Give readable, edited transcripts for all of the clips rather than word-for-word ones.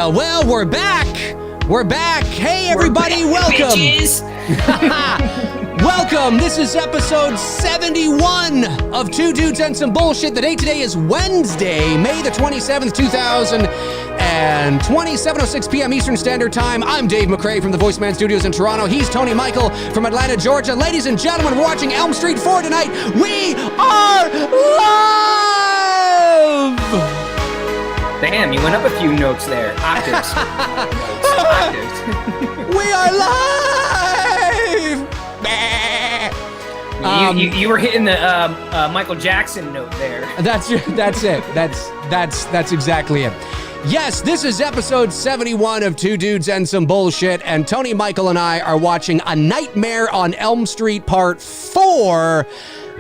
Well, we're back. We're back. Hey, everybody, welcome. Welcome. This is episode 71 of Two Dudes and Some Bullshit. The date today is Wednesday, May the 27th, 2020, 7:06 p.m. Eastern Standard Time. I'm Dave McRae from the VoiceMann Studios in Toronto. He's Tony Michael from Atlanta, Georgia. Ladies and gentlemen, we're watching Elm Street 4 tonight. We are live! Damn, you went up a few notes there. Octaves. Octaves. We are live! You were hitting the Michael Jackson note there. That's it. That's exactly it. Yes, this is episode 71 of Two Dudes and Some Bullshit, and Tony, Michael, and I are watching A Nightmare on Elm Street Part 4,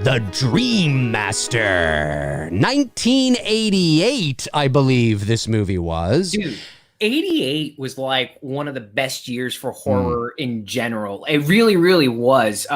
The Dream Master. 1988, I believe this movie was. Dude, 88 was like one of the best years for horror in general. It really, really was.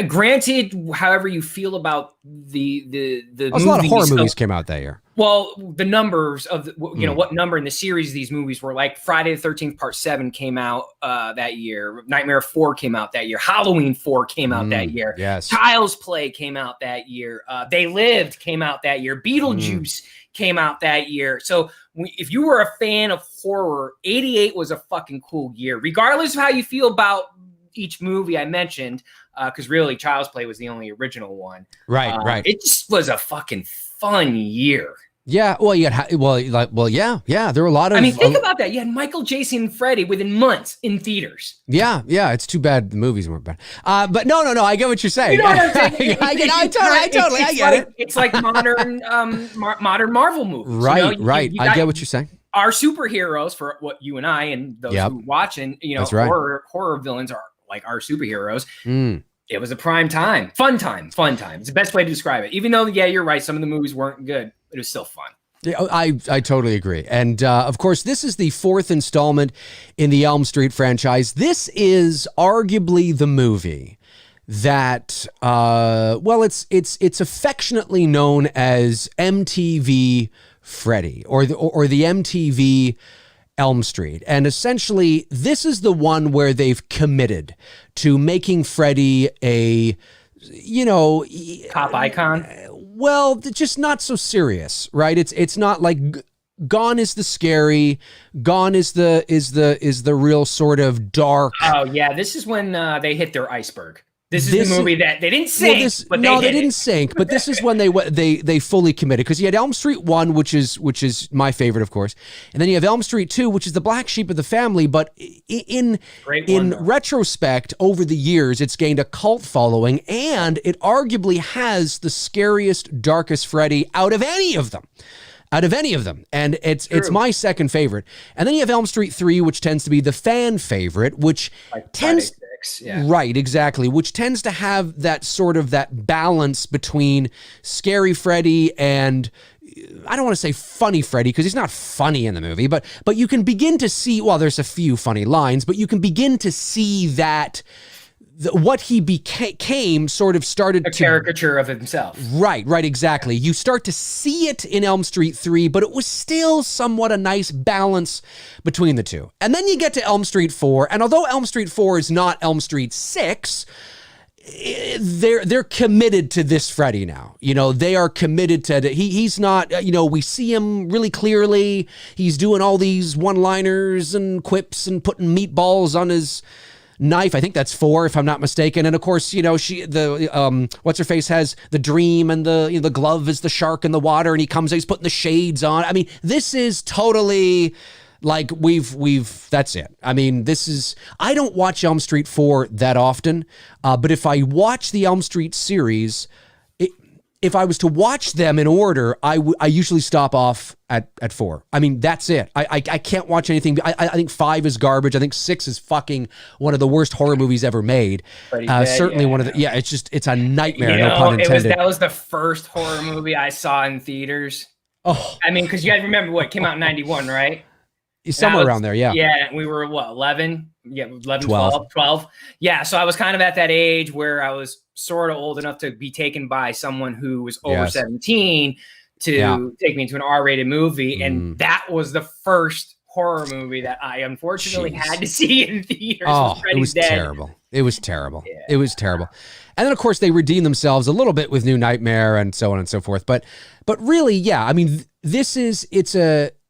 Granted, however you feel about the a lot of horror movies came out that year. Well, the numbers of what number in the series these movies were, like Friday the 13th Part 7 came out that year. Nightmare 4 came out that year. Halloween 4 came out that year. Yes. Child's Play came out that year. They Lived came out that year. Beetlejuice came out that year. So if you were a fan of horror, 88 was a fucking cool year, regardless of how you feel about each movie I mentioned, because really Child's Play was the only original one. Right. It just was a fucking fun year. Yeah, well, yeah. There were a lot of. I mean, think about that. You had Michael, Jason, and Freddy within months in theaters. Yeah. It's too bad the movies weren't bad. But no. I get what you're saying. You know what I'm saying? I get it. It's like modern Marvel movies. Right. I get what you're saying. Our superheroes, for what you and I and those who watch, and That's right. horror villains are like our superheroes. It was a prime time, fun time. It's the best way to describe it. Even though, yeah, you're right, some of the movies weren't good, it was still fun. Yeah, I totally agree. And of course, this is the fourth installment in the Elm Street franchise. This is arguably the movie that, it's affectionately known as MTV Freddy or the MTV Elm Street. And essentially, this is the one where they've committed to making Freddy a, Pop icon. Well, just not so serious, right? It's not like gone is the scary, gone is the real sort of dark. Oh yeah, this is when they hit their iceberg. This is the movie that they didn't sink, they didn't sink. But this is when they fully committed, because you had Elm Street 1, which is my favorite, of course, and then you have Elm Street 2, which is the black sheep of the family. But in retrospect, over the years, it's gained a cult following, and it arguably has the scariest, darkest Freddy out of any of them. And it's my second favorite. And then you have Elm Street 3, which tends to be the fan favorite, which tends... Yeah. Right, exactly, which tends to have that sort of that balance between scary Freddy and, I don't want to say funny Freddy, because he's not funny in the movie, but you can begin to see, well, there's a few funny lines, but you can begin to see that what he became sort of started a caricature of himself. Right, exactly. You start to see it in Elm Street 3, but it was still somewhat a nice balance between the two. And then you get to Elm Street 4, and although Elm Street 4 is not Elm Street 6, they're committed to this Freddy now. They are committed to he's not, we see him really clearly. He's doing all these one-liners and quips and putting meatballs on his knife. I think that's 4, if I'm not mistaken. And of course, what's her face has the dream, and the glove is the shark in the water, and he's putting the shades on. I mean, this is totally like that's it. I mean, I don't watch Elm Street 4 that often, but if I watch the Elm Street series, if I was to watch them in order, I usually stop off at 4. I mean, that's it. I can't watch anything. I think 5 is garbage. I think 6 is fucking one of the worst horror movies ever made. Certainly one of the, it's a nightmare, no pun intended. That was the first horror movie I saw in theaters. Oh. I mean, because you guys remember it came out in 91, right? Somewhere around there, yeah. Yeah, we were, 11? Yeah, 11, 12. Yeah, so I was kind of at that age where I was sort of old enough to be taken by someone who was over 17 to take me to an R-rated movie, and that was the first horror movie that I unfortunately had to see in theaters. It was terrible. It was terrible. Yeah. It was terrible. And then, of course, they redeemed themselves a little bit with New Nightmare and so on and so forth. But really, yeah, I mean,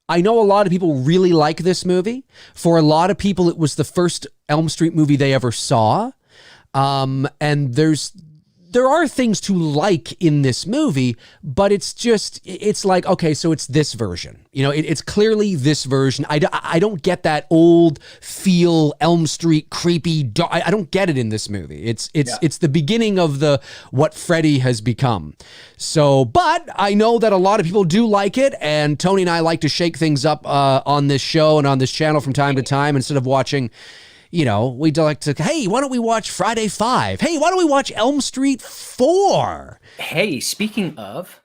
I know a lot of people really like this movie. For a lot of people, it was the first Elm Street movie they ever saw. And there are things to like in this movie, but it's like, okay, so it's this version. You know, it's clearly this version. I don't get that old feel Elm Street creepy. I don't get it in this movie. It's the beginning of what Freddy has become. So, but I know that a lot of people do like it, and Tony and I like to shake things up on this show and on this channel from time to time instead of watching. You know, we'd like to, hey, why don't we watch Friday 5? Hey, why don't we watch Elm Street 4? Hey, speaking of.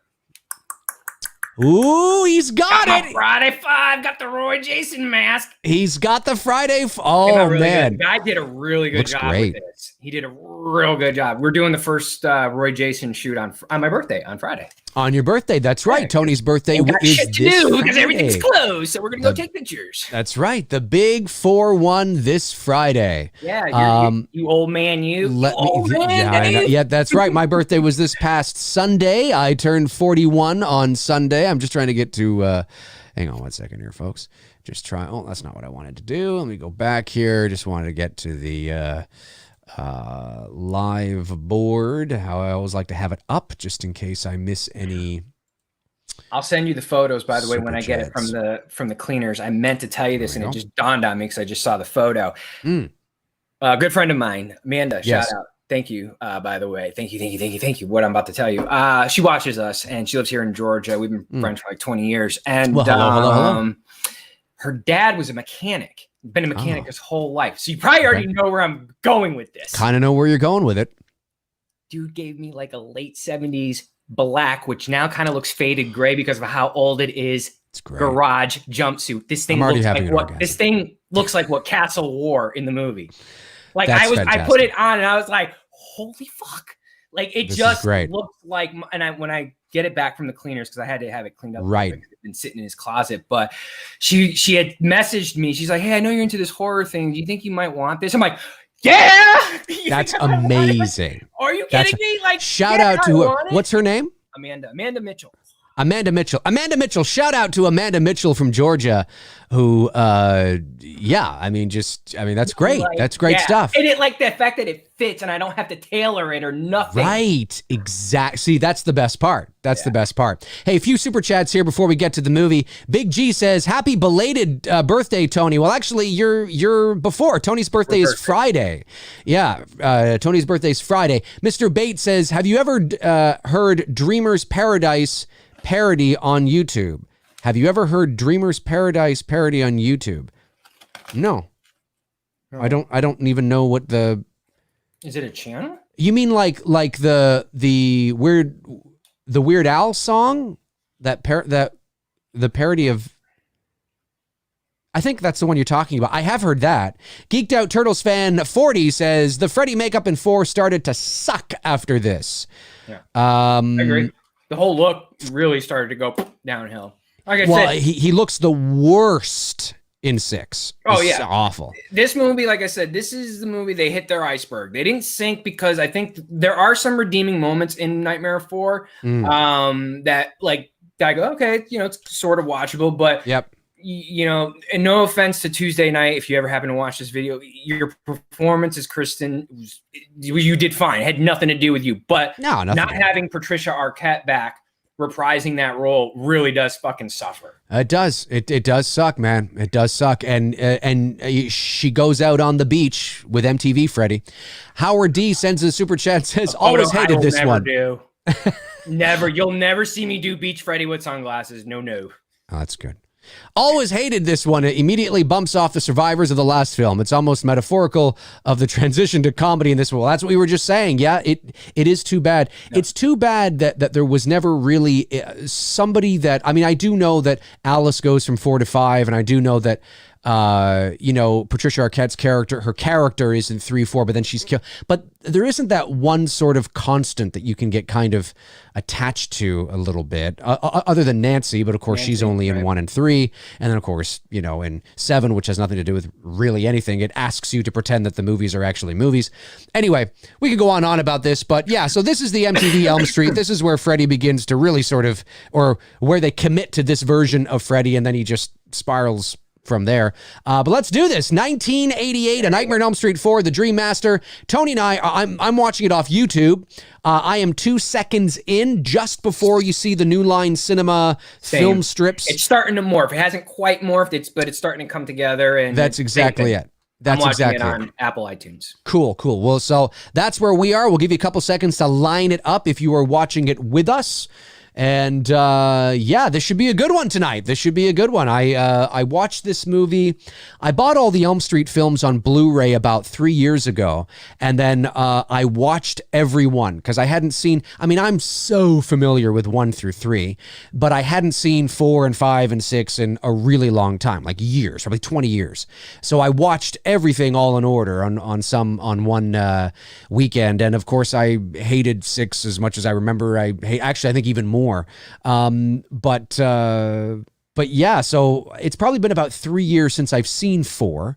Ooh, he's got it. Friday 5, got the Roy Jason mask. He's got the Friday. Oh, really man. Good. The guy did a really good job with this. He did a real good job. We're doing the first Roy Jason shoot on my birthday on Friday. On your birthday, that's right. Tony's birthday is shit to do because everything's closed, so we're gonna go take pictures. That's right. The big 4-1 this Friday. Yeah, you old man, Yeah, that's right. My birthday was this past Sunday. I turned 41 on Sunday. I'm just trying to get to. Hang on one second here, folks. Just try. Oh, that's not what I wanted to do. Let me go back here. Just wanted to get to the. Live board. How I always like to have it up just in case I miss any. I'll send you the photos, by the way, when I get it from the cleaners. I meant to tell you this, and it just dawned on me because I just saw the photo. A good friend of mine, Amanda, shout out. Thank you, by the way. Thank you. What I'm about to tell you. She watches us, and she lives here in Georgia. We've been friends for like 20 years. And hello. Her dad was a mechanic. Been a mechanic his whole life. So you probably already know where I'm going with this. Kind of know where you're going with it. Dude gave me like a late 70s black, which now kind of looks faded gray because of how old it is. It's great. Garage jumpsuit. This thing looks like what Castle wore in the movie. Like I put it on and I was like, holy fuck. Like it just looks like, when I get it back from the cleaners, because I had to have it cleaned up. Right. It's been sitting in his closet. But she had messaged me. She's like, hey, I know you're into this horror thing. Do you think you might want this? I'm like, yeah. That's amazing. Are you kidding me? Like, shout out to her. What's her name? Amanda Mitchell. Amanda Mitchell. Shout out to Amanda Mitchell from Georgia, who, that's great. That's great stuff. And it like the fact that it fits and I don't have to tailor it or nothing. Right. Exactly. See, that's the best part. That's the best part. Hey, a few super chats here before we get to the movie. Big G says, happy belated birthday, Tony. Well, actually, you're before. Tony's birthday is Friday. Yeah. Tony's birthday is Friday. Mr. Bates says, have you ever heard Dreamer's Paradise parody on YouTube? Have you ever heard Dreamer's Paradise parody on YouTube? No. I don't even know what the. Is it a channel? You mean like the Weird Al song? The parody of. I think that's the one you're talking about. I have heard that. Geeked Out Turtles fan 40 says the Freddy makeup in 4 started to suck after this. Yeah. I agree. The whole look really started to go downhill. Like I said, he looks the worst in 6. It's awful. This movie, like I said, this is the movie they hit their iceberg. They didn't sink because I think there are some redeeming moments in Nightmare 4 that like I go, okay, it's sort of watchable, but and no offense to Tuesday Night, if you ever happen to watch this video, your performance as Kristen, you did fine. It had nothing to do with you, but not having Patricia Arquette back reprising that role really does fucking suffer. It does. It does suck, man. It does suck. And she goes out on the beach with MTV Freddy. Howard D sends a super chat and says, always hated this one. Never. You'll never see me do Beach Freddy with sunglasses. No. Oh, that's good. Always hated this one. It immediately bumps off the survivors of the last film. It's almost metaphorical of the transition to comedy in this one. Well, that's what we were just saying. Yeah, it is too bad. Yeah. It's too bad that there was never really somebody that, I mean, I do know that Alice goes from 4 to 5, and I do know that You know, Patricia Arquette's her character is in 3, 4, but then she's killed. But there isn't that one sort of constant that you can get kind of attached to a little bit, other than Nancy. But of course, she's only in 1 and 3, and then of course, you know, in 7, which has nothing to do with really anything. It asks you to pretend that the movies are actually movies. Anyway, we could go on about this, but yeah. So this is the MTV Elm Street. This is where Freddy begins to really sort of, or where they commit to this version of Freddy, and then he just spirals from there. But let's do this. 1988, A Nightmare on Elm Street 4, The Dream Master. Tony and I'm watching it off YouTube. I am 2 seconds in, just before you see the New Line Cinema film strips. It's starting to morph. It hasn't quite morphed, but it's starting to come together. And that's exactly it. That's I'm exactly watching it on Apple iTunes. Cool. Well, so that's where we are. We'll give you a couple seconds to line it up if you are watching it with us. And yeah, this should be a good one tonight. This should be a good one. I watched this movie. I bought all the Elm Street films on Blu-ray about 3 years ago, and then I watched every one because I hadn't seen. I mean, I'm so familiar with 1 through 3, but I hadn't seen 4 and 5 and 6 in a really long time, like years, probably 20 years. So I watched everything all in order on one weekend, and of course I hated 6 as much as I remember. Actually, I think even more. But yeah, so it's probably been about 3 years since I've seen 4.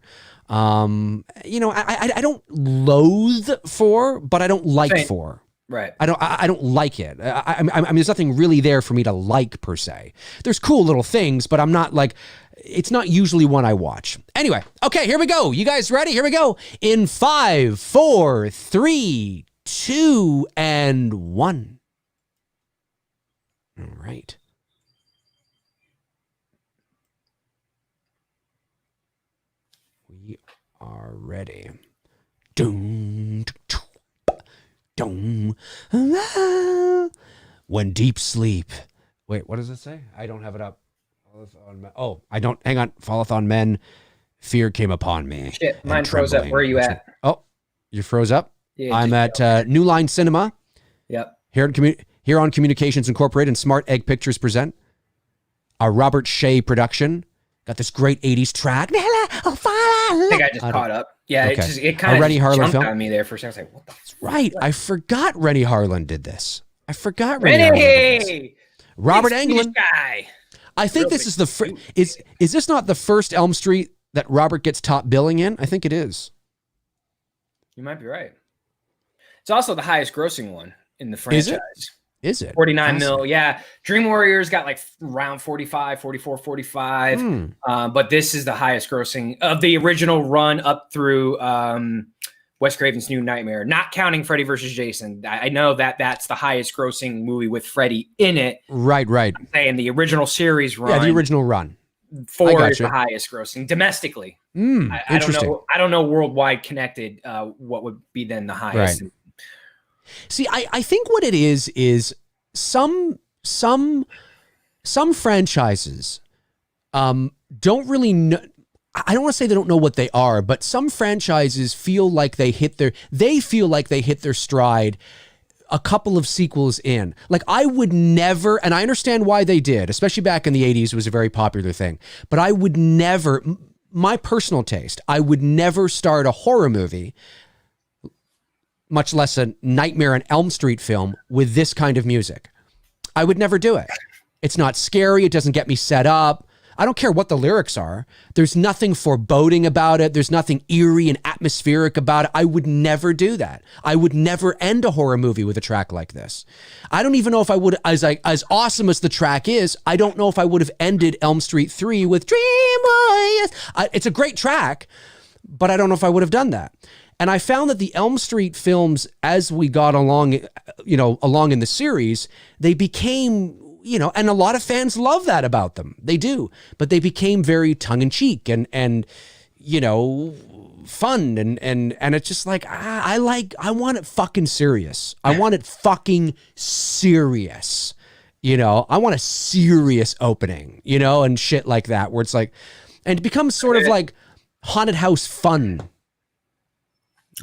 You know, I don't loathe 4, but I don't like 4. Right. I don't like it. I mean, there's nothing really there for me to like per se. There's cool little things, but I'm not like, it's not usually one I watch. Anyway, okay, here we go. You guys ready? Here we go. In 5, 4, 3, 2, and 1. All right. We are ready. When deep sleep. Wait, what does it say? I don't have it up. Oh, I don't. Hang on. Falleth on men. Fear came upon me. Shit, mine froze up. Where are you at? Oh, you froze up? Yeah, I'm at New Line Cinema. Yep. Here on Communications Incorporated and Smart Egg Pictures present a Robert Shea production. Got this great 80s track. I think I just caught up. Yeah, okay. it kind of Rennie Harlan film? on me there for a second. I was like, what the fuck? Right. I forgot Rennie Harlan did this. Rennie Harlan did this. Robert Englund. Guy. I think this is the is this not the first Elm Street that Robert gets top billing in? I think it is. You might be right. It's also the highest grossing one in the franchise. Is it? 49 mil. Yeah. Dream Warriors got like around 45, 44, 45. But this is the highest grossing of the original run up through Wes Craven's New Nightmare, not counting Freddy versus Jason. I know that's the highest grossing movie with Freddy in it. Right. I'm saying the original series run. Yeah, the original run. 4 is the highest grossing domestically. Interesting. I don't know worldwide connected what would be then the highest. Right. See, I think what it is some franchises don't really know. I don't want to say they don't know what they are, but some franchises feel like they hit their stride a couple of sequels in. Like I would never, and I understand why they did, especially back in the 80s, it was a very popular thing, but I would never, my personal taste, I would never start a horror movie, much less a Nightmare on Elm Street film, with this kind of music. I would never do it. It's not scary. It doesn't get me set up. I don't care what the lyrics are. There's nothing foreboding about it. There's nothing eerie and atmospheric about it. I would never do that. I would never end a horror movie with a track like this. I don't even know if I would, as awesome as the track is, I don't know if I would have ended Elm Street 3 with Dream Warriors. It's a great track, but I don't know if I would have done that. And I found that the Elm Street films, as we got along, along in the series, they became, and a lot of fans love that about them. They do, but they became very tongue-in-cheek and fun. And it's just like, I want it fucking serious. I want it fucking serious. I want a serious opening, and shit like that, where it's like, and it becomes sort of like haunted house fun.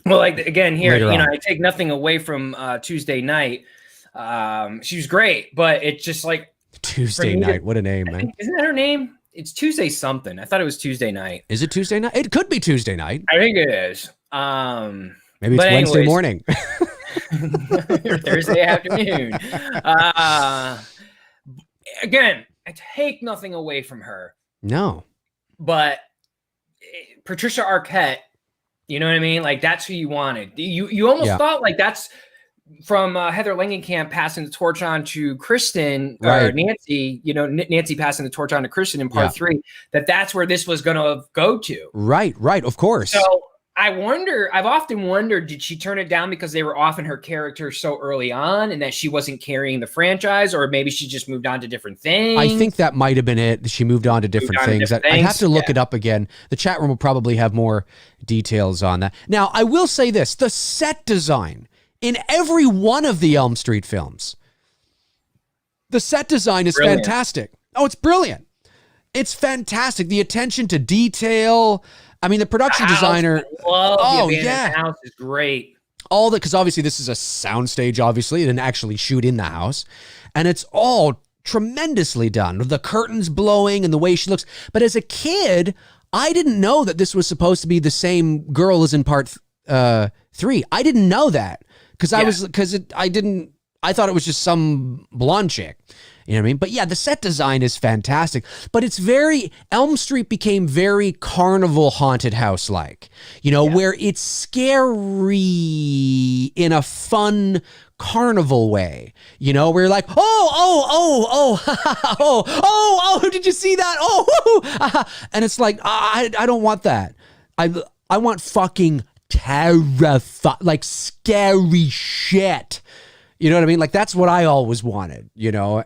Well, like again here, Later on. I take nothing away from Tuesday Night. She was great, but it's just like Tuesday Night. What a name, man. Isn't that her name? it's Tuesday something. I thought it was Tuesday night. Is it Tuesday night? It could be Tuesday night. I think it is. Maybe it's Wednesday morning. Or Thursday afternoon. Again, I take nothing away from her. No. But Patricia Arquette, you know what I mean? Like, that's who you wanted. You almost thought like that's from Heather Langenkamp passing the torch on to Kristen, or Nancy, Nancy passing the torch on to Kristen in part 3, that's where this was going to go to. Right, of course. So I've often wondered, did she turn it down because they were offing her character so early on and that she wasn't carrying the franchise, or maybe she just moved on to different things? I think that might have been it. She moved on to different things. I'd have to look it up again. The chat room will probably have more details on that. Now, I will say this, the set design in every one of the Elm Street films, the set design is fantastic. Oh, it's brilliant. It's fantastic. The attention to detail. I mean, the production designer. The house is great. All that, because obviously this is a soundstage, obviously, and actually shoot in the house. And it's all tremendously done. The curtains blowing and the way she looks. But as a kid, I didn't know that this was supposed to be the same girl as in part 3. I didn't know that. I thought it was just some blonde chick. You know what I mean? But yeah, the set design is fantastic. But it's Elm Street became very carnival haunted house-like, where it's scary in a fun carnival way, where you're like, did you see that? And it's like, I don't want that. I want fucking terrified, like scary shit. You know what I mean? Like, that's what I always wanted,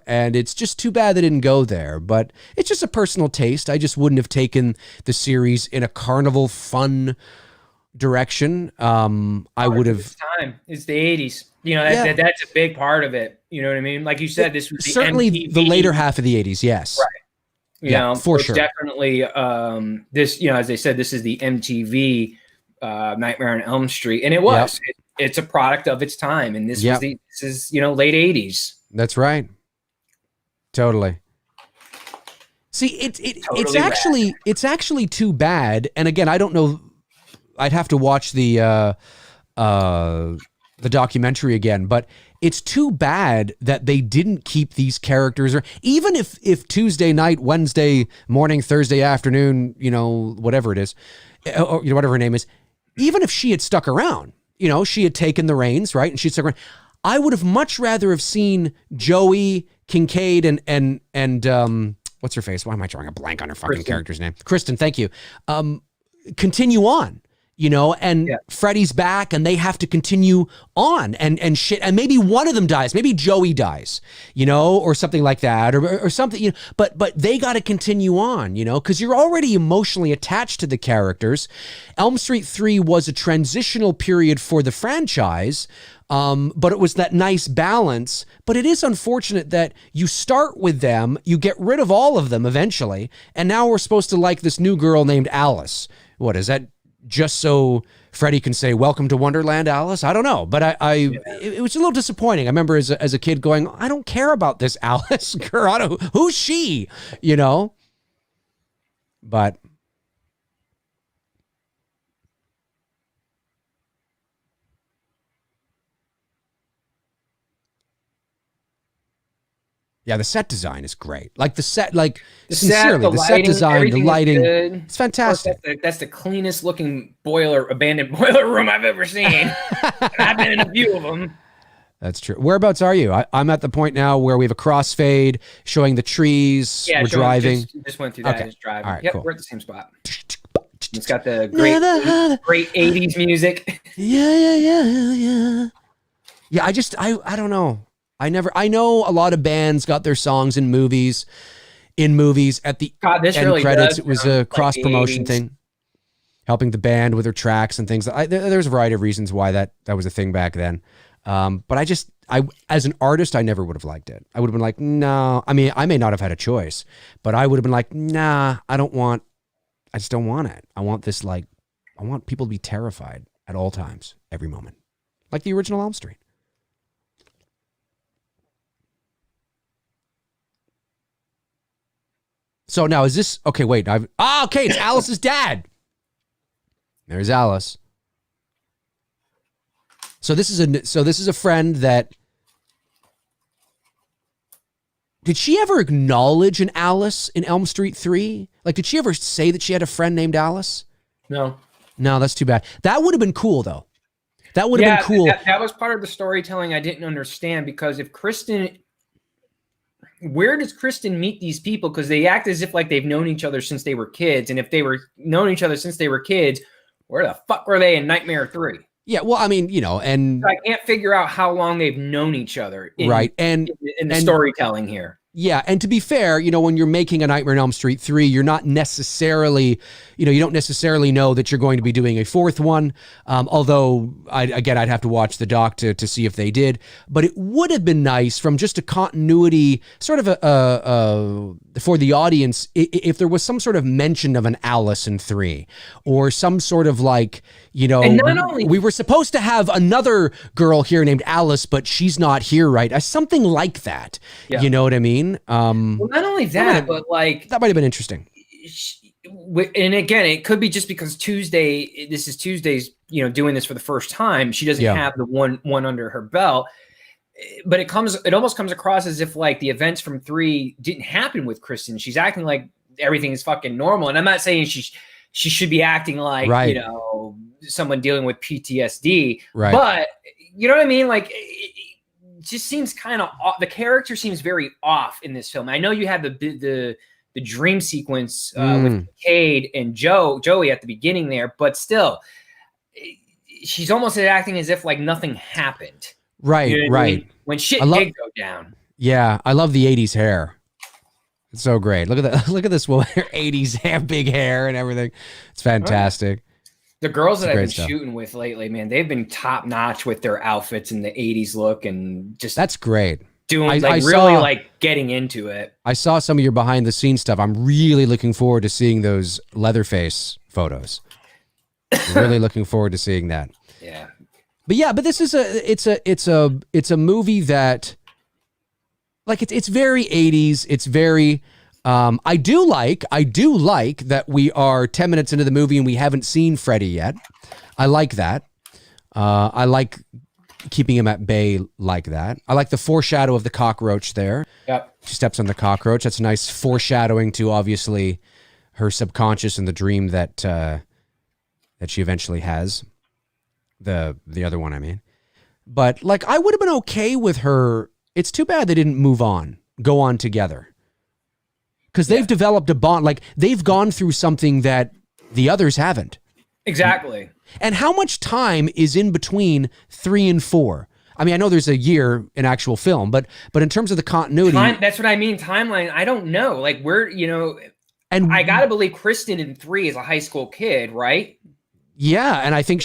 and it's just too bad they didn't go there, but it's just a personal taste. I just wouldn't have taken the series in a carnival fun direction. I would have. It's the 80s. That's a big part of it. You know what I mean? Like you said, this was certainly MTV. The later half of the 80s. Yes. Right. For sure. Definitely. This, as they said, this is the MTV Nightmare on Elm Street. And it was. Yep. It's a product of its time, and this is late 80s. That's right. Totally. See, it's actually too bad. And again, I don't know. I'd have to watch the documentary again, but it's too bad that they didn't keep these characters, or even if Tuesday night, Wednesday morning, Thursday afternoon, whatever it is, or whatever her name is, even if she had stuck around. She had taken the reins, right? And she'd stuck around. I would have much rather have seen Joey, Kincaid, and what's her face? Why am I drawing a blank on her fucking character's name? Kristen, thank you. Continue on, and Freddy's back, and they have to continue on and shit. And maybe one of them dies. Maybe Joey dies, or something like that, or something. But they got to continue on, because you're already emotionally attached to the characters. Elm Street 3 was a transitional period for the franchise, but it was that nice balance. But it is unfortunate that you start with them, you get rid of all of them eventually, and now we're supposed to like this new girl named Alice. What is that? Just so Freddy can say, "Welcome to Wonderland, Alice"? I don't know, but it was a little disappointing. I remember as a kid going, "I don't care about this Alice girl. Who's she?" But yeah, the set design is great. Like the set design, the lighting, it's fantastic. That's the cleanest looking abandoned boiler room I've ever seen. I've been in a few of them. That's true. Whereabouts are you? I'm at the point now where we have a crossfade showing the trees. Yeah, we're driving. Just went through that. Okay. Just driving. All right, yep, cool. We're at the same spot. It's got the great 80s music. Yeah. Yeah, I don't know. I know a lot of bands got their songs in movies at the this end really credits. Does, it was a cross promotion thing, helping the band with their tracks and things. There's a variety of reasons why that was a thing back then. But I as an artist, I never would have liked it. I would have been like, no. I mean, I may not have had a choice, but I would have been like, nah, I just don't want it. I want this, I want people to be terrified at all times, every moment. Like the original Elm Street. So now is this okay? Wait, okay, it's Alice's dad. There's Alice. So this is a friend that. Did she ever acknowledge an Alice in Elm Street 3? Like, did she ever say that she had a friend named Alice? No. No, that's too bad. That would have been cool, though. That would have been cool. That was part of the storytelling I didn't understand, because if Kristen, where does Kristen meet these people? Because they act as if like they've known each other since they were kids. And if they were known each other since they were kids, where the fuck were they in Nightmare 3? Yeah, well, I mean, you know, and I can't figure out how long they've known each other. In the storytelling here. Yeah, and to be fair, you know, when you're making a Nightmare on Elm Street 3, you're not necessarily, you know, you don't necessarily know that you're going to be doing a fourth one. Although, I'd have to watch the doc to see if they did. But it would have been nice from just a continuity, sort of for the audience, if there was some sort of mention of an Alice in 3, or some sort of like, you know, we were supposed to have another girl here named Alice, but she's not here, right? Something like that. Yeah. You know what I mean? Well, not only that, but like that might have been interesting. And again, it could be just because this is Tuesday's, you know, doing this for the first time. She doesn't have the one under her belt, but it almost comes across as if like the events from 3 didn't happen with Kristen. She's acting like everything is fucking normal. And I'm not saying she should be acting like, you know, someone dealing with PTSD, but you know what I mean? Like, it just seems kind of off. The character seems very off in this film. I know you had the dream sequence with Cade and Joey at the beginning there, but still, she's almost acting as if like nothing happened. Right, you know what I mean? When shit did go down. Yeah, I love the 80s hair. It's so great. Look at that. Look at this woman. Her 80s hair, big hair and everything. It's fantastic. The girls that I've been shooting with lately, man, they've been top notch with their outfits and the 80s look, and just that's great. Doing like getting into it. I saw some of your behind the scenes stuff. I'm really looking forward to seeing those Leatherface photos. Really looking forward to seeing that. Yeah. But this is it's a movie that like it's very 80s. It's very I do like that we are 10 minutes into the movie and we haven't seen Freddy yet. I like that. I like keeping him at bay like that. I like the foreshadow of the cockroach there. Yep. She steps on the cockroach. That's a nice foreshadowing to obviously her subconscious and the dream that she eventually has. The other one, I mean. But like I would have been okay with her. It's too bad they didn't go on together. Because they've developed a bond, like they've gone through something that the others haven't. Exactly. And how much time is in between 3 and 4? I mean, I know there's a year in actual film, but in terms of the continuity, that's what I mean. Timeline, I don't know. Like and I gotta believe Kristen in 3 is a high school kid, right? Yeah, and I think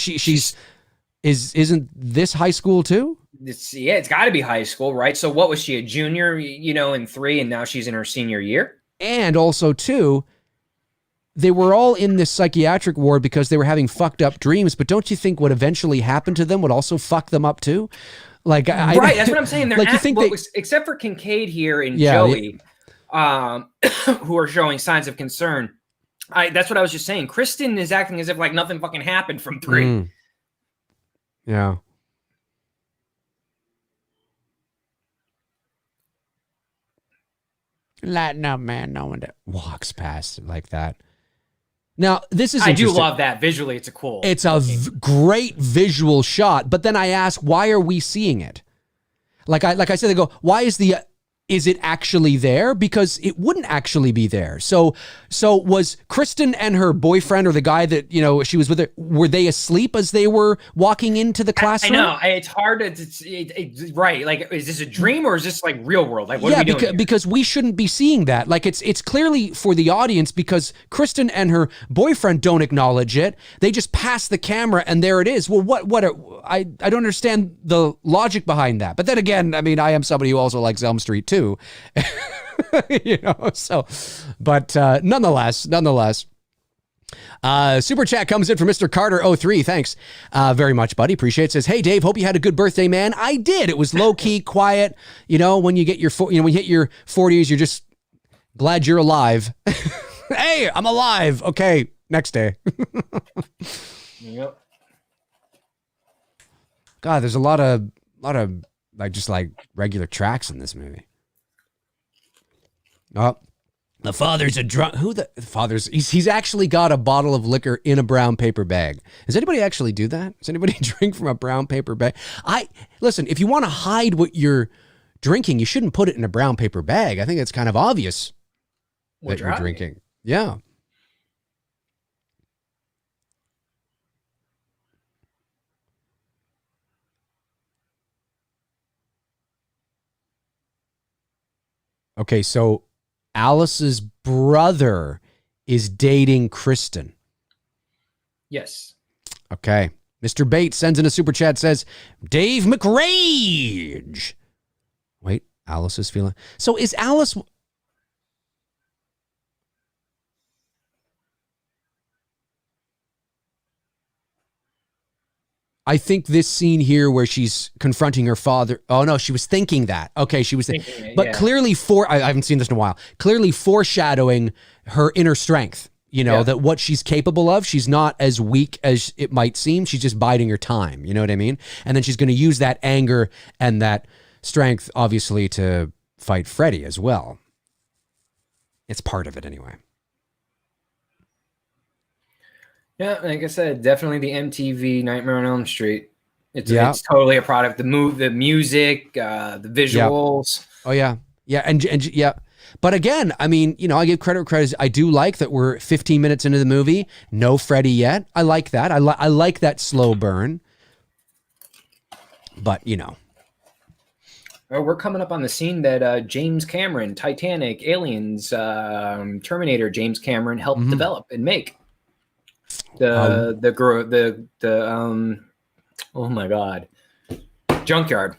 isn't this high school too? It's got to be high school, right? So what was she, a junior, you know, in 3, and now she's in her senior year? And also, too, they were all in this psychiatric ward because they were having fucked up dreams. But don't you think what eventually happened to them would also fuck them up, too? Like, that's what I'm saying. They're like, you think except for Kincaid here and Joey, who are showing signs of concern. That's what I was just saying. Kristen is acting as if like nothing fucking happened from 3. Yeah. Lighten up, man. No one walks past it like that. Now, this is I do love that. Visually, it's a great visual shot. But then I ask, why are we seeing it? Like I said, they go, why is it actually there? Because it wouldn't actually be there. So was Kristen and her boyfriend or the guy that, you know, she was with, were they asleep as they were walking into the classroom? I know. It's hard to, right. Like, is this a dream or is this like real world? Like, what are we doing here? Because we shouldn't be seeing that. Like, it's clearly for the audience because Kristen and her boyfriend don't acknowledge it. They just pass the camera and there it is. Well, I don't understand the logic behind that. But then again, I mean, I am somebody who also likes Elm Street too. You know, so, but nonetheless, super chat comes in from Mr. Carter03. Thanks very much, buddy. Appreciate it. Says, hey, Dave, hope you had a good birthday, man. I did. It was low key, quiet. You know, when you get when you hit your 40s, you're just Glad you're alive. Hey, I'm alive. Okay, next day. Yep. God, there's a lot of like just like regular tracks in this movie. Oh, the father's a drunk. Who the father's? He's actually got a bottle of liquor in a brown paper bag. Does anybody actually do that? Does anybody drink from a brown paper bag? Listen, if you want to hide what you're drinking, you shouldn't put it in a brown paper bag. I think it's kind of obvious that you're drinking. Yeah. Okay, so Alice's brother is dating Kristen. Yes. Okay. Mr. Bates sends in a super chat, says, Dave McRae. Wait, Alice is feeling... So is Alice... I think this scene here where she's confronting her father. Oh no, she was thinking that. Okay, she was thinking it, but yeah. Clearly I haven't seen this in a while. Clearly foreshadowing her inner strength. You know, that what she's capable of, she's not as weak as it might seem. She's just biding her time. You know what I mean? And then she's going to use that anger and that strength, obviously, to fight Freddy as well. It's part of it anyway. Yeah, like I said, definitely the MTV Nightmare on Elm Street. It's totally a product. The music, the visuals. Yep. Oh yeah, yeah, and yeah. But again, I mean, you know, I give credit where credit. I do like that we're 15 minutes into the movie. No Freddy yet. I like that. I like that slow burn. But you know, we're coming up on the scene that James Cameron, Titanic, Aliens, Terminator, James Cameron helped develop and make. Oh my God, junkyard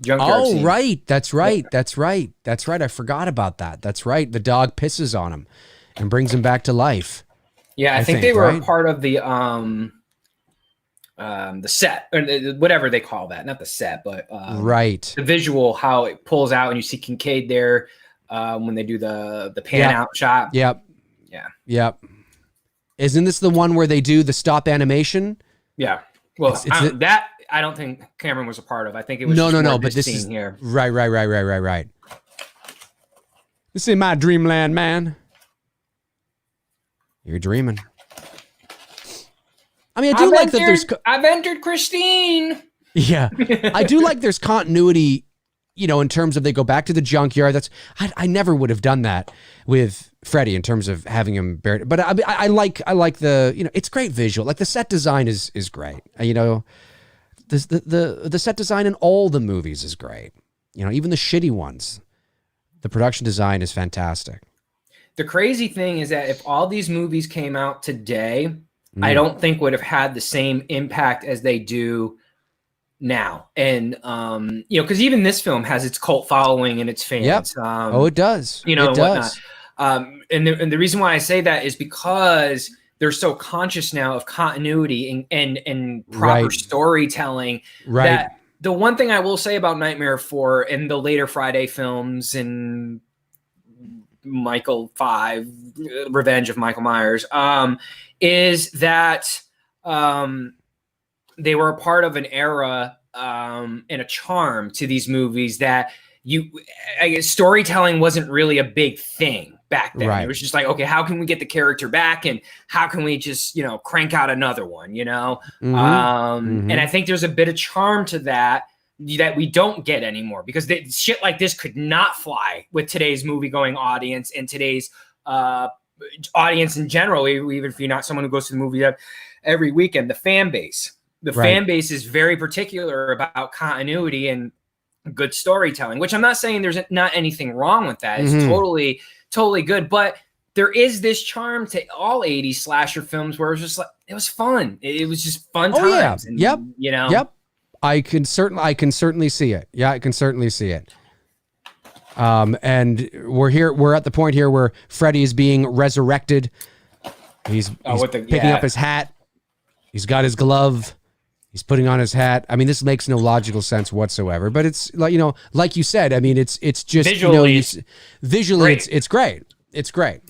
scene. Right, that's right. I forgot about that. That's right. The dog pisses on him and brings him back to life. Yeah, I think they were a part of the set, or whatever they call that. Not the set, but right, the visual, how it pulls out and you see Kincaid there when they do the pan out shot. Yep. Isn't this the one where they do the stop animation? Yeah. Well, that I don't think Cameron was a part of. I think it was no. But this is here. Right. This is my dreamland, man. You're dreaming. I mean, I've entered Christine. Yeah, I do like there's continuity. You know, in terms of they go back to the junkyard. I never would have done that with Freddy in terms of having him buried. But I like the, you know, it's great visual. Like the set design is great. You know, the set design in all the movies is great. You know, even the shitty ones. The production design is fantastic. The crazy thing is that if all these movies came out today, I don't think would have had the same impact as they do now. And you know, because even this film has its cult following and its fans. Yep. It does. You know, it does. And the reason why I say that is because they're so conscious now of continuity and proper storytelling. Right. That the one thing I will say about Nightmare 4 and the later Friday films and Michael 5, Revenge of Michael Myers, is that they were a part of an era and a charm to these movies that I guess storytelling wasn't really a big thing back then. Right. It was just like, okay, how can we get the character back and how can we just, you know, crank out another one, you know? And I think there's a bit of charm to that we don't get anymore because shit like this could not fly with today's movie going audience and today's audience in general, even if you're not someone who goes to the movie every weekend. The fan base is very particular about continuity and good storytelling, which I'm not saying there's not anything wrong with that. It's totally good. But there is this charm to all 80s slasher films where it was just like, it was fun. It was just fun times. Yeah. And, you know? Yep. I can certainly see it. Yeah, I can certainly see it. And we're at the point here where Freddy is being resurrected. He's picking up his hat. He's got his glove. He's putting on his hat. I mean, this makes no logical sense whatsoever, but it's like, like you said, I mean, it's just, Visually, visually great. it's great. It's great.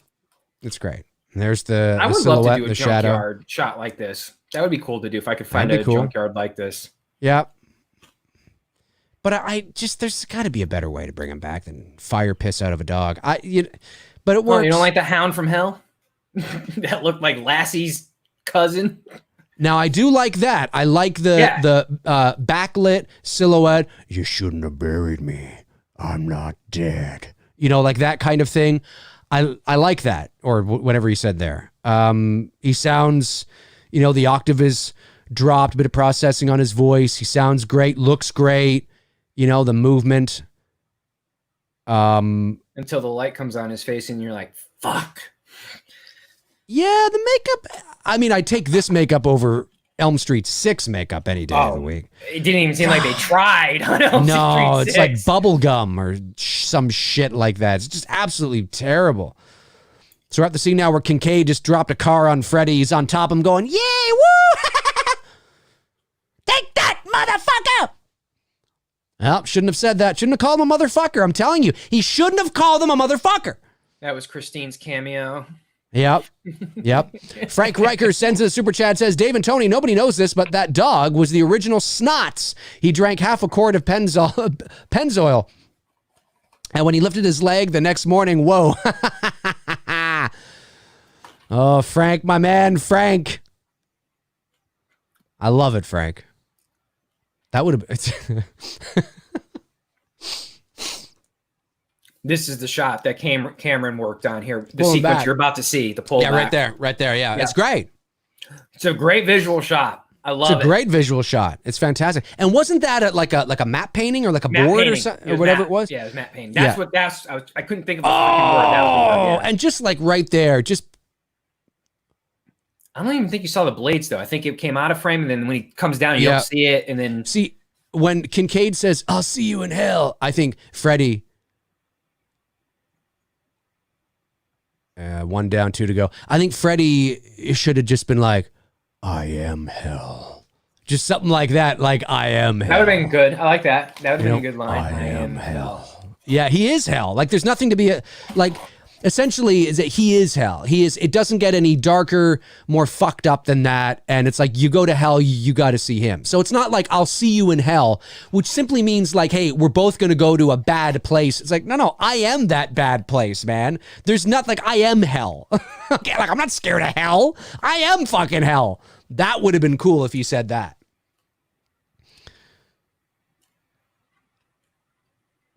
It's great. And there's the I would silhouette, love to do a the shadow. junkyard shot like this. That would be cool to do if I could find That'd a be cool. junkyard like this. Yeah. But I just, there's got to be a better way to bring him back than fire piss out of a dog. But it works. Well, you don't like the Hound from Hell? That looked like Lassie's cousin. Now, I do like that. I like the backlit silhouette. You shouldn't have buried me. I'm not dead. Like that kind of thing. I like that, or whatever he said there. He sounds, the octave is dropped, a bit of processing on his voice. He sounds great, looks great. The movement. Until the light comes on his face and you're like, fuck. Yeah, the makeup. I mean, I take this makeup over Elm Street 6 makeup any day of the week. It didn't even seem like they tried on Elm No, Street 6. it's like bubble gum or some shit like that. It's just absolutely terrible. So we're at the scene now where Kincaid just dropped a car on Freddy. He's on top of him going, yay, woo! Take that, motherfucker! Well, shouldn't have said that. Shouldn't have called him a motherfucker. I'm telling you, he shouldn't have called him a motherfucker. That was Christine's cameo. Yep. Frank Riker sends a super chat, says, Dave and Tony, nobody knows this, but that dog was the original Snots. He drank half a quart of Pennzoil. And when he lifted his leg the next morning, whoa. Oh, Frank, my man, Frank. I love it, Frank. That would have been... This is the shot that Cameron worked on here. The Pulling sequence back. You're about to see, the pull Yeah, back. right there. Yeah, it's great. It's a great visual shot. I love it. It's a great visual shot. It's fantastic. And wasn't that like a map painting or like a board or something or whatever it was? Yeah, it was matte painting. I couldn't think of Oh, that. and just like right there, just I don't even think you saw the blades though. I think it came out of frame, and then when he comes down, you don't see it. And then see when Kincaid says, "I'll see you in hell," I think Freddy. One down, two to go. I think Freddy should have just been like, I am hell. Just something like that. Like, I am hell. That would have been good. I like that. That would have been a good line. I am hell. Yeah, he is hell. Like, there's nothing to be essentially is that he is hell. It doesn't get any darker, more fucked up than that. And it's like, you go to hell, you got to see him. So it's not like, I'll see you in hell, which simply means like, hey, we're both going to go to a bad place. It's like, no, I am that bad place, man. There's not like, I am hell. Okay, like, I'm not scared of hell. I am fucking hell. That would have been cool if he said that.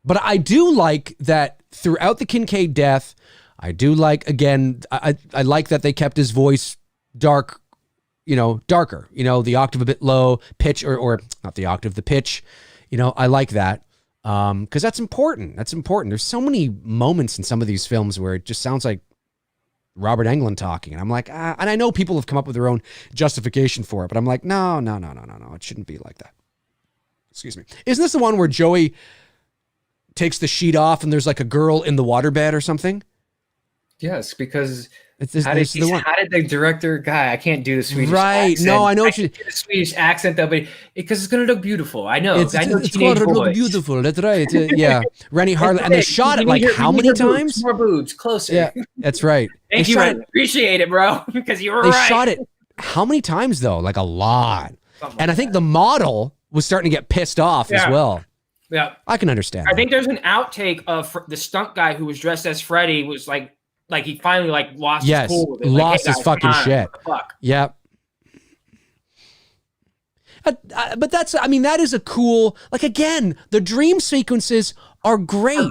But I do like that throughout the Kincaid death, I do like, again, I like that they kept his voice dark, darker, the octave a bit low, pitch, or not the octave, the pitch, I like that. Because that's important. That's important. There's so many moments in some of these films where it just sounds like Robert Englund talking. And I'm like, and I know people have come up with their own justification for it, but I'm like, no. It shouldn't be like that. Excuse me. Isn't this the one where Joey takes the sheet off and there's like a girl in the waterbed or something? Yes, because how did the director I can't do the Swedish accent. No, I know what the Swedish accent though, but because it's going to look beautiful. I know. It's going to look beautiful. That's right. Yeah. Rennie Harlan. And they shot it like how many times? More boobs, closer. Yeah, that's right. Thank you. I appreciate it, bro. Because you were right. They right. shot it how many times though? Like a lot. And I think the model was starting to get pissed off as well. Yeah. I can understand. I think there's an outtake of the stunt guy who was dressed as Freddy was like he finally lost his cool with it. Lost his fucking shit. Fuck. Yep. But that is a cool, again, the dream sequences are great.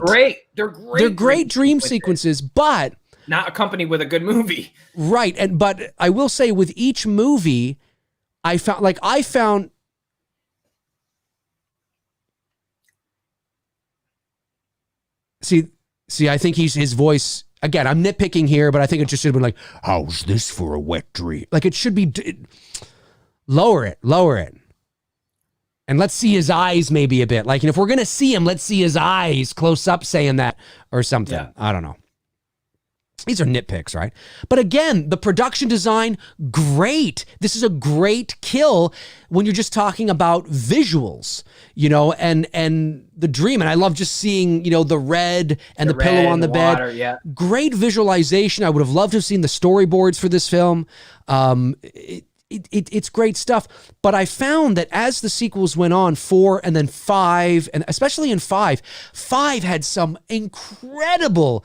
They're great dream sequences, but not accompanied with a good movie. Right. But I will say with each movie, I found See, I think his voice, again, I'm nitpicking here, but I think it just should have been like, how's this for a wet dream? Like, it should be, lower it. And let's see his eyes maybe a bit. Like, if we're going to see him, let's see his eyes close up saying that or something. Yeah. I don't know. These are nitpicks, right? But again, the production design, great. This is a great kill when you're just talking about visuals, and the dream. And I love just seeing, the red and the pillow on the bed. Water, yeah. Great visualization. I would have loved to have seen the storyboards for this film. It's great stuff. But I found that as the sequels went on, 4 and then 5, and especially in 5 had some incredible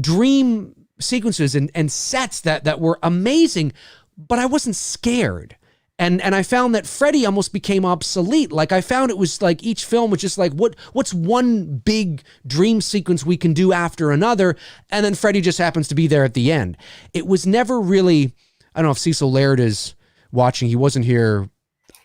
dream sequences and sets that were amazing, but I wasn't scared. And I found that Freddy almost became obsolete. Like, I found it was like each film was just like, what's one big dream sequence we can do after another? And then Freddy just happens to be there at the end. It was never really, I don't know if Cecil Laird is watching. He wasn't here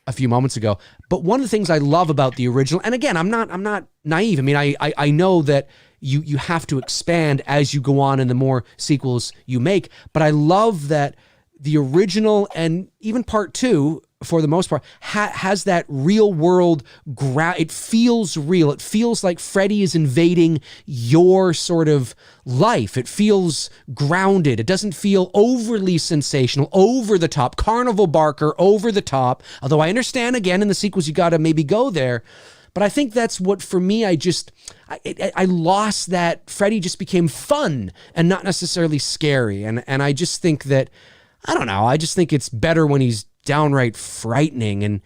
a few moments ago. But one of the things I love about the original, and again, I'm not naive. I mean, I know that you have to expand as you go on in the more sequels you make. But I love that the original and even part 2, for the most part, has that real world it feels real. It feels like Freddy is invading your sort of life. It feels grounded. It doesn't feel overly sensational, over the top, carnival barker, over the top. Although I understand, again, in the sequels, you got to maybe go there. But I think that's what, for me, I lost that. Freddy just became fun and not necessarily scary. And I just think that, I don't know, I just think it's better when he's downright frightening. And,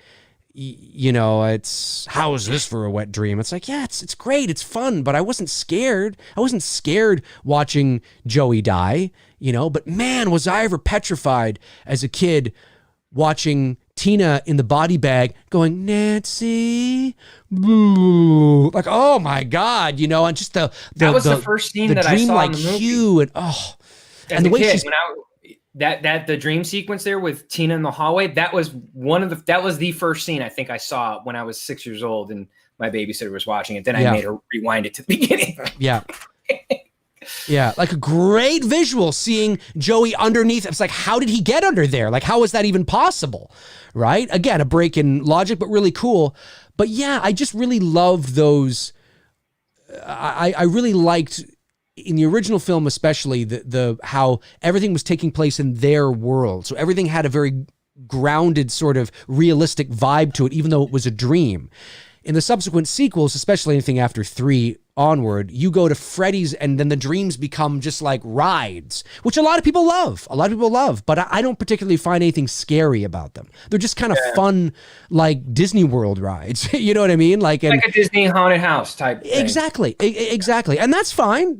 it's, how is this for a wet dream? It's like, yeah, it's great. It's fun, but I wasn't scared. I wasn't scared watching Joey die, but man, was I ever petrified as a kid watching Tina in the body bag going, Nancy, boo. Like, oh my God, and just that was the first scene that I saw in the movie. Hue and and the way she's that the dream sequence there with Tina in the hallway, that was the first scene I think I saw when I was 6 years old and my babysitter was watching it. Then I made her rewind it to the beginning. Yeah. Yeah, like a great visual seeing Joey underneath. It's like, how did he get under there? Like, how is that even possible? Right? Again, a break in logic, but really cool. But yeah, I just really love those. I really liked in the original film, especially the how everything was taking place in their world. So everything had a very grounded sort of realistic vibe to it, even though it was a dream. In the subsequent sequels, especially anything after 3 onward, you go to Freddy's and then the dreams become just like rides, which a lot of people love. But I don't particularly find anything scary about them. They're just kind of fun, like Disney World rides. You know what I mean? Like a Disney haunted house type thing. Exactly. And that's fine.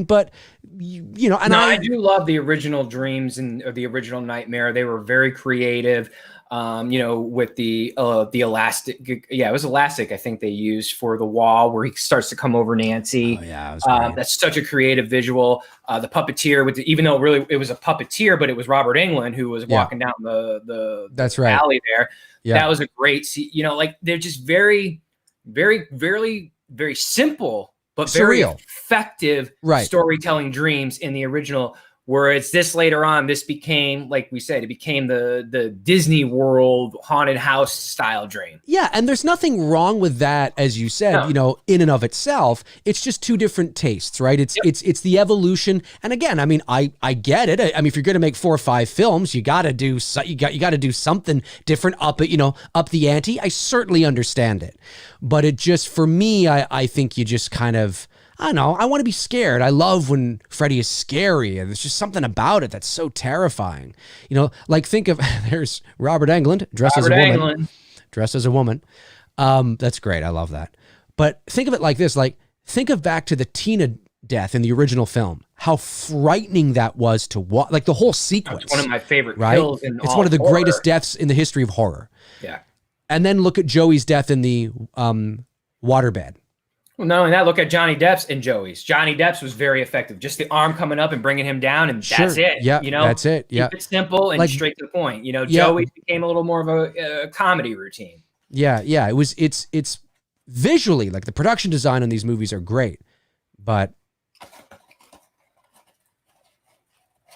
But I do love the original dreams or the original Nightmare. They were very creative. With the elastic, it was elastic. I think they used for the wall where he starts to come over Nancy. Oh, yeah, it was that's such a creative visual. The puppeteer even though really it was a puppeteer, but it was Robert Englund who was walking down the that's right alley there. Yeah. That was a great like they're just very, very, very, very simple, but very surreal, effective storytelling dreams in the original. Whereas this later on, this became, like we said, it became the Disney World haunted house style dream. Yeah, and there's nothing wrong with that, as you said, in and of itself. It's just two different tastes, right? It's the evolution. And again, I mean, I get it. I mean, if you're going to make 4 or 5 films, you got to do something different, up the ante. I certainly understand it, but it just, for me, I think you just kind of, I don't know, I want to be scared. I love when Freddy is scary, and there's just something about it that's so terrifying. Like think of, there's Robert Englund dressed as a woman. That's great. I love that. But think of it like this, think of back to the Tina death in the original film, how frightening that was to watch, like the whole sequence. It's one of my favorite kills in It's one of the greatest deaths in the history of horror. Yeah. And then look at Joey's death in the waterbed. Well, not only that, look at Johnny Depp's and Joey's. Johnny Depp's was very effective. Just the arm coming up and bringing him down, and that's it. Yeah, that's it. Yeah, keep it simple and straight to the point. Joey's became a little more of a comedy routine. Yeah. It's visually, like the production design on these movies are great, but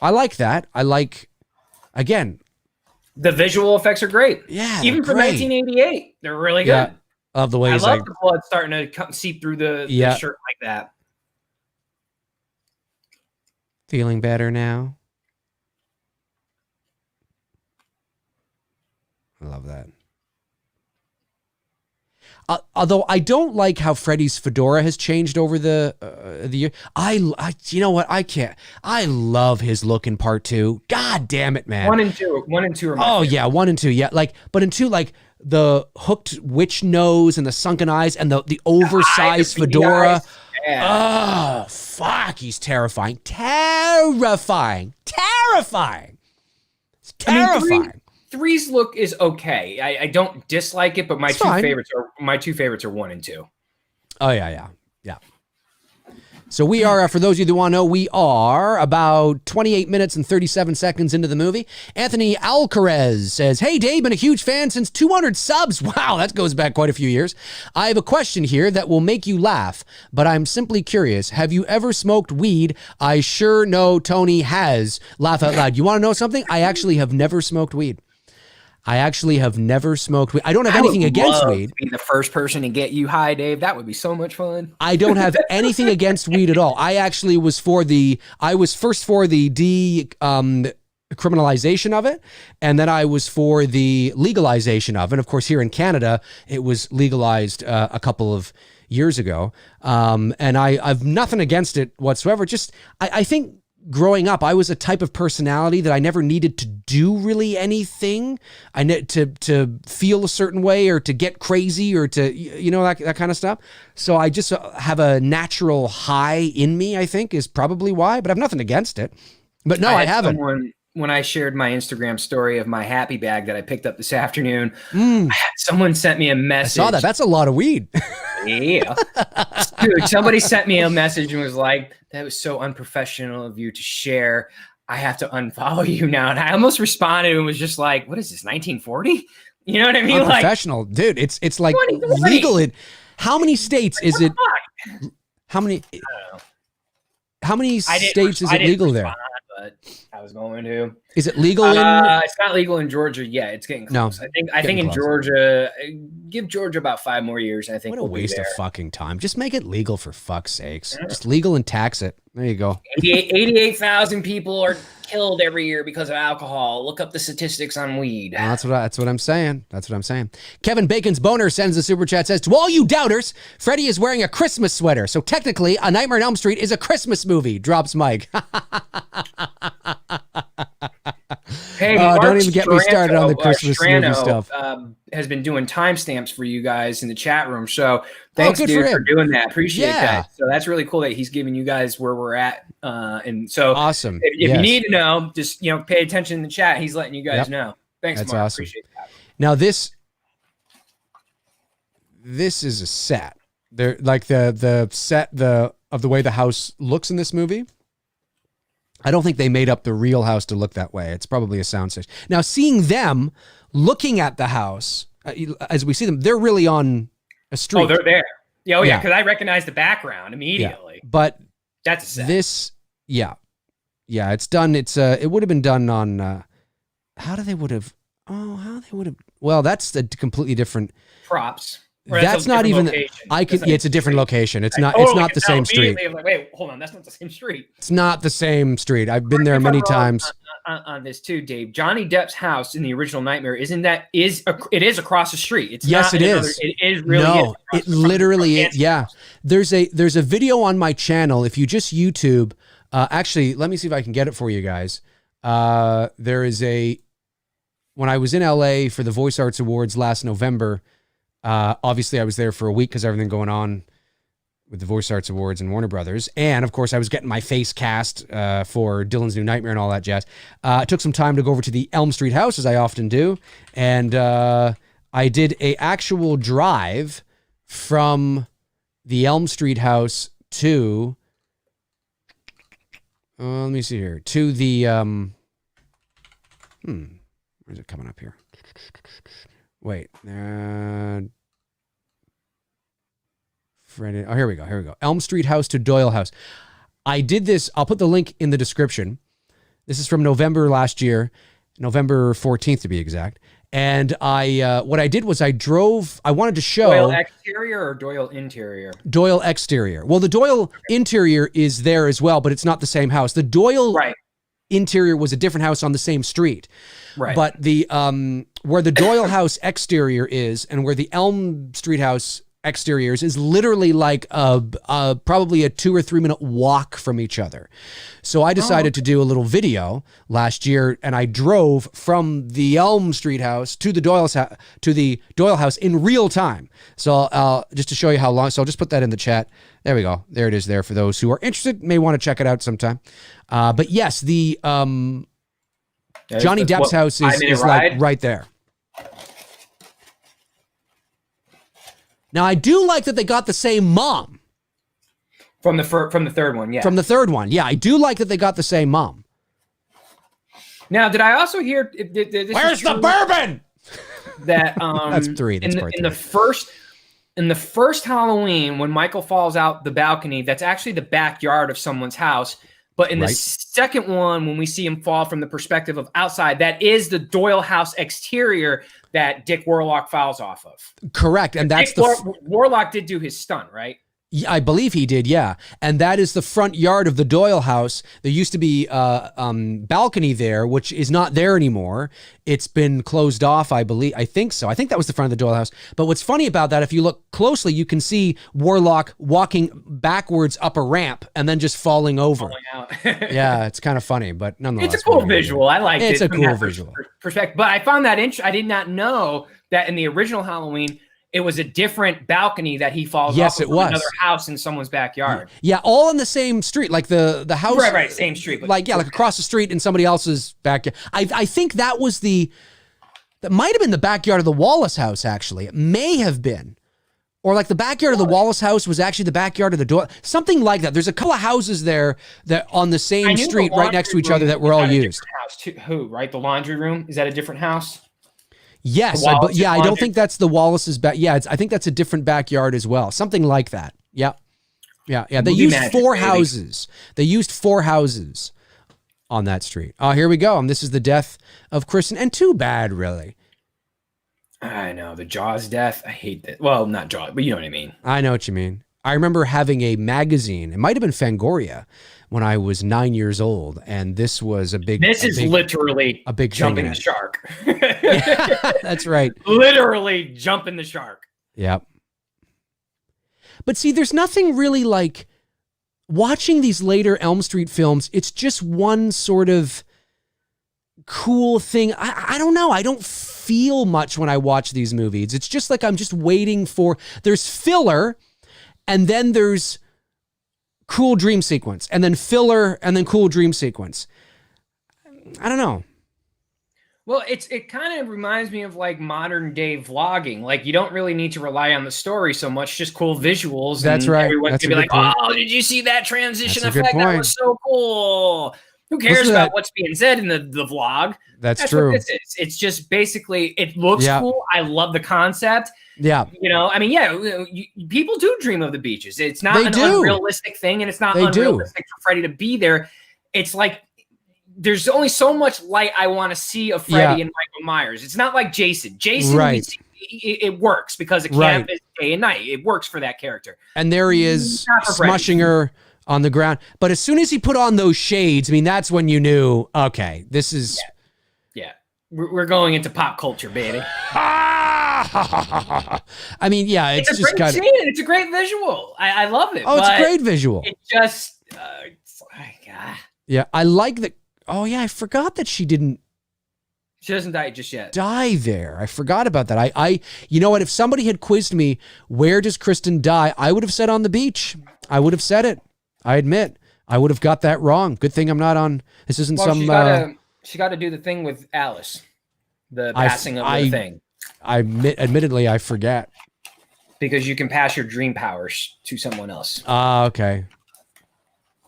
I like that. Again, the visual effects are great. Yeah, even for 1988, they're really good. Yeah. Of the way I love the blood starting to seep through the shirt like that. Feeling better now? I love that. Although I don't like how Freddy's fedora has changed over the year. You know what? I can't. I love his look in part 2. God damn it, man. 1 and 2 are my favorite. Yeah, 1 and 2. Yeah, but in 2, the hooked witch nose and the sunken eyes and the oversized fedora. Yeah. Oh, fuck! He's terrifying. Terrifying. It's terrifying. 3's look is okay. I don't dislike it, but my two favorites are 1 and 2. Oh yeah. So we are, for those of you that want to know, we are about 28 minutes and 37 seconds into the movie. Anthony Alcarez says, "Hey Dave, been a huge fan since 200 subs. Wow, that goes back quite a few years. I have a question here that will make you laugh, but I'm simply curious. Have you ever smoked weed? I sure know Tony has. Laugh out loud. You want to know something? I actually have never smoked weed. I don't have anything against weed. To be the first person to get you high, Dave. That would be so much fun. I don't have anything against weed at all. I actually was first for the decriminalization of it, and then I was for the legalization of it. Of course, here in Canada, it was legalized a couple of years ago, and I've nothing against it whatsoever. Just I think. Growing up, I was a type of personality that I never needed to do really anything. I need to feel a certain way or to get crazy or to, that kind of stuff. So I just have a natural high in me, I think, is probably why, but I have nothing against it. But no, I haven't. When I shared my Instagram story of my happy bag that I picked up this afternoon, someone sent me a message. I saw that. That's a lot of weed. Yeah. Dude, somebody sent me a message and was like, "That was so unprofessional of you to share. I have to unfollow you now." And I almost responded and was just like, "What is this, 1940?" You know what I mean? Unprofessional. Dude, it's like legal in how many states is it? How many states is it legal there? But I was going to. Is it legal in? It's not legal in Georgia yet. It's getting close. No, I think in Georgia, give Georgia about 5 more years. I think what a waste of fucking time. Just make it legal for fuck's sakes. Just legal and tax it. There you go. 88,000 people are killed every year because of alcohol. Look up the statistics on weed. Well, that's what I'm saying. Kevin Bacon's Boner sends a super chat, says, "To all you doubters, Freddy is wearing a Christmas sweater. So technically, A Nightmare on Elm Street is a Christmas movie." Drops Mike. Hey, don't even get me started on the Christmas movie stuff. Has been doing timestamps for you guys in the chat room. So thanks, dude, for doing that. Appreciate that. So that's really cool that he's giving you guys where we're at. And so awesome. If you need to know, just pay attention in the chat. He's letting you guys know. Thanks, that's Mark. Awesome. Appreciate that. Now this is a set. They're like the set of the way the house looks in this movie. I don't think they made up the real house to look that way. It's probably a soundstage. Now, seeing them looking at the house, as we see them, they're really on a street. Oh, they're there. Yeah, because I recognize the background immediately. Yeah. But that's a set. It's done. It would have been done on, well, that's a completely different. Props. That's not even. It's a different location. It's not. It's not the same street. Like, wait, hold on. That's not the same street. It's not the same street. I've been there many times. On this too, Dave. Johnny Depp's house in the original Nightmare it is across the street. It's yes, not it is. It is really. No, it literally is. Yeah, there's a video on my channel. If you just YouTube, actually, let me see if I can get it for you guys. There is when I was in LA for the Voice Arts Awards last November. Obviously, I was there for a week because everything going on with the Voice Arts Awards and Warner Brothers. And, of course, I was getting my face cast for Dylan's New Nightmare and all that jazz. I took some time to go over to the Elm Street house, as I often do. And I did a actual drive from the Elm Street house to... let me see here. To the... where's it coming up here? Wait. Freddy. Oh, here we go. Elm Street house to Doyle house. I did this. I'll put the link in the description. This is from November last year, November 14th to be exact. And what I did was I wanted to show Doyle exterior or Doyle interior? Doyle exterior. Well, the Doyle interior is there as well, but it's not the same house. The Doyle interior was a different house on the same street. Right. But the where the Doyle house exterior is and where the Elm Street house exteriors is literally like probably a 2 or 3 minute walk from each other. So I decided to do a little video last year, and I drove from the Elm Street house to the Doyle house in real time. So just to show you how long. So I'll just put that in the chat. There we go. There it is. There for those who are interested, may want to check it out sometime. But yes, the Johnny Depp's house is like right there. Now, I do like that they got the same mom. From the third one, yeah. From the third one, yeah. I do like that they got the same mom. Now, did I also hear... Where's the bourbon? That that's 3. That's in the first Halloween, when Michael falls out the balcony, that's actually the backyard of someone's house. But in the second one, when we see him fall from the perspective of outside, that is the Doyle house exterior that Dick Warlock falls off of. Correct. And that's Warlock did do his stunt, right? Yeah, I believe he did, yeah. And that is the front yard of the Doyle house. There used to be a balcony there, which is not there anymore. It's been closed off, I believe. I think so. I think that was the front of the Doyle house. But what's funny about that, if you look closely, you can see Warlock walking backwards up a ramp and then just falling over. Yeah, it's kind of funny, but nonetheless. It's a cool visual. I like it. It's a cool visual. Perspective. But I found that interesting. I did not know that in the original Halloween, it was a different balcony that he falls off of another house in someone's backyard. Yeah, all in the same street, like the house. Right, same street. Like across the street in somebody else's backyard. I think that might have been the backyard of the Wallace house, actually. It may have been. Or like the backyard of the Wallace house was actually the backyard of the Doyle. Something like that. There's a couple of houses there that on the same street right next to each other that were all used. Who, right? The laundry room? Is that a different house? Yes, I don't think that's the Wallace's back. Yeah, I think that's a different backyard as well. Something like that. Yeah. They used 4 houses. They used 4 houses on that street. Oh, here we go. And this is the death of Kristen. And too bad, really. I know. The Jaws death. I hate that. Well, not Jaws, but you know what I mean. I know what you mean. I remember having a magazine. It might have been Fangoria when I was 9 years old, and this was a big. This is literally a big jumping the shark. Yeah, that's right. Literally jumping the shark. Yep. But see, there's nothing really like watching these later Elm Street films. It's just one sort of cool thing. I don't know. I don't feel much when I watch these movies. It's just like I'm just waiting for. There's filler, and then there's cool dream sequence, and then filler, and then cool dream sequence. I don't know. Well, it kind of reminds me of like modern day vlogging. Like you don't really need to rely on the story so much, just cool visuals. That's right. Everyone's gonna be like, point. "Oh, did you see that transition effect? That was so cool." Who cares about what's being said in the vlog? That's true. What this is. It's just basically it looks cool. I love the concept. Yeah. You know, I mean, people do dream of the beaches. It's not an unrealistic thing, and it's not unrealistic for Freddy to be there. It's like there's only so much light I want to see of Freddy and Michael Myers. It's not like Jason. Jason, it works because it can't be day and night. It works for that character. And there he is, smushing her on the ground. But as soon as he put on those shades, I mean, that's when you knew, okay, this is... Yeah. We're going into pop culture, baby. I mean, yeah, it's just a great scene. It's a great visual. I love it. Oh, it's a great visual. It just... Yeah, I like that. Oh, yeah, I forgot that she didn't... She doesn't die just yet. Die there. I forgot about that. You know what? If somebody had quizzed me, where does Kristen die? I would have said on the beach. I would have said it. I admit. I would have got that wrong. Good thing I'm not on. This isn't some... She got to do the thing with Alice. The passing of the thing. Admittedly, I forget. Because you can pass your dream powers to someone else. Okay.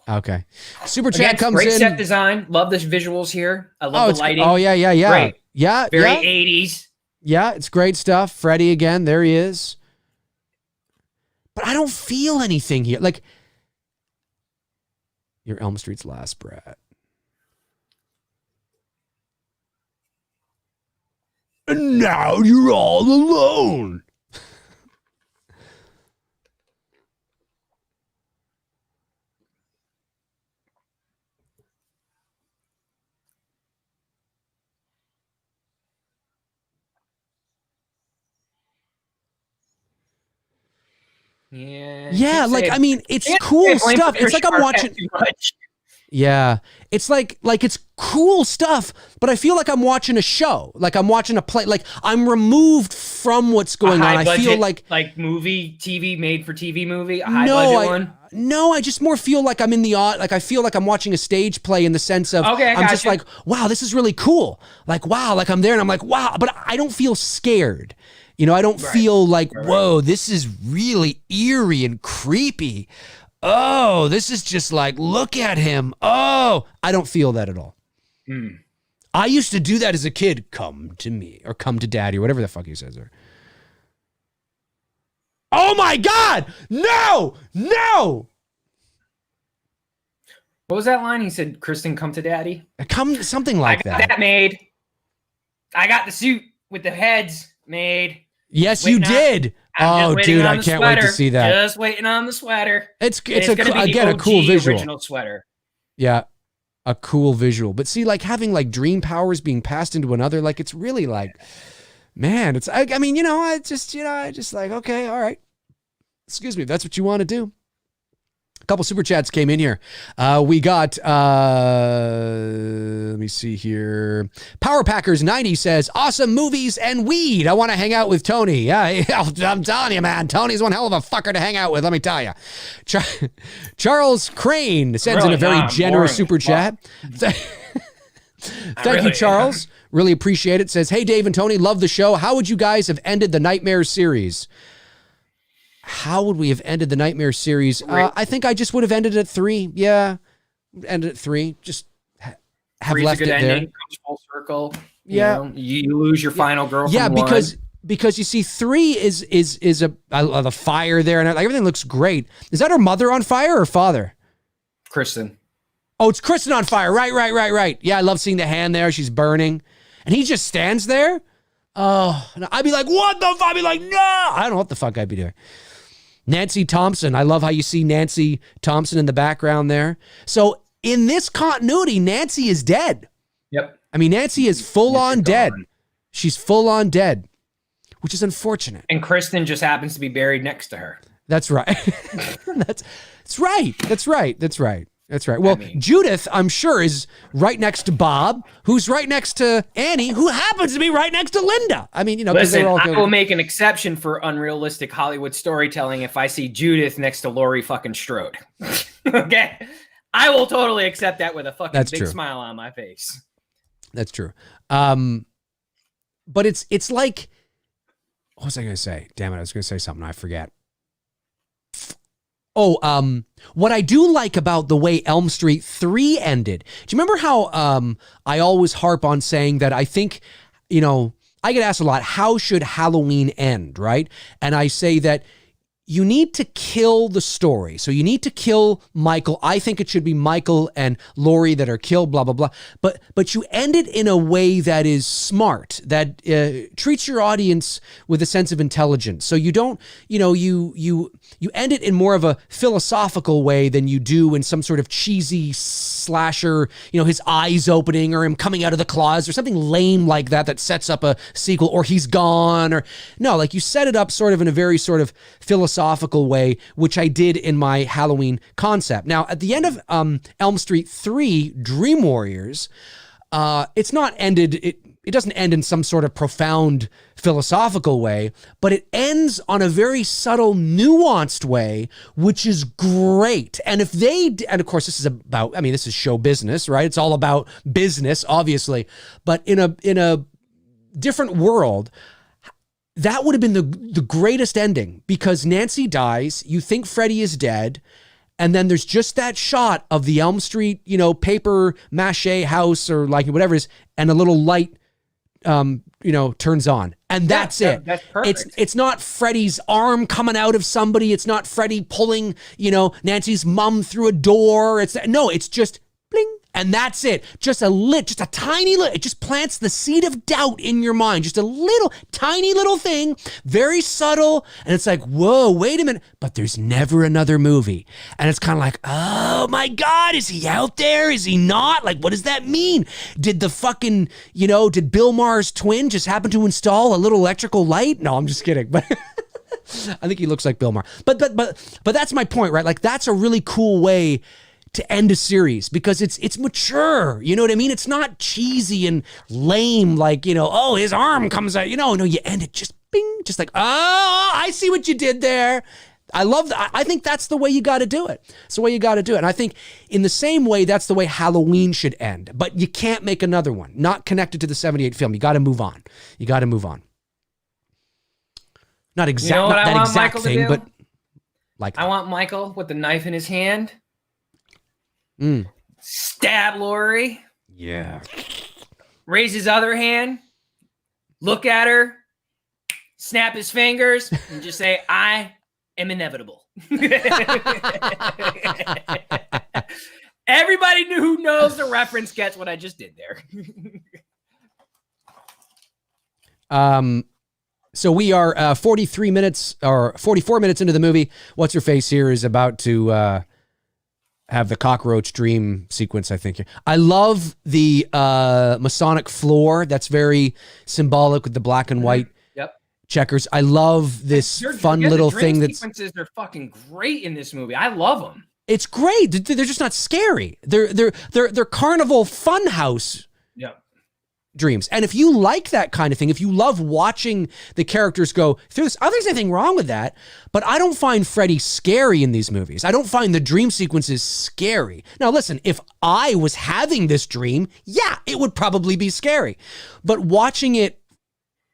Okay. Super chat comes in. Great set design. Love the visuals here. I love the lighting. Oh, yeah. Great. Yeah. Very 80s. Yeah, it's great stuff. Freddy again. There he is. But I don't feel anything here. Like, you're Elm Street's last brat. And now you're all alone. Yeah, like, I mean, it's cool stuff. It's like I'm watching. Yeah, it's like it's cool stuff, but I feel like I'm watching a show. Like I'm watching a play. Like I'm removed from what's going on. I feel like movie, TV, made for TV movie, a high budget one. No, I just more feel like I'm in the like I feel like I'm watching a stage play in the sense of I'm just like, wow, this is really cool. Like, wow, like I'm there and I'm like, wow, but I don't feel scared. You know, I don't feel like, whoa, this is really eerie and creepy. Oh, this is just like, look at him. Oh, I don't feel that at all. I used to do that as a kid. Come to me or come to daddy or whatever the fuck he says there. Oh my God. No. What was that line? He said, Kristen, come to daddy. Something like that. I got that made. I got the suit with the heads made. Yes, you did. Oh, dude, I can't wait to see that. Just waiting on the sweater. It's again a cool visual. Original sweater. Yeah, a cool visual. But see, like having like dream powers being passed into another, like it's really like, man, it's. I mean, you know, I just like, okay, all right. Excuse me, if that's what you want to do. A couple super chats came in here. We got, let me see here. Power Packers 90 says, awesome movies and weed. I want to hang out with Tony. Yeah, I'm telling you, man. Tony's one hell of a fucker to hang out with, let me tell you. Charles Crane sends in a very generous super chat. Thank you, Charles. Really appreciate it. Says, hey, Dave and Tony, love the show. How would you guys have ended the Nightmare series? How would we have ended the Nightmare series? I think I just would have ended at 3. Yeah, ended at 3. Just have left it there. Comes full circle. Yeah, you lose your final girl. Yeah, because you see, 3 is the fire there and like, everything looks great. Is that her mother on fire or father? Kristen. Oh, it's Kristen on fire. Right. Yeah, I love seeing the hand there. She's burning, and he just stands there. Oh, I'd be like, what the fuck? I'd be like, no. I don't know what the fuck I'd be doing. Nancy Thompson. I love how you see Nancy Thompson in the background there. So in this continuity, Nancy is dead. Yep. I mean, Nancy is full on dead. She's full on dead, which is unfortunate. And Kristen just happens to be buried next to her. That's right. That's right. Well, I mean, Judith, I'm sure, is right next to Bob, who's right next to Annie, who happens to be right next to Linda. I mean, you know, listen, I will make an exception for unrealistic Hollywood storytelling if I see Judith next to Laurie fucking Strode. Okay? I will totally accept that with a fucking big smile on my face. That's true. But it's like, what was I going to say? Damn it, I was going to say something. I forget. Oh, what I do like about the way Elm Street 3 ended. Do you remember how I always harp on saying that I think, you know, I get asked a lot, how should Halloween end, right? And I say that you need to kill the story. So you need to kill Michael. I think it should be Michael and Laurie that are killed, blah, blah, blah. But you end it in a way that is smart, that treats your audience with a sense of intelligence. So you don't, you know, you end it in more of a philosophical way than you do in some sort of cheesy slasher, you know, his eyes opening or him coming out of the closet or something lame like that that sets up a sequel, or he's gone, or no, like you set it up sort of in a very sort of philosophical way, which I did in my Halloween concept. Now, at the end of Elm Street 3, Dream Warriors, it's not ended, it doesn't end in some sort of profound philosophical way, but it ends on a very subtle, nuanced way, which is great. And and of course this is about, I mean, this is show business, right? It's all about business, obviously, but in a different world, that would have been the greatest ending, because Nancy dies, you think Freddy is dead, and then there's just that shot of the Elm Street, you know, paper mache house or like whatever it is, and a little light, you know, turns on, and that's it. That's perfect. It's not Freddy's arm coming out of somebody. It's not Freddy pulling, you know, Nancy's mom through a door. It's just bling, And that's it. Just a tiny little, it just plants the seed of doubt in your mind. Just a little, tiny little thing, very subtle. And it's like, whoa, wait a minute. But there's never another movie. And it's kind of like, oh my God, is he out there? Is he not? Like, what does that mean? Did the fucking, did Bill Maher's twin just happen to install a little electrical light? No, I'm just kidding. But I think he looks like Bill Maher. But that's my point, right? Like, that's a really cool way to end a series because it's mature. You know what I mean? It's not cheesy and lame like, oh, his arm comes out. No, you end it just bing, just like, oh, I see what you did there. I love that. I think that's the way you got to do it. It's the way you got to do it. And I think in the same way, that's the way Halloween should end. But you can't make another one, not connected to the 78 film. You got to move on. You got to move on. Not not that exact thing, but like I want Michael with the knife in his hand. Stab Lori. Yeah. Raise his other hand. Look at her. Snap his fingers and just say, "I am inevitable." Everybody who knows the reference gets what I just did there. So we are 43 minutes or 44 minutes into the movie. What's her face here is about to have the cockroach dream sequence, I think. I love the Masonic floor. That's very symbolic with the black and white checkers. I love this fun little thing. The sequences are fucking great in this movie. I love them. It's great. They're just not scary. They're carnival funhouse dreams. And if you like that kind of thing, if you love watching the characters go through this, I don't think there's anything wrong with that, but I don't find Freddy scary in these movies. I don't find the dream sequences scary. Now listen, if I was having this dream, yeah, it would probably be scary. But watching it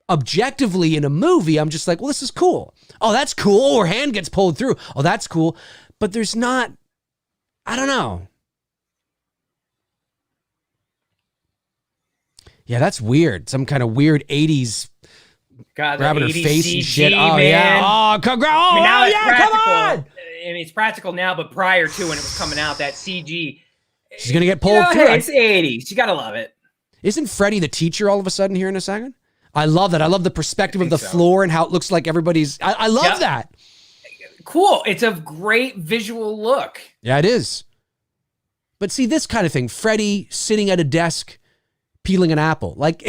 objectively in a movie, I'm just like, well, this is cool. Oh, that's cool. Oh, her hand gets pulled through. Oh, that's cool. But there's not, I don't know. Yeah, that's weird. Some kind of weird 80s grabbing her face CG, and shit. Oh, man. Yeah. Oh, now yeah, come on. I mean, it's practical now, but prior to when it was coming out, that CG. She's going to get pulled through. Hey, it's 80s. You got to love it. Isn't Freddy the teacher all of a sudden here in a second? I love that. I love the perspective of the floor and how it looks like everybody's. I love that. Cool. It's a great visual look. Yeah, it is. But see, this kind of thing, Freddy sitting at a desk, peeling an apple. Like,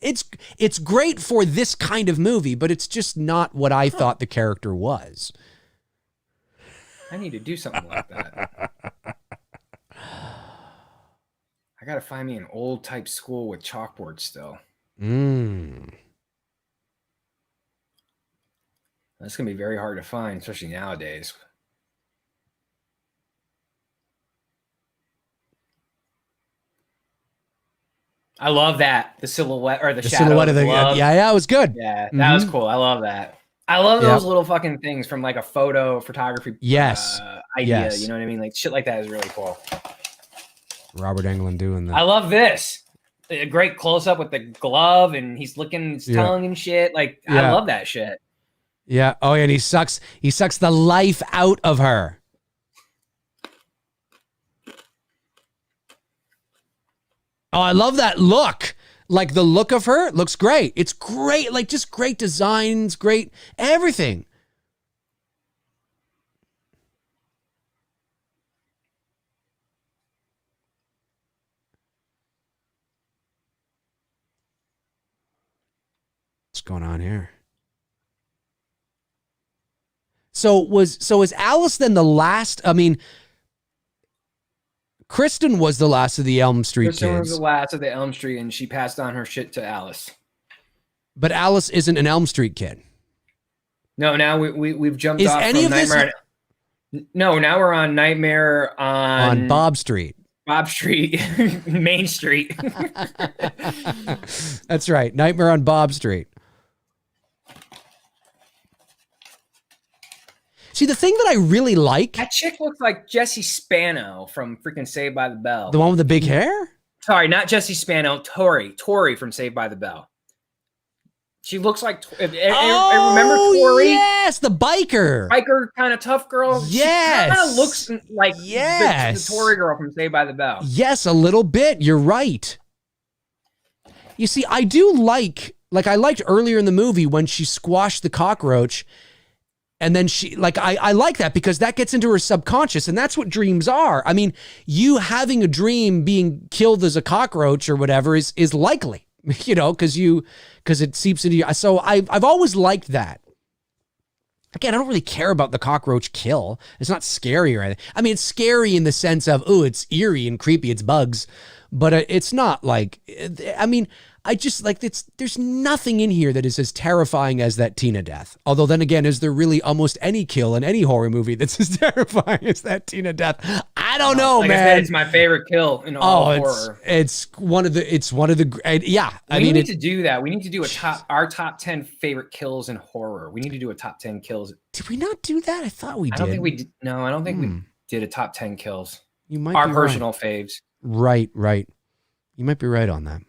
it's great for this kind of movie, but it's just not what I thought the character was. I need to do something like that. I got to find me an old type school with chalkboard still. That's going to be very hard to find, especially nowadays. I love that. The silhouette or the shadow silhouette of the glove. Yeah, it was good. Yeah, that was cool. I love that. I love those little fucking things from like a photography idea. You know what I mean? Like shit like that is really cool. Robert Englund doing that. I love this. A great close up with the glove and he's licking his tongue and shit. Like I love that shit. Yeah. Oh, and he sucks the life out of her. Oh, I love that look. Like the look of her looks great. It's great. Like just great designs, great everything. What's going on here? So is Alice then the last? I mean, Kristen was the last of the Elm Street kids. Kristen was the last of the Elm Street, and she passed on her shit to Alice. But Alice isn't an Elm Street kid. No, now we've jumped off from Nightmare. No, now we're on Nightmare on Bob Street. Bob Street, Main Street. That's right, Nightmare on Bob Street. See, the thing that I really like... That chick looks like Jessie Spano from freaking Saved by the Bell. The one with the big hair? Sorry, not Jessie Spano. Tori from Saved by the Bell. She looks like... remember Tori? Yes, the biker kind of tough girl. Yes. She kind of looks like Yes. the Tory girl from Saved by the Bell. Yes, a little bit. You're right. You see, I do like I liked earlier in the movie when she squashed the cockroach, and then I like that because that gets into her subconscious, and that's what dreams are. I mean, you having a dream being killed as a cockroach or whatever is likely, because it seeps into you. So I've always liked that. Again, I don't really care about the cockroach kill. It's not scary or anything. I mean, it's scary in the sense of, it's eerie and creepy. It's bugs. But it's not like, I mean, I just like there's nothing in here that is as terrifying as that Tina death. Although then again, is there really almost any kill in any horror movie that's as terrifying as that Tina death? I don't know, man. I said, it's my favorite kill in all horror. It's one of the, yeah. We need to do that. We need to do our top 10 favorite kills in horror. We need to do a top 10 kills. Did we not do that? I thought we did. I don't think we did. No, I don't think we did a top 10 kills. You might our be personal right. faves. Right. You might be right on that.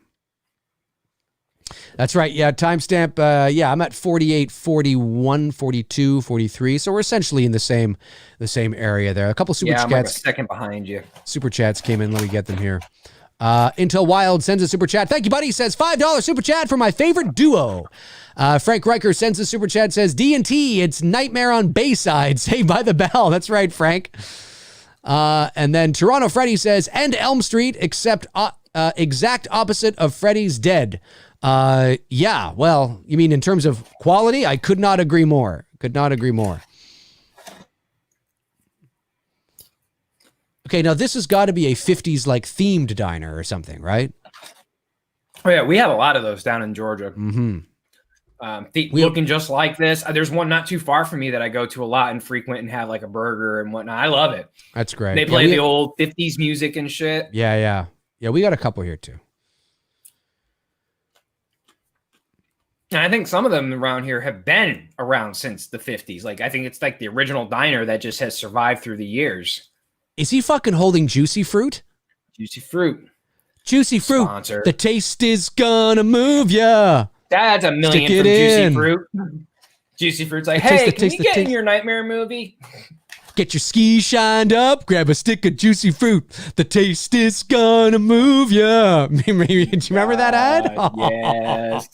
That's right. Yeah. Timestamp. I'm at 48, 41, 42, 43. So we're essentially in the same area there. A couple super chats. I'm like a second behind you. Super chats came in. Let me get them here. Intel Wild sends a super chat. Thank you, buddy. He says $5 super chat for my favorite duo. Frank Riker sends a super chat. Says D&T. It's Nightmare on Bayside. Saved by the Bell. That's right, Frank. And then Toronto Freddy says, and Elm Street, except exact opposite of Freddy's Dead. Yeah, well, you mean in terms of quality? I could not agree more. Okay, now this has got to be a 50s like themed diner or something, right? Oh yeah, we have a lot of those down in Georgia. Mm-hmm. Looking just like this. There's one not too far from me that I go to a lot and frequent and have like a burger and whatnot. I love it. That's great. They play the old 50s music and shit. Yeah, we got a couple here too. And I think some of them around here have been around since the 50s. Like, I think it's like the original diner that just has survived through the years. Is he fucking holding Juicy Fruit? Juicy Fruit. Juicy Fruit. Sponsor. The taste is gonna move ya. That's $1 million from Juicy Fruit. Juicy Fruit's like, hey, can you get in your nightmare movie? Get your skis shined up, grab a stick of Juicy Fruit. The taste is gonna move ya. Maybe, do you remember that ad? Yes.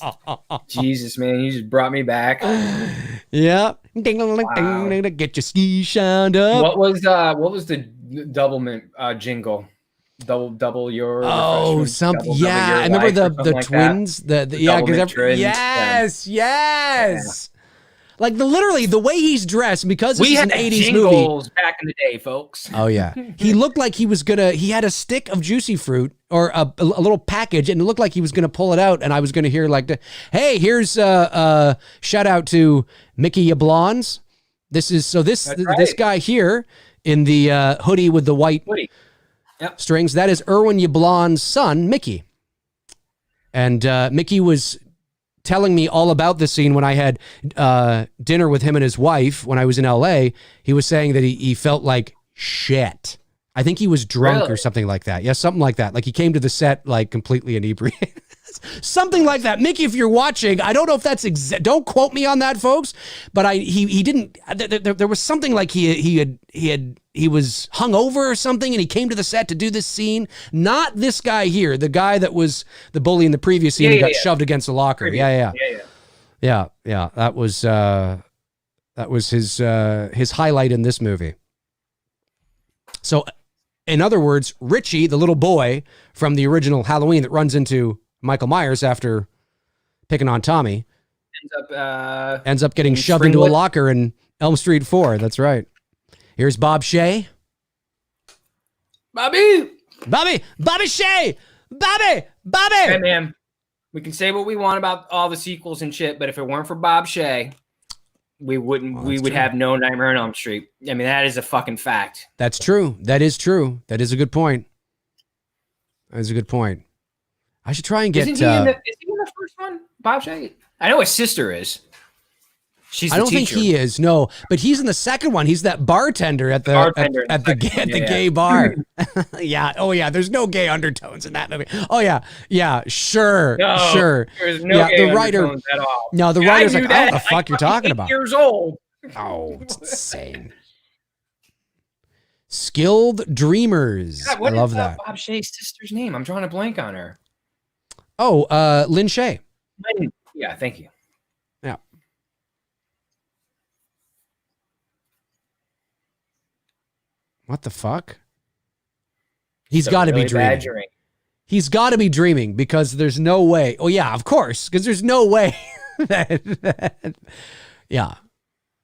Jesus, man, you just brought me back. Yeah. Wow. Get your skis shined up. What was the doublemint jingle? Double your something. Yeah, I remember the twins. Yes. Yeah. Like literally the way he's dressed, because this is an 80s movie. Back in the day, folks. Oh yeah, he looked like he had a stick of Juicy Fruit or a little package, and it looked like he was gonna pull it out, and I was gonna hear like, "Hey, here's shout out to Mickey Yablons." This guy here in the hoodie with the white strings. That is Erwin Yablon's son, Mickey, and Mickey was telling me all about the scene when I had dinner with him and his wife when I was in LA. He was saying that he felt like shit. I think he was drunk or something like that. Yeah, something like that. Like he came to the set like completely inebriated. Something like that. Mickey, if you're watching, I don't know if that's don't quote me on that, folks, but he didn't there was something like he was hungover or something, and he came to the set to do this scene. Not this guy here, the guy that was the bully in the previous scene who got shoved against the locker. Yeah. That was his highlight in this movie. So, in other words, Richie, the little boy from the original Halloween that runs into Michael Myers after picking on Tommy, ends up getting shoved into a locker in Elm Street 4. That's right. Here's Bob Shea. Bobby Shea. Hey, man, we can say what we want about all the sequels and shit, but if it weren't for Bob Shea, we would have no Nightmare on Elm Street. I mean, that is a fucking fact. That's true. That is true. That is a good point. I should try and get. Is he in the first one, Bob Shea? I know his sister is. I don't think he is. No, but he's in the second one. He's that bartender at the gay bar. Yeah. Oh yeah. There's no gay undertones in that movie. Oh yeah. Yeah. Sure. Sure. There's no gay undertones at all. No, the writer's like, I don't know what the fuck you're talking about. Years old. Oh, it's insane. Skilled Dreamers. God, I love is, that. Bob Shea's sister's name? I'm drawing a blank on her. Oh, Lynn Shay. Yeah, thank you. Yeah. What the fuck? He's got to be dreaming. He's got to be dreaming because there's no way. Oh, yeah, of course, because there's no way. Yeah.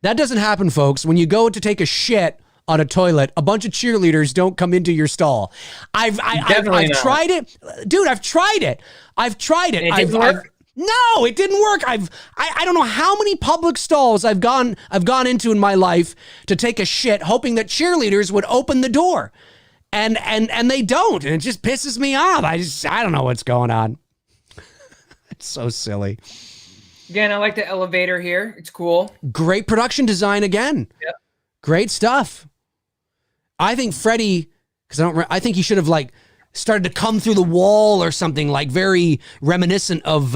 That doesn't happen, folks. When you go to take a shit on a toilet, a bunch of cheerleaders don't come into your stall. I've tried it. Dude, I've tried it. No, it didn't work. I don't know how many public stalls I've gone into in my life to take a shit, hoping that cheerleaders would open the door. And they don't, and it just pisses me off. I don't know what's going on. It's so silly. Again, I like the elevator here. It's cool. Great production design again. Yep. Great stuff. I think Freddy, I think he should have like started to come through the wall or something, like very reminiscent of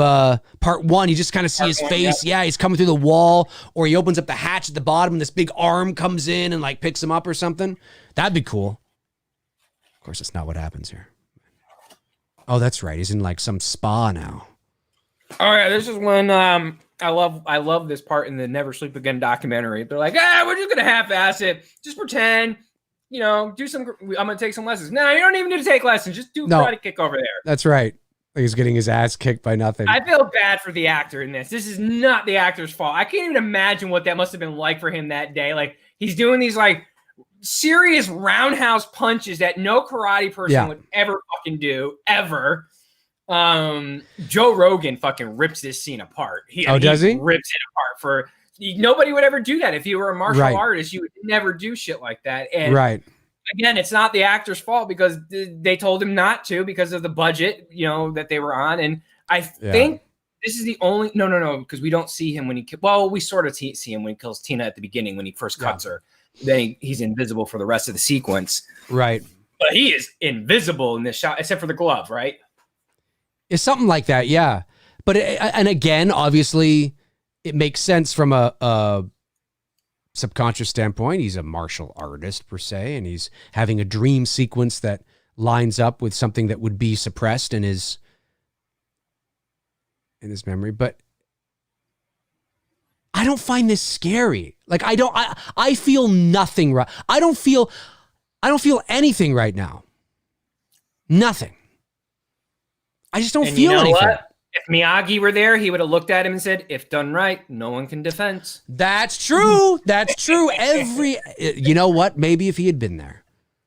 part one. You just kind of see his face. Yeah, he's coming through the wall, or he opens up the hatch at the bottom and this big arm comes in and like picks him up or something. That'd be cool. Of course, that's not what happens here. Oh, that's right. He's in like some spa now. All right, this is when I love this part in the Never Sleep Again documentary. They're like, we're just gonna half-ass it. Just pretend, do some. I'm gonna take some lessons. No, you don't even need to take lessons. Just do karate kick over there. That's right. He's getting his ass kicked by nothing. I feel bad for the actor in this. This is not the actor's fault. I can't even imagine what that must have been like for him that day. Like he's doing these like serious roundhouse punches that no karate person would ever fucking do ever. Joe Rogan fucking rips this scene apart. Does he? Rips it apart nobody would ever do that. If you were a martial artist, you would never do shit like that. And again, it's not the actor's fault because they told him not to because of the budget, that they were on. And I think this is the only, no, because we don't see him when we sort of see him when he kills Tina at the beginning, when he first cuts her. Then he's invisible for the rest of the sequence. Right. But he is invisible in this shot, except for the glove, right? It's something like that, yeah. But and again, obviously, it makes sense from a subconscious standpoint. He's a martial artist per se, and he's having a dream sequence that lines up with something that would be suppressed in his memory. But I don't find this scary. Like I feel nothing right. I don't feel anything right now. Nothing. I just don't feel anything. What? If Miyagi were there, he would have looked at him and said, if done right, no one can defend. That's true. That's true. You know what? Maybe if he had been there.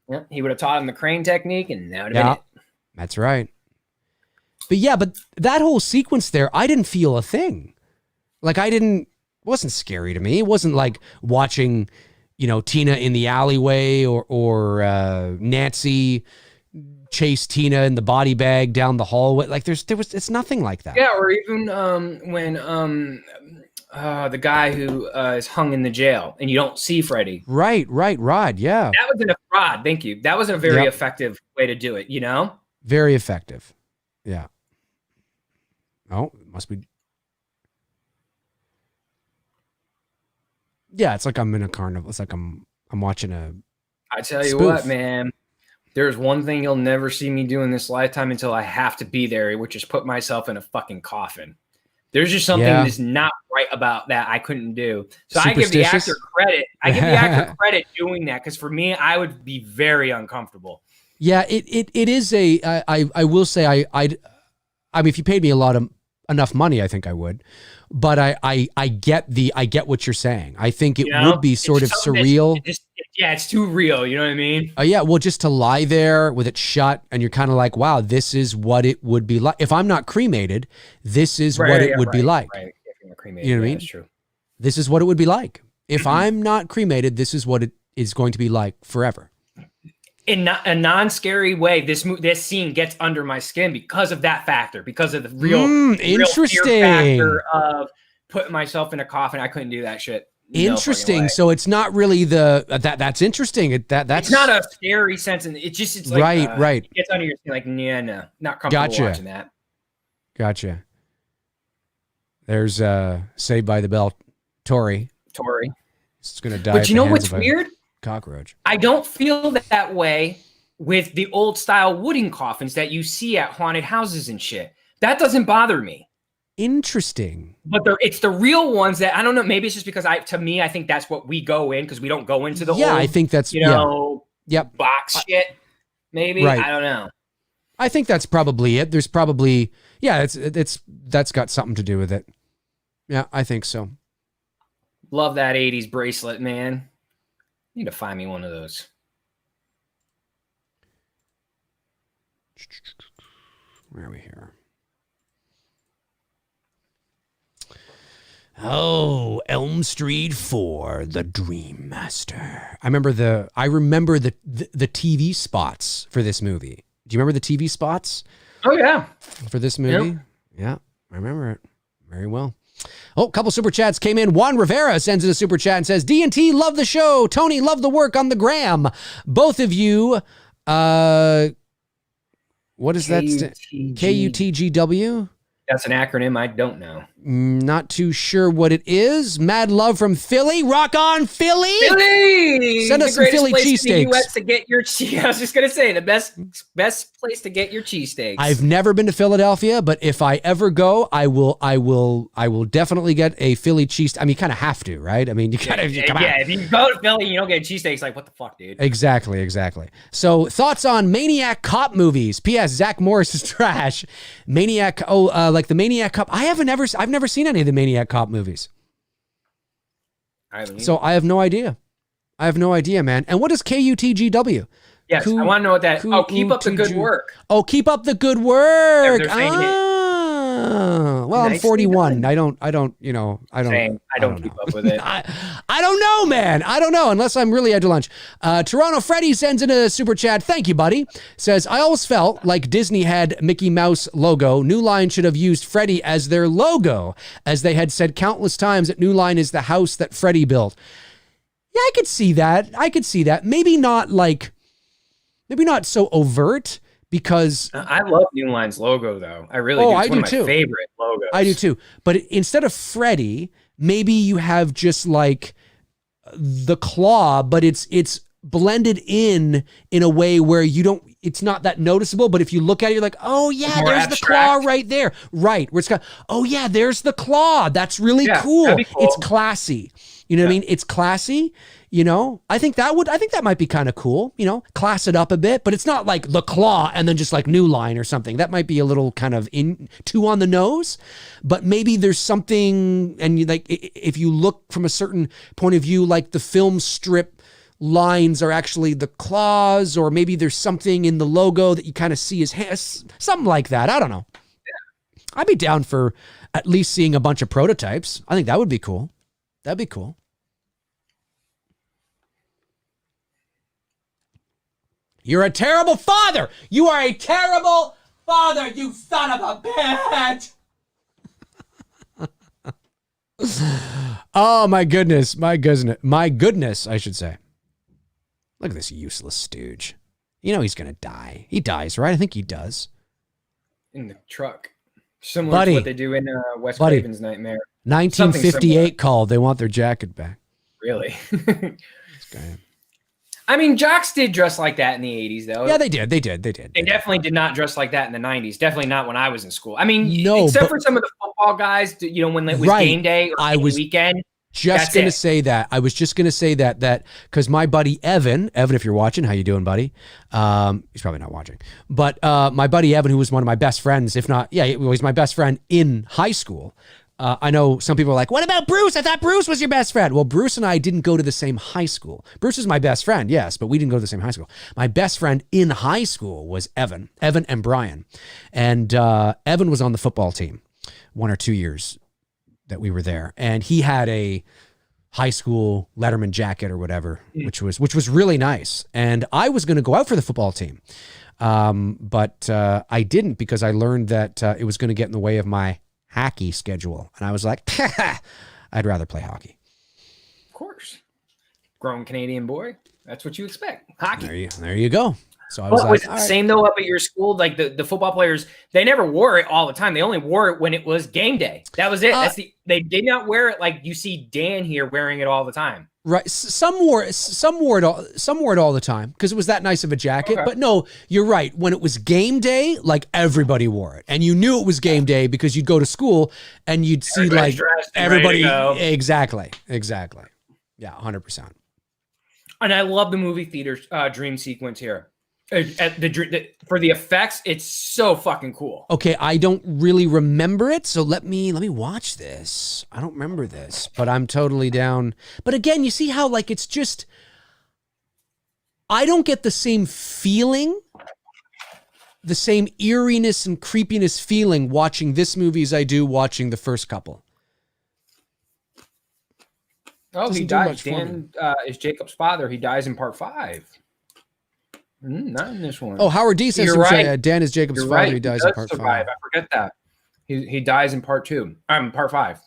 Yeah, he would have taught him the crane technique, and that would have been it. That's right. But that whole sequence there, I didn't feel a thing. Like it wasn't scary to me. It wasn't like watching, Tina in the alleyway or Nancy chase Tina in the body bag down the hallway. Like it's nothing like that. Yeah, or even when the guy who is hung in the jail and you don't see Freddy. Right, Rod, yeah. That was Rod, thank you. That was a very effective way to do it, Very effective. Yeah. Oh, it must be. Yeah, it's like I'm in a carnival. It's like I'm watching a I tell you spoof. what, man. There's one thing you'll never see me do in this lifetime until I have to be there, which is put myself in a fucking coffin. There's just something that's not right about that I couldn't do. So I give the actor credit. I give the actor credit doing that because for me, I would be very uncomfortable. Yeah, it is I will say I mean, if you paid me enough money, I think I would. But I get what you're saying. I think it would be sort of surreal. It's too real. You know what I mean? Yeah. Well, just to lie there with it shut, and you're kind of like, wow, this is what it would be like if I'm not cremated. This is what it would be like. Right. If you're not cremated, you know what I mean? That's true. This is what it would be like if I'm not cremated. This is what it is going to be like forever. In a non-scary way, this scene gets under my skin because of that factor, because of the real interesting fear factor of putting myself in a coffin. I couldn't do that shit. Interesting. So it's not really that's interesting. That's it's not a scary sense, and it's like right. It gets under your skin, like no, not comfortable watching that. Gotcha. There's Saved by the Bell, Tori. It's going to die. But you know what's weird? Cockroach. I don't feel that way with the old style wooden coffins that you see at haunted houses and shit. That doesn't bother me. Interesting. But it's the real ones that I don't know. Maybe it's just because I think that's what we go in because we don't go into the old, I think that's box shit. Maybe right. I don't know. I think that's probably it. There's probably that's got something to do with it. Yeah, I think so. Love that 80s bracelet, man. You need to find me one of those. Where are we here? Oh, Elm Street 4, The Dream Master. I remember the TV spots for this movie. Do you remember the TV spots? Oh yeah. For this movie? Yep. Yeah, I remember it very well. Oh, a couple super chats came in. Juan Rivera sends in a super chat and says, D&T, love the show. Tony, love the work on the gram. Both of you, what is that? KUTGW? That's an acronym I don't know. Not too sure what it is. Mad love from Philly. Rock on, Philly! Philly! Send us some Philly cheesesteaks. I was just going to say, the best place to get your cheesesteaks. I've never been to Philadelphia, but if I ever go, I will definitely get a Philly cheese. I mean, you kind of have to, right? I mean, you kind of if you go to Philly and you don't get cheesesteaks, like, what the fuck, dude? Exactly. So, thoughts on Maniac Cop movies? P.S. Zach Morris is trash. Maniac, like the Maniac Cop. I've never seen any of the Maniac Cop movies. So I have no idea. Man. And what is KUTGW? Yes, I want to know what that. Keep up the good work. Oh, keep up the good work. Well, I'm 41. I don't keep up with it. I don't know, man. I don't know unless I'm really at lunch. Toronto Freddy sends in a super chat. Thank you, buddy. Says, I always felt like Disney had Mickey Mouse logo. New Line should have used Freddy as their logo, as they had said countless times that New Line is the house that Freddy built. Yeah, I could see that. Maybe not so overt. Because I love New Line's logo, though. I really do. It's one of my favorite logos. I do too. But instead of Freddy, maybe you have just like the claw, but it's blended in a way where it's not that noticeable. But if you look at it, you're like, oh yeah, there's abstract. The claw right there. Right. Where it's got, oh yeah, there's the claw. That's really cool. It's classy. You know what I mean? It's classy. I think that might be kind of cool, class it up a bit, but it's not like the claw and then just like New Line or something. That might be a little kind of too on the nose, but maybe there's something. And if you look from a certain point of view, like the film strip lines are actually the claws, or maybe there's something in the logo that you kind of see as something like that. I don't know. Yeah. I'd be down for at least seeing a bunch of prototypes. I think that would be cool. That'd be cool. You're a terrible father. You are a terrible father, you son of a bitch. Oh, my goodness, I should say. Look at this useless stooge. He's going to die. He dies, right? I think he does. In the truck. Similar to what they do in Wes Craven's Nightmare. 1958 called. They want their jacket back. Really? This guy. I mean, jocks did dress like that in the 80s, though. Yeah, they did. They definitely did not dress like that in the 90s. Definitely not when I was in school. I mean, except for some of the football guys, when it was game day or weekend. Just going to say that. I was just going to say that because my buddy Evan, if you're watching, how you doing, buddy? He's probably not watching. But my buddy Evan, who was one of my best friends, if not, he's my best friend in high school. I know some people are like, what about Bruce? I thought Bruce was your best friend. Well, Bruce and I didn't go to the same high school. Bruce is my best friend, yes, but we didn't go to the same high school. My best friend in high school was Evan and Brian. And Evan was on the football team 1 or 2 years that we were there. And he had a high school Letterman jacket or whatever, which was really nice. And I was going to go out for the football team. But I didn't because I learned that it was going to get in the way of my hockey schedule. And I was like, I'd rather play hockey. Of course. Grown Canadian boy. That's what you expect. Hockey. There you go. So I was Was like, it all the right. same though up at your school? Like the football players, they never wore it all the time. They only wore it when it was game day. That was it. They did not wear it like you see Dan here wearing it all the time. Right. Some wore it all the time because it was that nice of a jacket. Okay. But no, you're right. When it was game day, like everybody wore it. And you knew it was game day because you'd go to school and you'd see Everybody's like dressed and everybody. ready to go. Exactly. Yeah, 100%. And I love the movie theater dream sequence here. For the effects, it's so fucking cool. Okay, I don't really remember it, so let me watch this. I don't remember this, but I'm totally down. But again, you see how like it's just I don't get the same feeling, the same eeriness and creepiness feeling watching this movie as I do watching the first couple. Oh, he dies. Dan is Jacob's father. He dies in part 5. Not in this one. Oh, Howard D says right. Dan is Jacob's father. Right. He dies in part 5. I forget that. He dies in part 2. Part 5.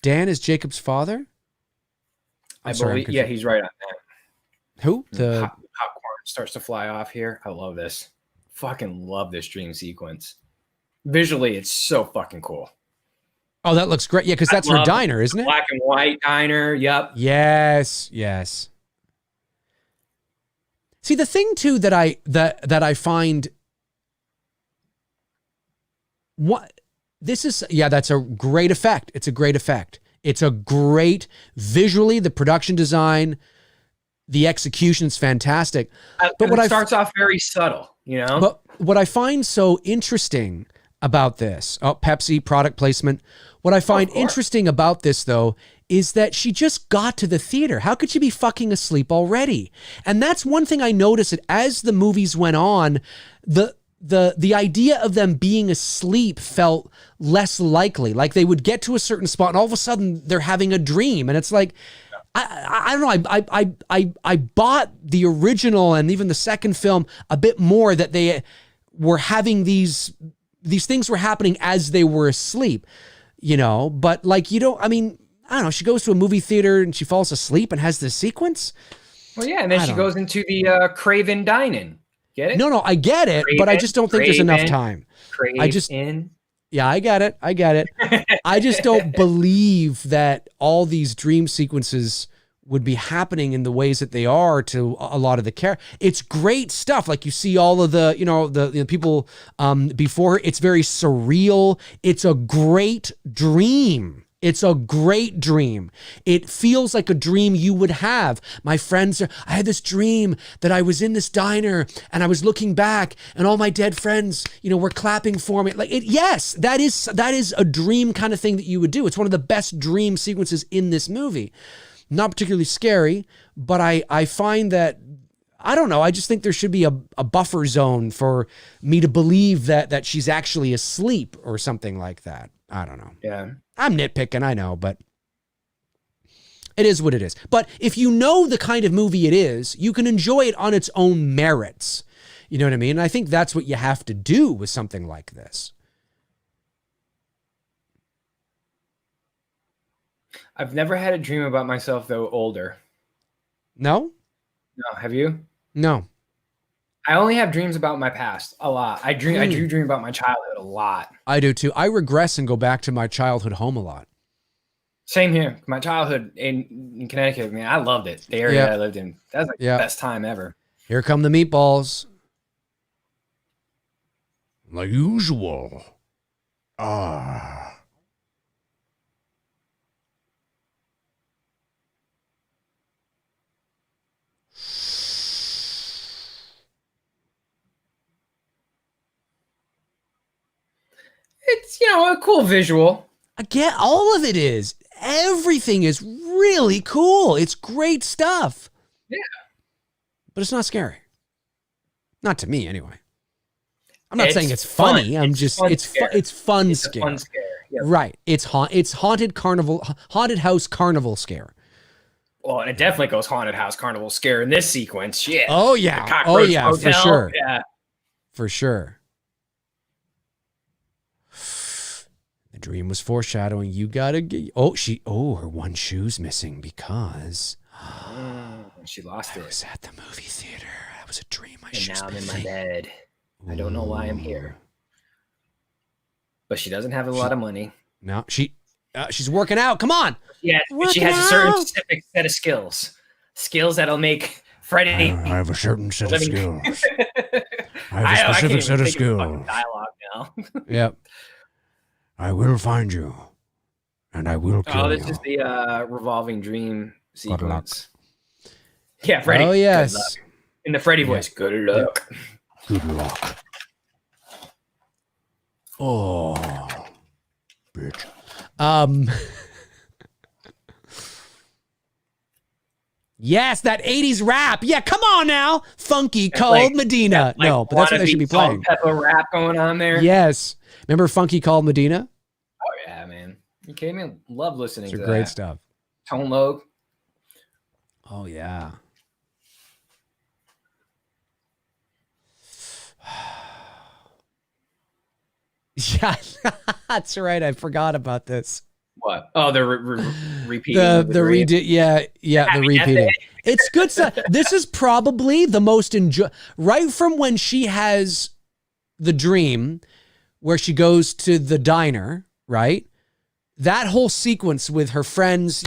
Dan is Jacob's father? I believe. Yeah, he's right on that. Who? The popcorn starts to fly off here. I love this. Fucking love this dream sequence. Visually, it's so fucking cool. Oh, that looks great. Yeah, because that's her diner, isn't it? Black and white diner. Yep. Yes. See, the thing too that I find that's a great effect. It's a great effect. It's a great visually, the production design, the execution's fantastic. But it starts off very subtle, you know? But what I find so interesting about this, Pepsi product placement. What I find interesting about this though is that she just got to the theater. How could she be fucking asleep already? And that's one thing I noticed that as the movies went on, the idea of them being asleep felt less likely. Like they would get to a certain spot and all of a sudden they're having a dream. And it's like, I don't know. I bought the original and even the second film a bit more that they were having these things were happening as they were asleep, you know, but like, I don't know. She goes to a movie theater and she falls asleep and has this sequence. Well, yeah. And then she goes into the Craven Dine-In. Get it? No, I get it, but I just don't think there's enough time. Yeah, I get it. I just don't believe that all these dream sequences would be happening in the ways that they are to a lot of the care. It's great stuff. Like you see all of the, the people before her. It's very surreal. It's a great dream. It's a great dream. It feels like a dream you would have. My friends, I had this dream that I was in this diner and I was looking back and all my dead friends, were clapping for me. Like yes, that is a dream kind of thing that you would do. It's one of the best dream sequences in this movie. Not particularly scary, but I find that, I don't know, I just think there should be a buffer zone for me to believe that she's actually asleep or something like that. I don't know. Yeah. I'm nitpicking, I know, but it is what it is. But if you know the kind of movie it is, you can enjoy it on its own merits. You know what I mean? And I think that's what you have to do with something like this. I've never had a dream about myself, though, older. No? No. Have you? No. I only have dreams about my past a lot. I do dream about my childhood a lot. I do too. I regress and go back to my childhood home a lot. Same here. My childhood in Connecticut, man, I loved it. The area I lived in. That was like the best time ever. Here come the meatballs. Like usual. It's, a cool visual. Again, all of it is. Everything is really cool. It's great stuff. Yeah. But it's not scary. Not to me, anyway. I'm not saying it's funny. It's fun scare. Fun scare. Yep. Right. It's haunted house carnival scare. Well, and it definitely goes haunted house carnival scare in this sequence. Shit. Oh yeah. Oh yeah, hotel. for sure. Yeah. For sure. The dream was foreshadowing. You gotta get. Her one shoe's missing because She lost I it. was at the movie theater. That was a dream. And now I'm in my bed. I don't know why I'm here. But she doesn't have a lot of money. No, she's working out. Come on. Yeah, she has a certain specific set of skills. Skills that'll make Freddy. I have a certain set of skills. I have a specific set of skills. Dialogue now. Yep. I will find you, and I will kill you. Oh, this is the revolving dream sequence. Yeah, Freddy. Oh, yes. In the Freddy voice. Good luck. Good luck. Oh, bitch. Yes, that 80s rap. Yeah, come on now. Funky Cold Medina. No, but that's what they should be playing. Pepper rap going on there. Yes. Remember Funky Cold Medina? Oh, yeah, man. You kidding me? Love listening to that. Great stuff. Tone Loc. Oh, yeah. Yeah, that's right. I forgot about this. What? Oh, the repeating. The repeating. It's good stuff. This is probably the most right from when she has the dream where she goes to the diner, right? That whole sequence with her friends,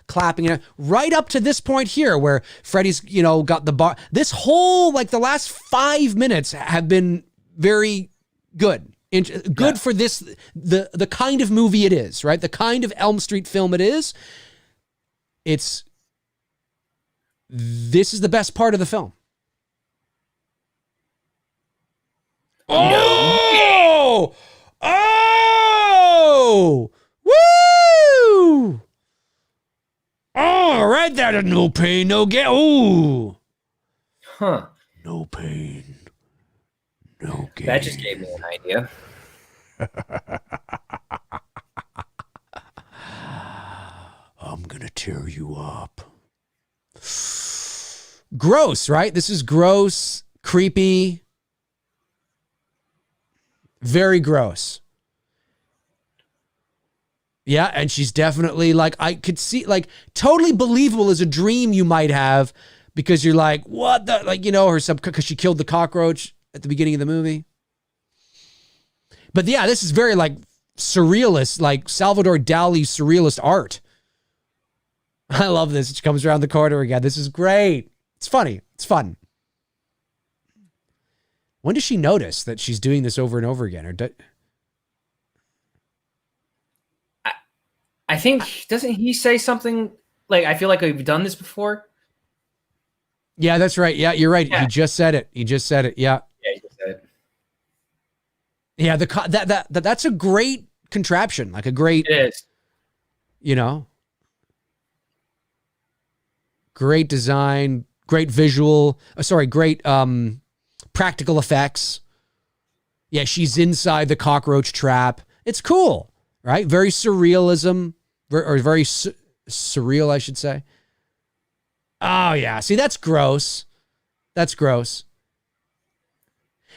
clapping, right up to this point here where Freddy's, got the bar. This whole, the last 5 minutes have been very good. Good for this, the kind of movie it is, right? The kind of Elm Street film it is. This is the best part of the film. Oh! Oh! Woo! Oh, right there. No pain, no gain. Oh! Huh. No pain, no gain. That just gave me an idea. I'm gonna tear you up. Gross, right? This is gross, creepy, very gross. Yeah, and she's definitely I could see totally believable as a dream you might have because you're like, what the, because she killed the cockroach at the beginning of the movie. But yeah, this is very surrealist, Salvador Dali surrealist art. I love this. She comes around the corner again. This is great. It's funny. It's fun. When does she notice that she's doing this over and over again? I think, doesn't he say something I feel like we've done this before? Yeah, that's right. Yeah, you're right. Yeah. He just said it. Yeah. Yeah, he just said it. Yeah, that's a great contraption. A great. It is. Great design, great visual. Great practical effects. Yeah, she's inside the cockroach trap. It's cool, right? Very surrealism, or very surreal, I should say. Oh yeah, see, that's gross. That's gross.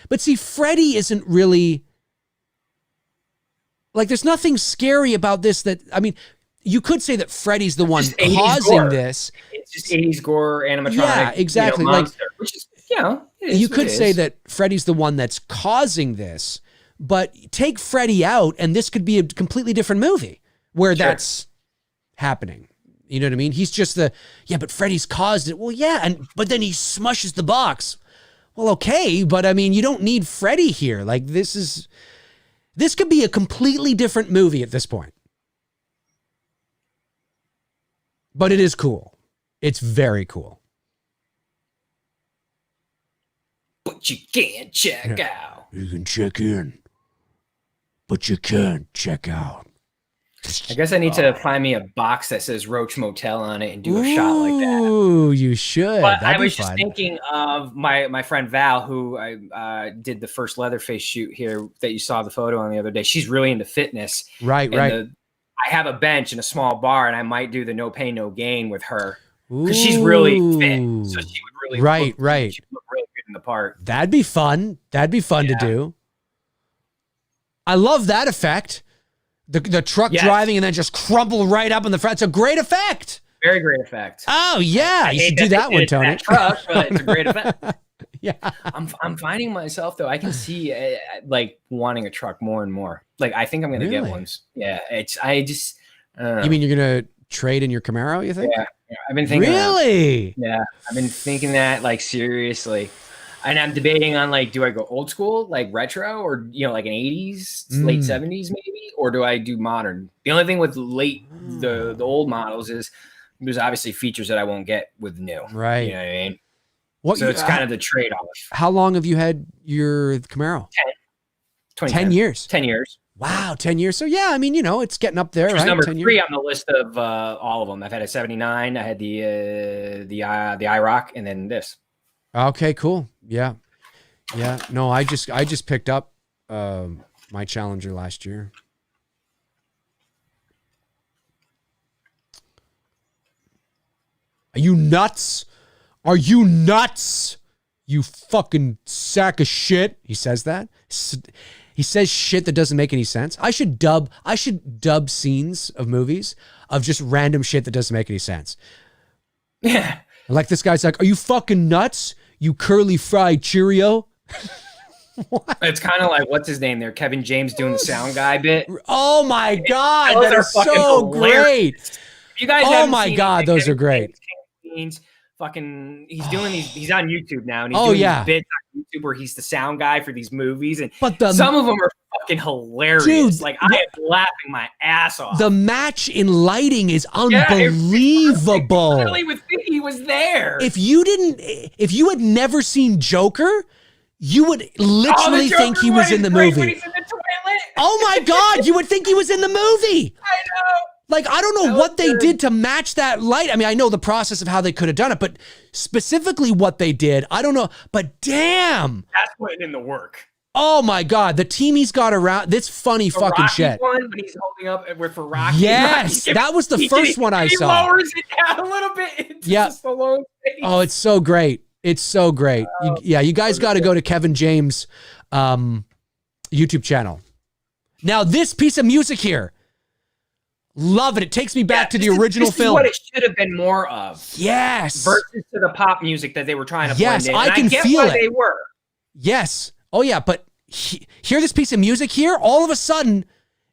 But see, Freddy isn't really there's nothing scary about this you could say that Freddy's the one causing this. It's just 80s gore animatronic. Yeah, exactly. Monster, which is, you could say that Freddy's the one that's causing this, but take Freddy out and this could be a completely different movie where that's happening. You know what I mean? He's just but Freddy's caused it. Well, yeah, but then he smushes the box. Well, okay, but you don't need Freddy here. This could be a completely different movie at this point. But it is cool. It's very cool. But you can't check out. You can check in, but you can't check out. I guess I need to find me a box that says Roach Motel on it and do a shot like that. Ooh, you should. But I was just thinking of my friend Val, who I did the first Leatherface shoot here that you saw the photo on the other day. She's really into fitness. Right. I have a bench in a small bar, and I might do the no pain, no gain with her because she's really fit. So she would really right. She'd look really good in the part. That'd be fun. To do. I love that effect. The truck driving and then just crumple right up in the front. It's a great effect. Very great effect. Oh yeah, I you hate should do that they one, did it to Tony. that truck, but it's a great effect. Yeah. I'm finding myself though. I can see like wanting a truck more and more. Like I think I'm gonna get Really? one. Yeah, I just. I don't know. You mean you're gonna trade in your Camaro? You think? Yeah, I've been thinking. Really? Yeah, I've been thinking that like seriously, and I'm debating on like, do I go old school like retro or like an 80s, late 70s maybe, or do I do modern? The only thing with the old models is there's obviously features that I won't get with new. Right. You know what I mean? So it's kind of the trade-off. How long have you had your Camaro? 10 years. 10 years. Wow, 10 years. So yeah, I mean, it's getting up there, right? Number 10 3 years. on the list of all of them. I've had a 79. I had the IROC, and then this. Okay, cool. Yeah. No, I just picked up my Challenger last year. Are you nuts? Are you nuts? You fucking sack of shit. He says that. He says shit that doesn't make any sense. I should dub scenes of movies of just random shit that doesn't make any sense. Yeah. Like this guy's like, are you fucking nuts? You curly fried Cheerio? What? It's kind of like, what's his name there? Kevin James doing the sound guy bit. Oh my God. Those that is so hilarious. great. You guys oh my God. Those are great. He's doing these. He's on YouTube now, and he's doing these bits on YouTube where he's the sound guy for these movies, and but some of them are fucking hilarious. Dude, like I am laughing my ass off. The match in lighting is unbelievable. Literally, with me, he was there. If you had never seen Joker, you would literally think he was in the movie. When he's in the toilet. Oh my God, you would think he was in the movie. I know. Like, I don't know what they did to match that light. I mean, I know the process of how they could have done it, but specifically what they did, I don't know. But damn. That's putting in the work. Oh my God, the team he's got around, this funny fucking Rocky shit. One, when he's holding up for Rocky. Yes, that was the first one I saw. He lowers it down a little bit. Yeah. Oh, it's so great. It's so great. You guys got to go to Kevin James' YouTube channel. Now, this piece of music here. Love it. It takes me back to the original film. This is what it should have been more of. Yes. Versus to the pop music that they were trying to blend in. I can feel it. They were. Yes. Oh, yeah. But hear this piece of music here. All of a sudden,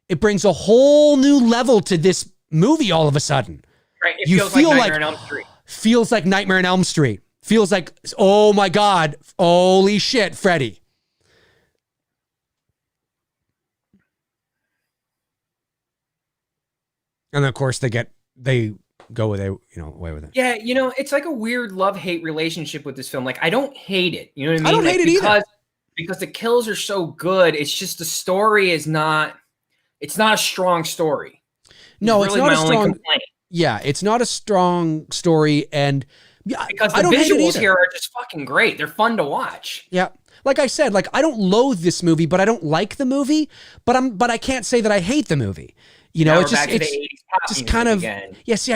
it brings a whole new level to this movie all of a sudden. Right. It feels like Nightmare on Elm Street. Feels like Nightmare on Elm Street. Feels like, oh, my God. Holy shit, Freddy. And then, of course, they go away with it. Yeah, it's like a weird love-hate relationship with this film. Like, I don't hate it. You know what I mean? I don't hate it either. Because the kills are so good. It's just the story is not. It's not a strong story. No, it's really not my a only strong. complaint. Yeah, it's not a strong story, and because the visuals here are just fucking great. They're fun to watch. Yeah. Like I said, like I don't loathe this movie, but I don't like the movie. But I can't say that I hate the movie. It's just kind of again. Yeah. See,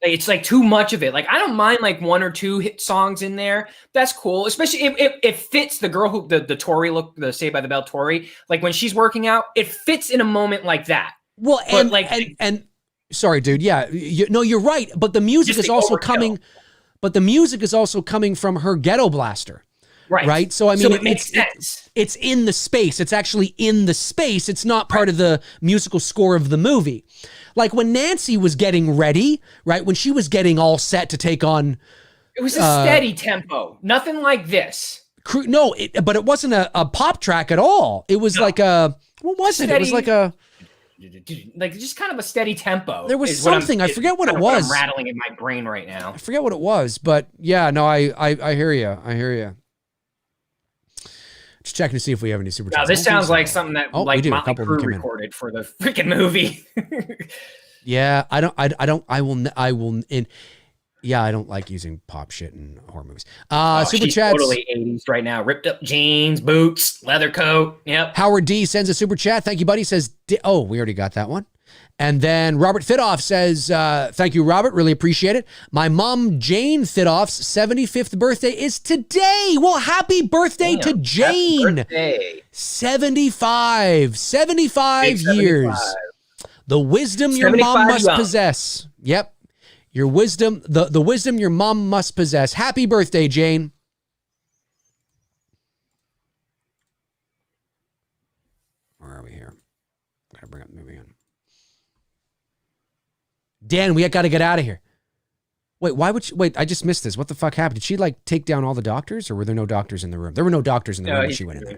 it's like too much of it. Like I don't mind like one or two hit songs in there. That's cool, especially if it fits the girl who the Tori look, the Saved by the Bell Tori. Like when she's working out, it fits in a moment like that. Well, and sorry, dude. Yeah, you're right. But the music is also coming. But the music is also coming from her ghetto blaster. Right. So I mean, it makes sense. It's in the space. It's actually in the space. It's not part of the musical score of the movie. Like when Nancy was getting ready, right? When she was getting all set to take on. It was a steady tempo. Nothing like this. No, but it wasn't a pop track at all. It was like a, what was it? It was like a. Like just kind of a steady tempo. There was something. I forget what it was. I'm rattling in my brain right now. I forget what it was, but yeah, no, I hear you. I hear you. Just checking to see if we have any super chats. Now, this sounds like something that like Motley Crue recorded for the freaking movie. Yeah, I don't like using pop shit in horror movies. Super she's chats. Totally 80s right now. Ripped up jeans, boots, leather coat. Yep. Howard D sends a super chat. Thank you, buddy. Says, we already got that one. And then Robert Thidoff says, thank you, Robert. Really appreciate it. My mom, Jane Thidoff's 75th birthday is today. Well, happy birthday to Jane. Happy birthday. 75 years. The wisdom your mom must possess. Yep. Your wisdom, the wisdom your mom must possess. Happy birthday, Jane. Where are we here? Gotta bring up the movie on. Dan, we got to get out of here. Wait, why would she? Wait, I just missed this. What the fuck happened? Did she like take down all the doctors, or were there no doctors in the room? There were no doctors in the room when she went in there.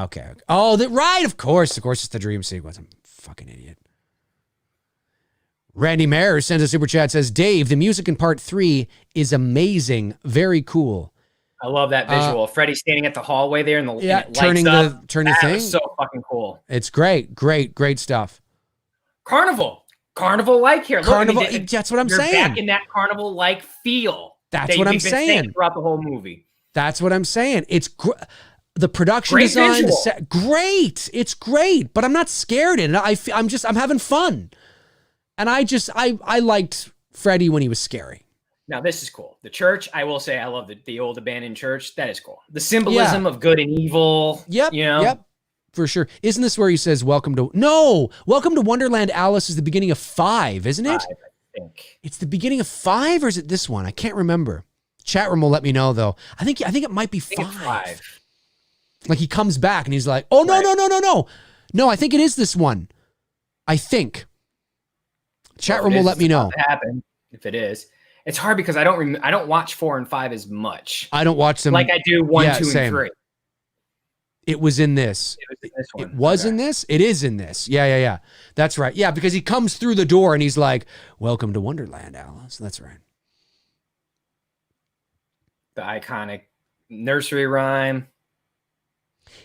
Okay. Oh, right. Of course, it's the dream sequence. I'm a fucking idiot. Randy Mayer sends a super chat, says, Dave, the music in part 3 is amazing. Very cool. I love that visual. Freddy standing at the hallway there and turning the thing. Was so fucking cool. It's great. Great stuff. Carnival-like here. Look, Carnival, that's what I'm saying. You're back in that carnival-like feel. That's what I'm saying. Throughout the whole movie. That's what I'm saying. It's the production design, the set, great. It's great, but I'm not scared in it. I'm having fun. And I liked Freddy when he was scary. Now, this is cool. The church, I will say, I love the old abandoned church. That is cool. The symbolism of good and evil. Yep. You know? Yep. For sure. Isn't this where he says, Welcome to Wonderland, Alice is the beginning of 5, isn't it? 5, I think. It's the beginning of 5, or is it this one? I can't remember. Chat room will let me know, though. I think it might be 5. Like he comes back and he's like, oh, no, no. No, I think it is this one. I think. Chat room will let me know. Happen if it is. It's hard because I don't watch 4 and 5 as much. I don't watch them like I do 1, 2, and 3. It was in this. It was in this? It is in this. Yeah. That's right. Yeah, because he comes through the door and he's like, Welcome to Wonderland, Alice. That's right. The iconic nursery rhyme.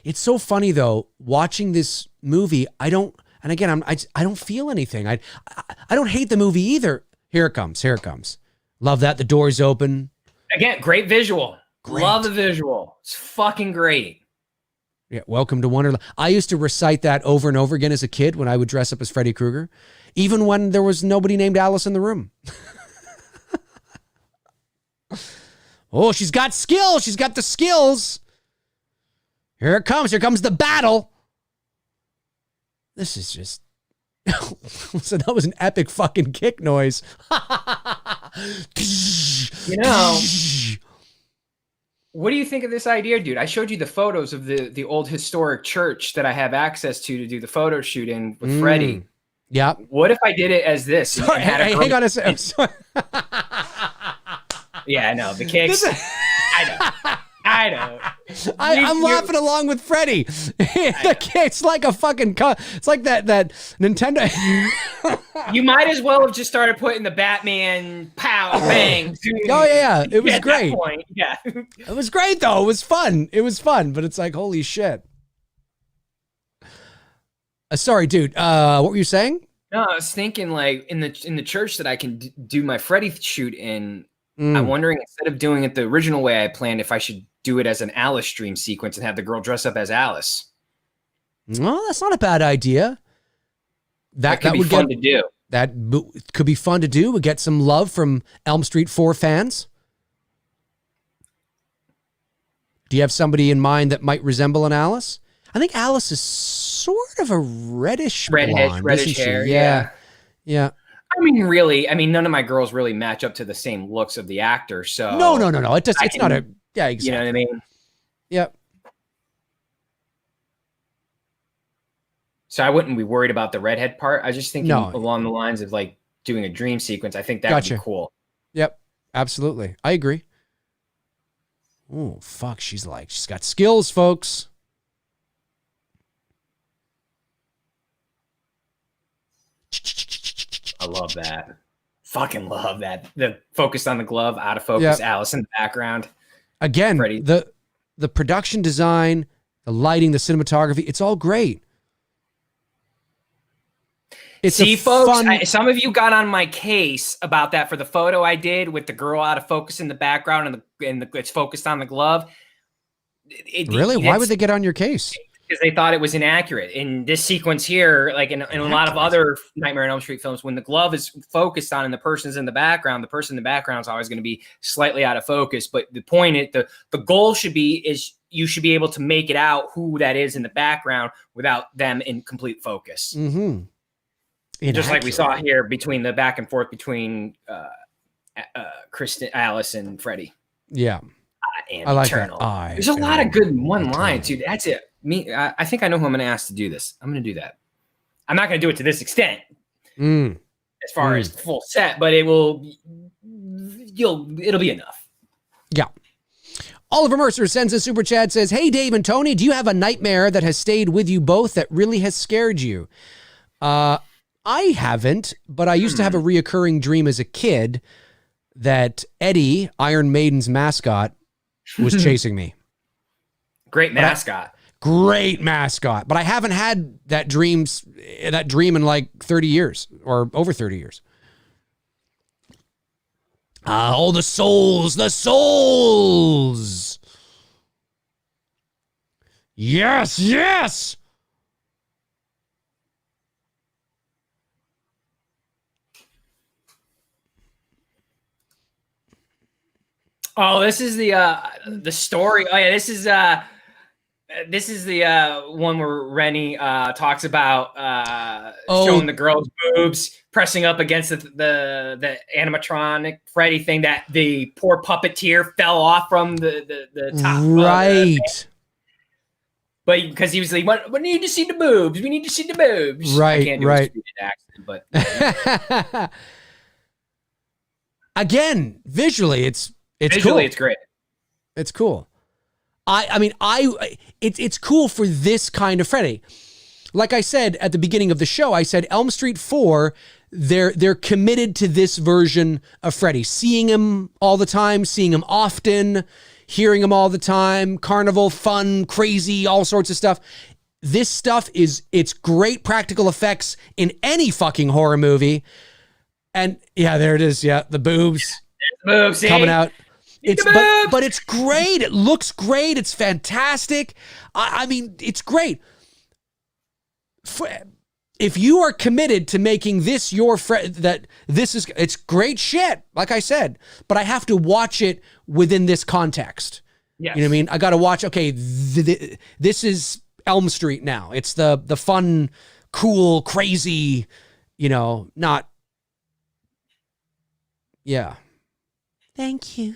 It's so funny, though, watching this movie, I don't feel anything. I don't hate the movie either. Here it comes. Love that. The door's open. Again, great visual. Love the visual. It's fucking great. Yeah, Welcome to Wonderland. I used to recite that over and over again as a kid when I would dress up as Freddy Krueger, even when there was nobody named Alice in the room. Oh, she's got skills. She's got the skills. Here it comes. Here comes the battle. This is just... So that was an epic fucking kick noise. You know... What do you think of this idea, dude? I showed you the photos of the old historic church that I have access to do the photo shoot in with Freddy. Yeah. What if I did it as this? Sorry, hang on a second. Yeah, I know. The kicks. I know. I'm laughing along with Freddy. It's like a fucking... It's like that Nintendo... You might as well have just started putting the Batman pow bang. Oh yeah, it was great. Yeah, it was great though. It was fun, but it's like holy shit. Sorry, dude. What were you saying? No, I was thinking like in the church that I can do my Freddy shoot in. I'm wondering instead of doing it the original way I planned, if I should do it as an Alice dream sequence and have the girl dress up as Alice. Well, that's not a bad idea. That could be fun to do. That could be fun to do. We get some love from Elm Street 4 fans. Do you have somebody in mind that might resemble an Alice? I think Alice is sort of a reddish blonde, reddish hair. Yeah. I mean, none of my girls really match up to the same looks of the actor. So no. It's not a. Yeah, exactly. You know what I mean? Yep. So I wouldn't be worried about the redhead part. I was just thinking along the lines of like doing a dream sequence. I think that would be cool. Yep, absolutely. I agree. Oh, fuck. She's got skills, folks. I love that. Fucking love that. The focused on the glove, out of focus, Alice in the background. Again, Freddy. the production design, the lighting, the cinematography, it's all great. Folks, some of you got on my case about that for the photo I did with the girl out of focus in the background and it's focused on the glove. Really? Why would they get on your case? Because they thought it was inaccurate. In this sequence here, like in a lot of other Nightmare on Elm Street films, when the glove is focused on and the person's in the background, the person in the background is always going to be slightly out of focus. But the point, the goal should be is you should be able to make it out who that is in the background without them in complete focus. Mm-hmm. Just like we saw here between the back and forth between Kristen, Alice, and Freddy. Yeah. And I like Eternal. that. There's a lot of good one lines, dude. That's it. I think I know who I'm going to ask to do this. I'm going to do that. I'm not going to do it to this extent as far as full set, but it'll be enough. Yeah. Oliver Mercer sends a super chat, says, "Hey, Dave and Tony, do you have a nightmare that has stayed with you both that really has scared you?" I haven't, but I used to have a reoccurring dream as a kid that Eddie, Iron Maiden's mascot, was chasing me. Great mascot. Great mascot. But I haven't had that dream in like 30 years or over 30 years. Oh, the souls. Yes, yes. Oh, this is the story. Oh yeah, this is the one where Rennie talks about showing the girl's boobs pressing up against the animatronic Freddy thing that the poor puppeteer fell off from the top. Right. But because he was like, we need to see the boobs. We need to see the boobs. Right, I can't do right. a accent, but again, visually, it's visually, cool. it's great. It's cool. It's cool for this kind of Freddy. Like I said at the beginning of the show, I said Elm Street 4, they're committed to this version of Freddy. Seeing him all the time, seeing him often, hearing him all the time, carnival, fun, crazy, all sorts of stuff. This stuff it's great practical effects in any fucking horror movie. And yeah, there it is. Yeah, the boobs. Boobs coming out. But it's great. It looks great. It's fantastic. I mean, it's great. If you are committed to making this your it's great shit, like I said, but I have to watch it within this context. Yes. You know what I mean? I got to watch, okay, this is Elm Street now. It's the fun, cool, crazy, not, yeah. Thank you.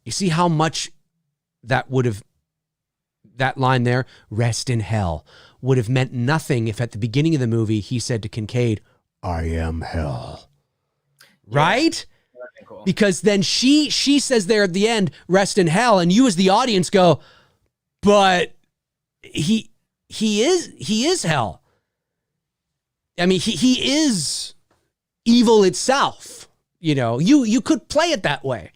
You see how much that line there, rest in hell, would have meant nothing if at the beginning of the movie he said to Kincaid, I am hell. Yeah. Right? Cool. Because then she says there at the end, rest in hell, and you as the audience go, but he is hell. I mean, he is evil itself. You could play it that way.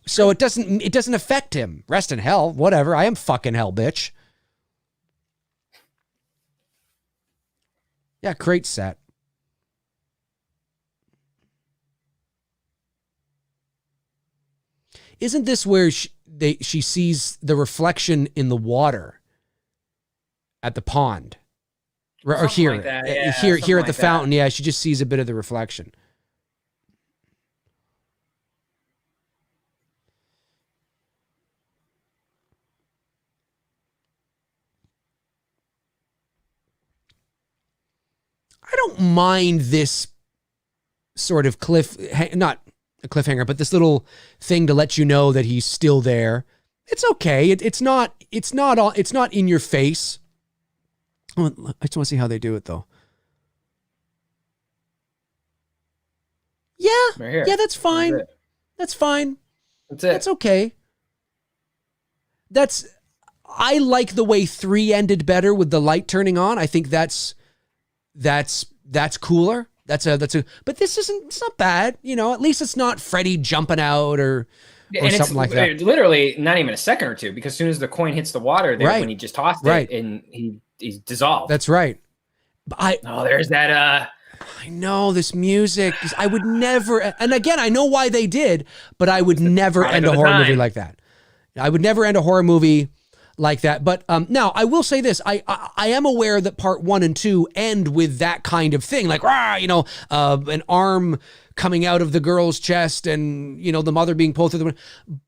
So it doesn't affect him. Rest in hell, whatever. I am fucking hell, bitch. Yeah, great set. Isn't this where she sees the reflection in the water at the pond? Or here, like that. Yeah, here at the fountain. Yeah, she just sees a bit of the reflection. I don't mind this sort of not a cliffhanger, but this little thing to let you know that he's still there. It's okay. It's not in your face. I just want to see how they do it though. Yeah. Right here. Yeah, that's fine. That's fine. That's it. That's okay. I like the way 3 ended better with the light turning on. I think that's cooler. But it's not bad. At least it's not Freddy jumping out or something like that. Literally not even a second or two, because as soon as the coin hits the water there, when he just tossed it and he's dissolved. That's right. But there's that. I know this music. I would never, and again, I know why they did, but I would never end a horror movie like that. I would never end a horror movie like that. But now I will say this: I am aware that part 1 and 2 end with that kind of thing, like an arm coming out of the girl's chest, and the mother being pulled through the window.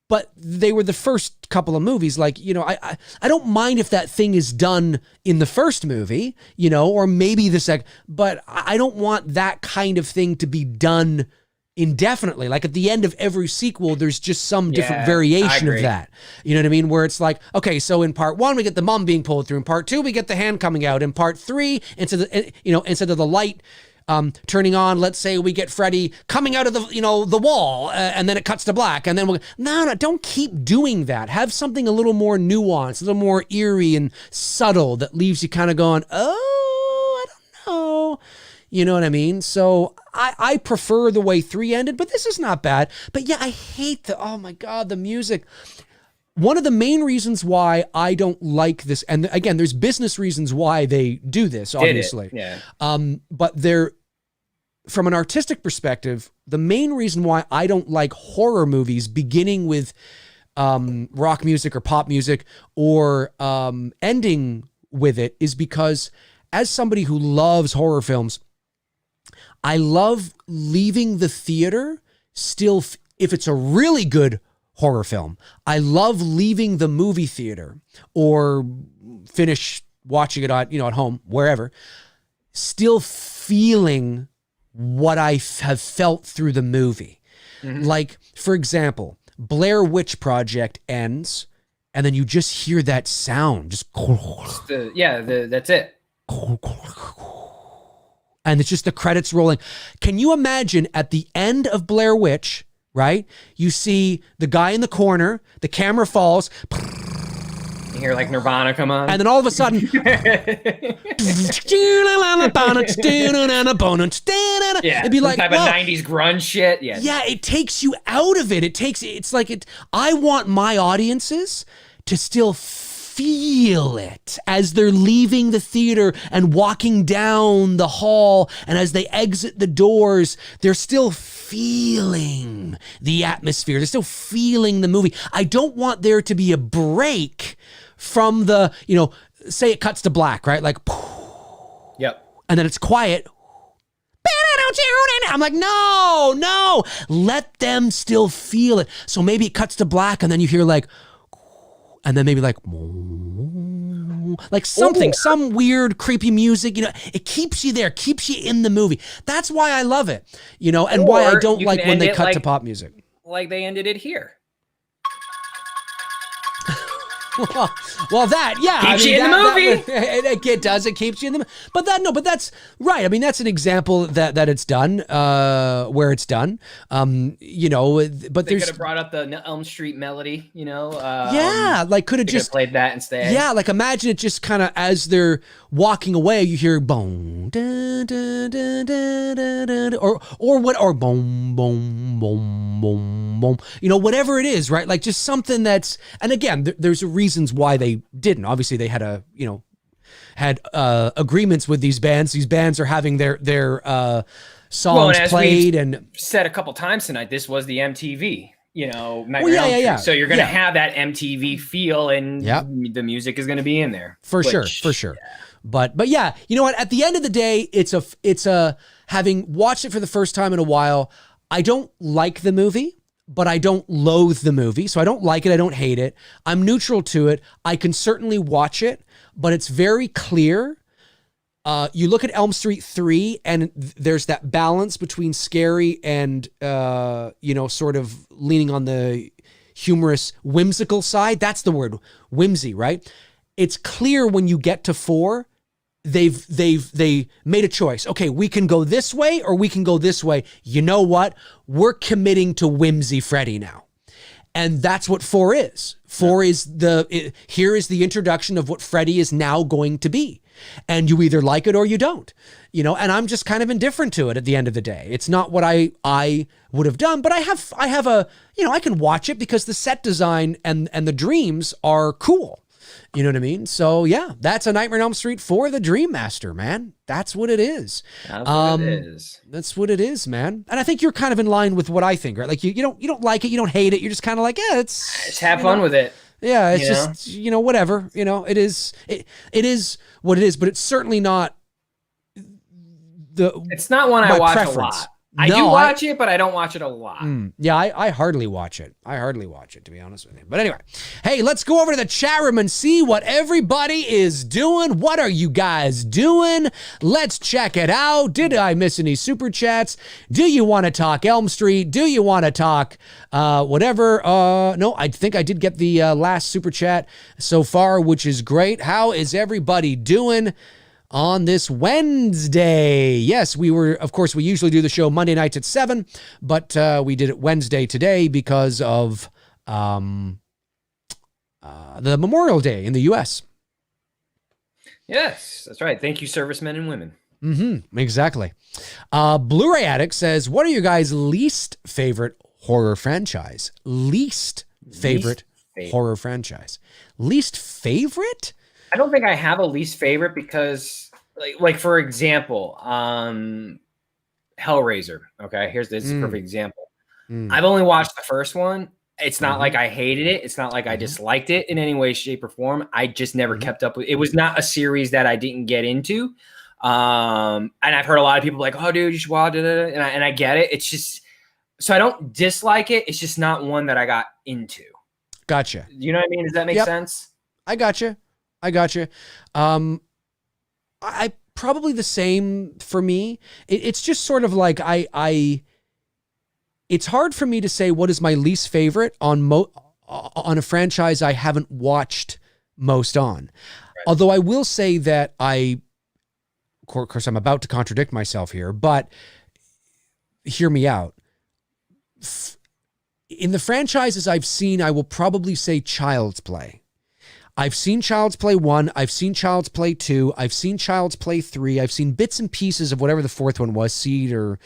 But they were the first couple of movies. Like I don't mind if that thing is done in the first movie, or maybe the second. But I don't want that kind of thing to be done indefinitely. Like at the end of every sequel, there's just some different variation of that. You know what I mean? Where it's like, okay, so in part 1, we get the mom being pulled through. In part 2, we get the hand coming out. In part 3, instead of the light turning on, let's say we get Freddy coming out of the wall, and then it cuts to black, and then no, don't keep doing that. Have something a little more nuanced, a little more eerie and subtle that leaves you kind of going, oh, I don't know. You know what I mean? So I prefer the way 3 ended, but this is not bad. But yeah, I hate oh my God, the music. One of the main reasons why I don't like this, and again, there's business reasons why they do this, obviously. Yeah. But from an artistic perspective, the main reason why I don't like horror movies beginning with rock music or pop music or ending with it is because as somebody who loves horror films, I love leaving the theater still, if it's a really good horror film, I love leaving the movie theater or finish watching it at home, wherever, still feeling what I have felt through the movie. Mm-hmm. Like, for example, Blair Witch Project ends, and then you just hear that sound. That's it. And it's just the credits rolling. Can you imagine at the end of Blair Witch, right? You see the guy in the corner, the camera falls. You hear like Nirvana come on. And then all of a sudden, yeah, it'd be like type of 90s grunge shit. Yeah. Yeah, it takes you out of it. I want my audiences to still feel it as they're leaving the theater and walking down the hall, and as they exit the doors, they're still feeling the atmosphere. They're still feeling the movie. I don't want there to be a break from the, say it cuts to black, right? Like, yep. And then it's quiet. I'm like, no, let them still feel it. So maybe it cuts to black, and then you hear like, and then maybe like something, some weird, creepy music, it keeps you there, keeps you in the movie. That's why I love it, and why I don't like when they cut to pop music. Like they ended it here. Well, that, yeah. Keeps you in the movie. It does. It keeps you in the movie. But that's right. I mean, that's an example that it's done, where it's done. But they could have brought up the Elm Street melody, yeah, like could have just played that instead. Yeah, like imagine it just kind of as they're walking away, you hear boom, da, da, da, da, da, da, or boom, boom, boom, boom, boom. Whatever it is, right? Like just something that's, and again, there's reasons why they didn't. Obviously, they had agreements with these bands. These bands are having their songs played, and said a couple times tonight, this was the MTV. Yeah. So you're going to have that MTV feel, and the music is going to be in there. For sure. Yeah. But yeah, you know what? At the end of the day, it's a having watched it for the first time in a while, I don't like the movie, but I don't loathe the movie. So I don't like it. I don't hate it. I'm neutral to it. I can certainly watch it, but it's very clear. You look at Elm Street 3, and there's that balance between scary and, sort of leaning on the humorous, whimsical side. That's the word, whimsy, right? It's clear when you get to 4, they made a choice. Okay, we can go this way or we can go this way. You know what? We're committing to whimsy Freddy now. And that's what 4 is. 4 is here is the introduction of what Freddy is now going to be. And you either like it or you don't, and I'm just kind of indifferent to it at the end of the day. It's not what I would have done, but I have a, I can watch it because the set design and the dreams are cool. You know what I mean? So yeah, that's A Nightmare on Elm Street for the Dream Master, man. That's what it is. That's what it is. That's what it is, man. And I think you're kind of in line with what I think, right? Like you don't like it, you don't hate it. You're just kind of like, yeah, just have fun with it. Yeah, it's You know? just, whatever. It is what it is, but it's certainly not It's not one I my watch preference. a lot. I do watch it, but I don't watch it a lot. Yeah, I hardly watch it. To be honest with you. But anyway, hey, let's go over to the chat room and see what everybody is doing. What are you guys doing? Let's check it out. Did I miss any super chats? Do you want to talk Elm Street? Do you want to talk whatever? No, I think I did get the last super chat so far, which is great. How is everybody doing on this Wednesday? Yes, we usually do the show Monday nights at 7, but we did it Wednesday today because of the Memorial Day in the U.S. Yes, that's right. Thank you, servicemen and women. Exactly. Blu-ray Addict says, what are your guys' least favorite horror franchise? Least favorite horror franchise. Least favorite? I don't think I have a least favorite because, like for example, Hellraiser. Okay, this is a perfect example. I've only watched the first one. It's not like I hated it. It's not like I disliked it in any way, shape, or form. I just never kept up with it. It was not a series that I didn't get into. And I've heard a lot of people like, "Oh, dude, you should watch it," and I get it. It's just so I don't dislike it. It's just not one that I got into. Gotcha. You know what I mean? Does that make sense? I gotcha. I probably the same for me. It's just sort of like it's hard for me to say what is my least favorite on a franchise I haven't watched most on. Right. Although I will say that of course, I'm about to contradict myself here, but hear me out. In the franchises I've seen, I will probably say Child's Play. I've seen Child's Play 1. I've seen Child's Play 2. I've seen Child's Play 3. I've seen bits and pieces of whatever the fourth one was, Seed or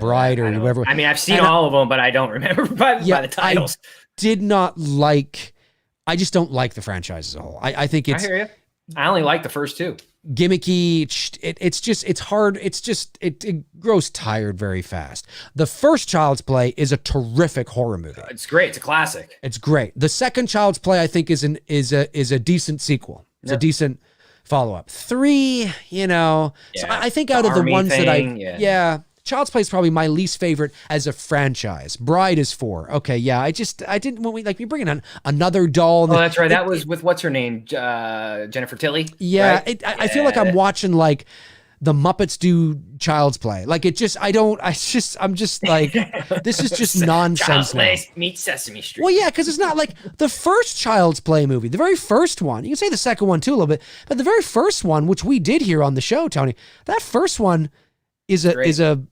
Bride or whatever. I mean, I've seen all of them, but I don't remember by the titles. I just don't like the franchise as a whole. I think it's... I hear you. I only like the first two. Gimmicky. It's hard. It grows tired very fast. The first Child's Play is a terrific horror movie. It's great. It's a classic. It's great. The second Child's Play, I think, is a decent sequel. It's a decent follow-up. 3, so I think out of the ones that Child's Play is probably my least favorite as a franchise. Bride is 4. Okay, yeah. I didn't, when we bring in another doll. Oh, that's right. That was with, what's her name? Jennifer Tilly? Yeah. Right? I feel like I'm watching the Muppets do Child's Play. I'm just like, this is just nonsense. Child's Play meets Sesame Street. Well, yeah, because it's not like the first Child's Play movie, the very first one. You can say the second one too a little bit, but the very first one, which we did here on the show, Tony, that first one is a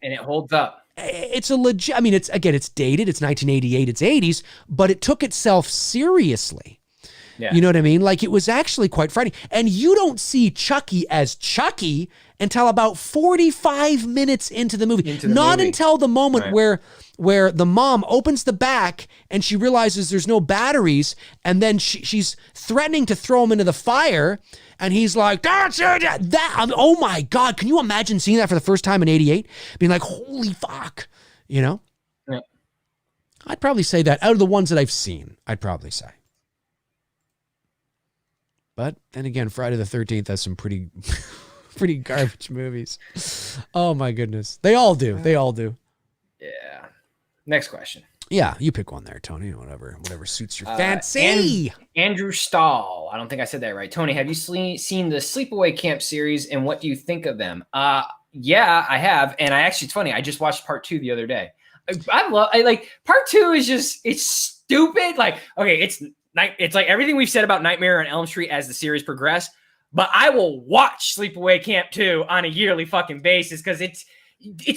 and it holds up. It's a legit. I mean, it's dated. It's 1988. It's 80s, but it took itself seriously. Yeah. You know what I mean? Like, it was actually quite frightening. And you don't see Chucky as Chucky until about 45 minutes into the movie. Not until the moment where the mom opens the back and she realizes there's no batteries, and then she's threatening to throw him into the fire, and he's like, oh my God, can you imagine seeing that for the first time in 88? Being like, holy fuck, Yeah. I'd probably say that out of the ones that I've seen, I'd probably say. But then again, Friday the 13th has some pretty garbage movies. Oh my goodness. They all do. Yeah. Next question. Yeah, you pick one there, Tony. Whatever suits your fancy. Andrew Stahl. I don't think I said that right. Tony, have you seen the Sleepaway Camp series, and what do you think of them? Yeah, I have. And it's funny. I just watched part 2 the other day. I like part 2 is just, it's stupid. Like, okay, it's like everything we've said about Nightmare on Elm Street as the series progressed, but I will watch Sleepaway Camp 2 on a yearly fucking basis because it's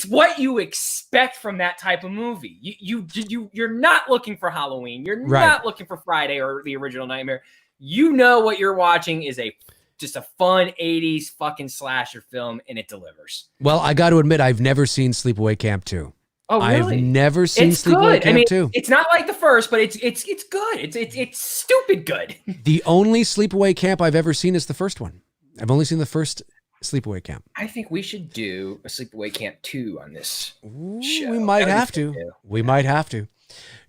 what you expect from that type of movie. You're not looking for Halloween. You're not looking for Friday or the original Nightmare. You know what you're watching is just a fun 80s fucking slasher film, and it delivers. Well, I got to admit, I've never seen Sleepaway Camp 2. Oh, really? I've never seen Sleepaway Camp 2. It's not like the first, but it's good. It's stupid good. The only Sleepaway Camp I've ever seen is the first one. I've only seen the first Sleepaway Camp. I think we should do a Sleepaway Camp 2 on this show. We might have to. We might have to.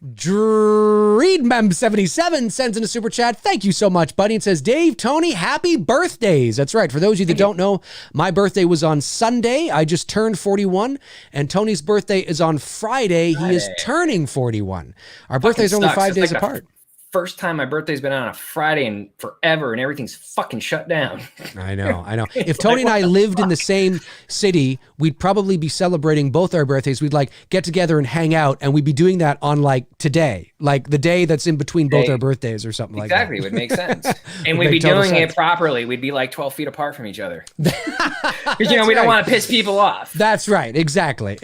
Dreedmem77 sends in a super chat. Thank you so much, buddy. And says, Dave, Tony, happy birthdays. That's right. For those of you that don't know, my birthday was on Sunday. I just turned 41, and Tony's birthday is on Friday. He is turning 41. Our birthdays are only 5 days apart. First time my birthday's been on a Friday in forever, and everything's fucking shut down. I know. If Tony and I lived in the same city, we'd probably be celebrating both our birthdays. We'd like get together and hang out, and we'd be doing that on like today, like the day that's in between both our birthdays or something like that. Exactly, would make sense. And we'd be doing it properly. We'd be like 12 feet apart from each other. Because, we don't want to piss people off. That's right. Exactly.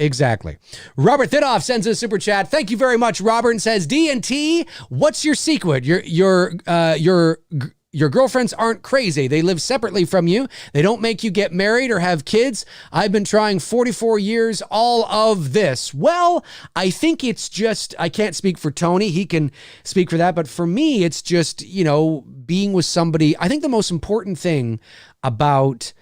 Robert Thidoff sends us a super chat. Thank you very much, Robert, and says, D&T, what's your secret? Your girlfriends aren't crazy. They live separately from you. They don't make you get married or have kids. I've been trying 44 years, all of this. Well, I think it's just, I can't speak for Tony. He can speak for that. But for me, it's just, being with somebody. I think the most important thing about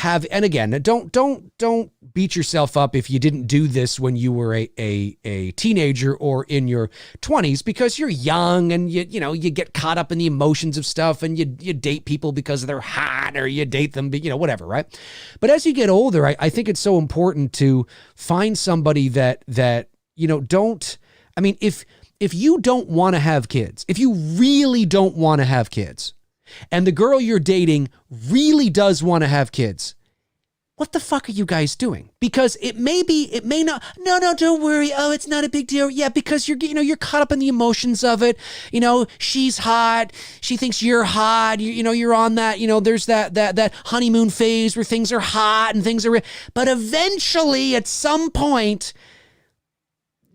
and again, don't beat yourself up if you didn't do this when you were a teenager or in your 20s, because you're young and you get caught up in the emotions of stuff, and you date people because they're hot, or you date them, whatever, right? But as you get older, I think it's so important to find somebody that if you don't want to have kids, if you really don't want to have kids, and the girl you're dating really does want to have kids, what the fuck are you guys doing? Because it may not. No, don't worry. Oh, it's not a big deal. Yeah, because you're caught up in the emotions of it. She's hot. She thinks you're hot. You're on that. There's that honeymoon phase where things are hot and things are. But eventually, at some point,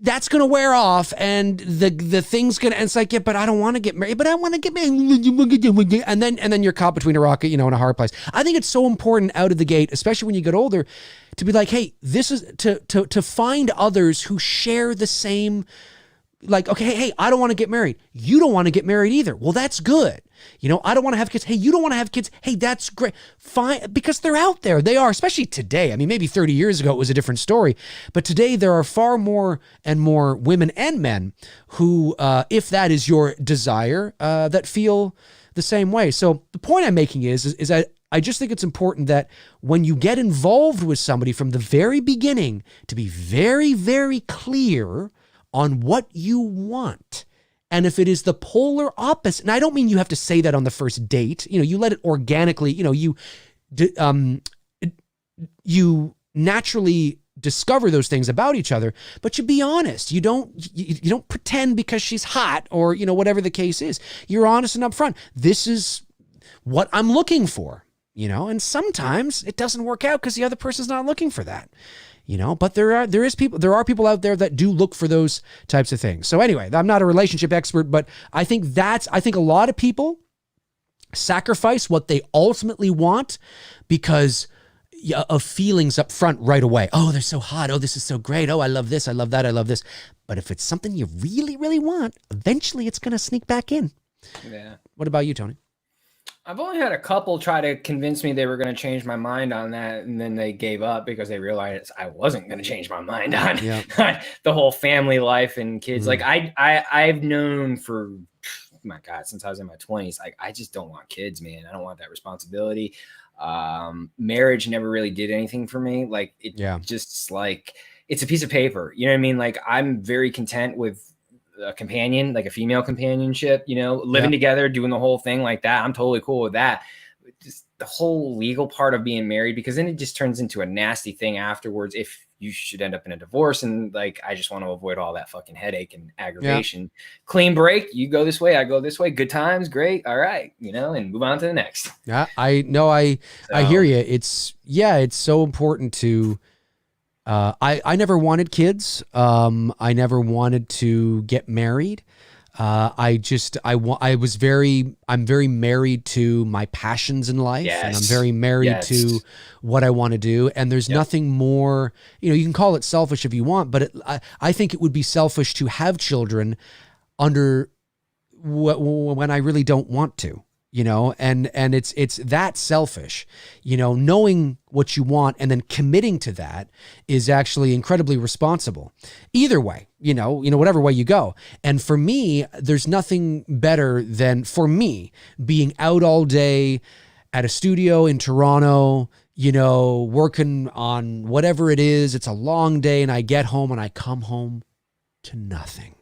that's going to wear off, and the thing's going to, and it's like, yeah, but I don't want to get married, but I want to get married. And then you're caught between a rock, in a hard place. I think it's so important out of the gate, especially when you get older, to be like, hey, this is to find others who share the same, like, okay, hey, I don't want to get married. You don't want to get married either. Well, that's good. I don't want to have kids. Hey, you don't want to have kids. Hey, that's great. Fine. Because they're out there. They are, especially today. I mean, maybe 30 years ago, it was a different story. But today, there are far more and more women and men who, if that is your desire, that feel the same way. So the point I'm making is I just think it's important that when you get involved with somebody from the very beginning, to be very, very clear on what you want. And if it is the polar opposite, and I don't mean you have to say that on the first date, you let it organically, you naturally discover those things about each other, but you be honest. You don't pretend because she's hot or, whatever the case is. You're honest and upfront. This is what I'm looking for, and sometimes it doesn't work out because the other person's not looking for that. But there are people out there that do look for those types of things. So anyway, I'm not a relationship expert, but I think a lot of people sacrifice what they ultimately want because of feelings up front right away. Oh, they're so hot. Oh, this is so great. Oh, I love this. I love that. I love this. But if it's something you really, really want, eventually it's going to sneak back in. Yeah. What about you, Tony? I've only had a couple try to convince me they were going to change my mind on that, and then they gave up because they realized I wasn't going to change my mind on the whole family life and kids. Like I've known for, my God, since I was in my 20s, like I just don't want kids, man. I don't want that responsibility. Marriage never really did anything for me. Like just like it's a piece of paper. You know what I mean? Like I'm very content with a companion, like a female companionship, living together, doing the whole thing like that. I'm totally cool with that. Just the whole legal part of being married, because then it just turns into a nasty thing afterwards if you should end up in a divorce. And like, I just want to avoid all that fucking headache and aggravation. Clean break. You go this way, I go this way. Good times. Great. All right. and move on to the next. Yeah. I know. I hear you. It's so important to, I never wanted kids. I never wanted to get married. I'm very married to my passions in life, and I'm very married to what I want to do. And there's nothing more, you can call it selfish if you want, but I think it would be selfish to have children when I really don't want to. you know, and it's that selfish, you know, knowing what you want and then committing to that is actually incredibly responsible. Either way, you know, whatever way you go. And for me, there's nothing better than, for me, being out all day at a studio in Toronto, you know, working on whatever it is. It's a long day, and I get home and I come home to nothing.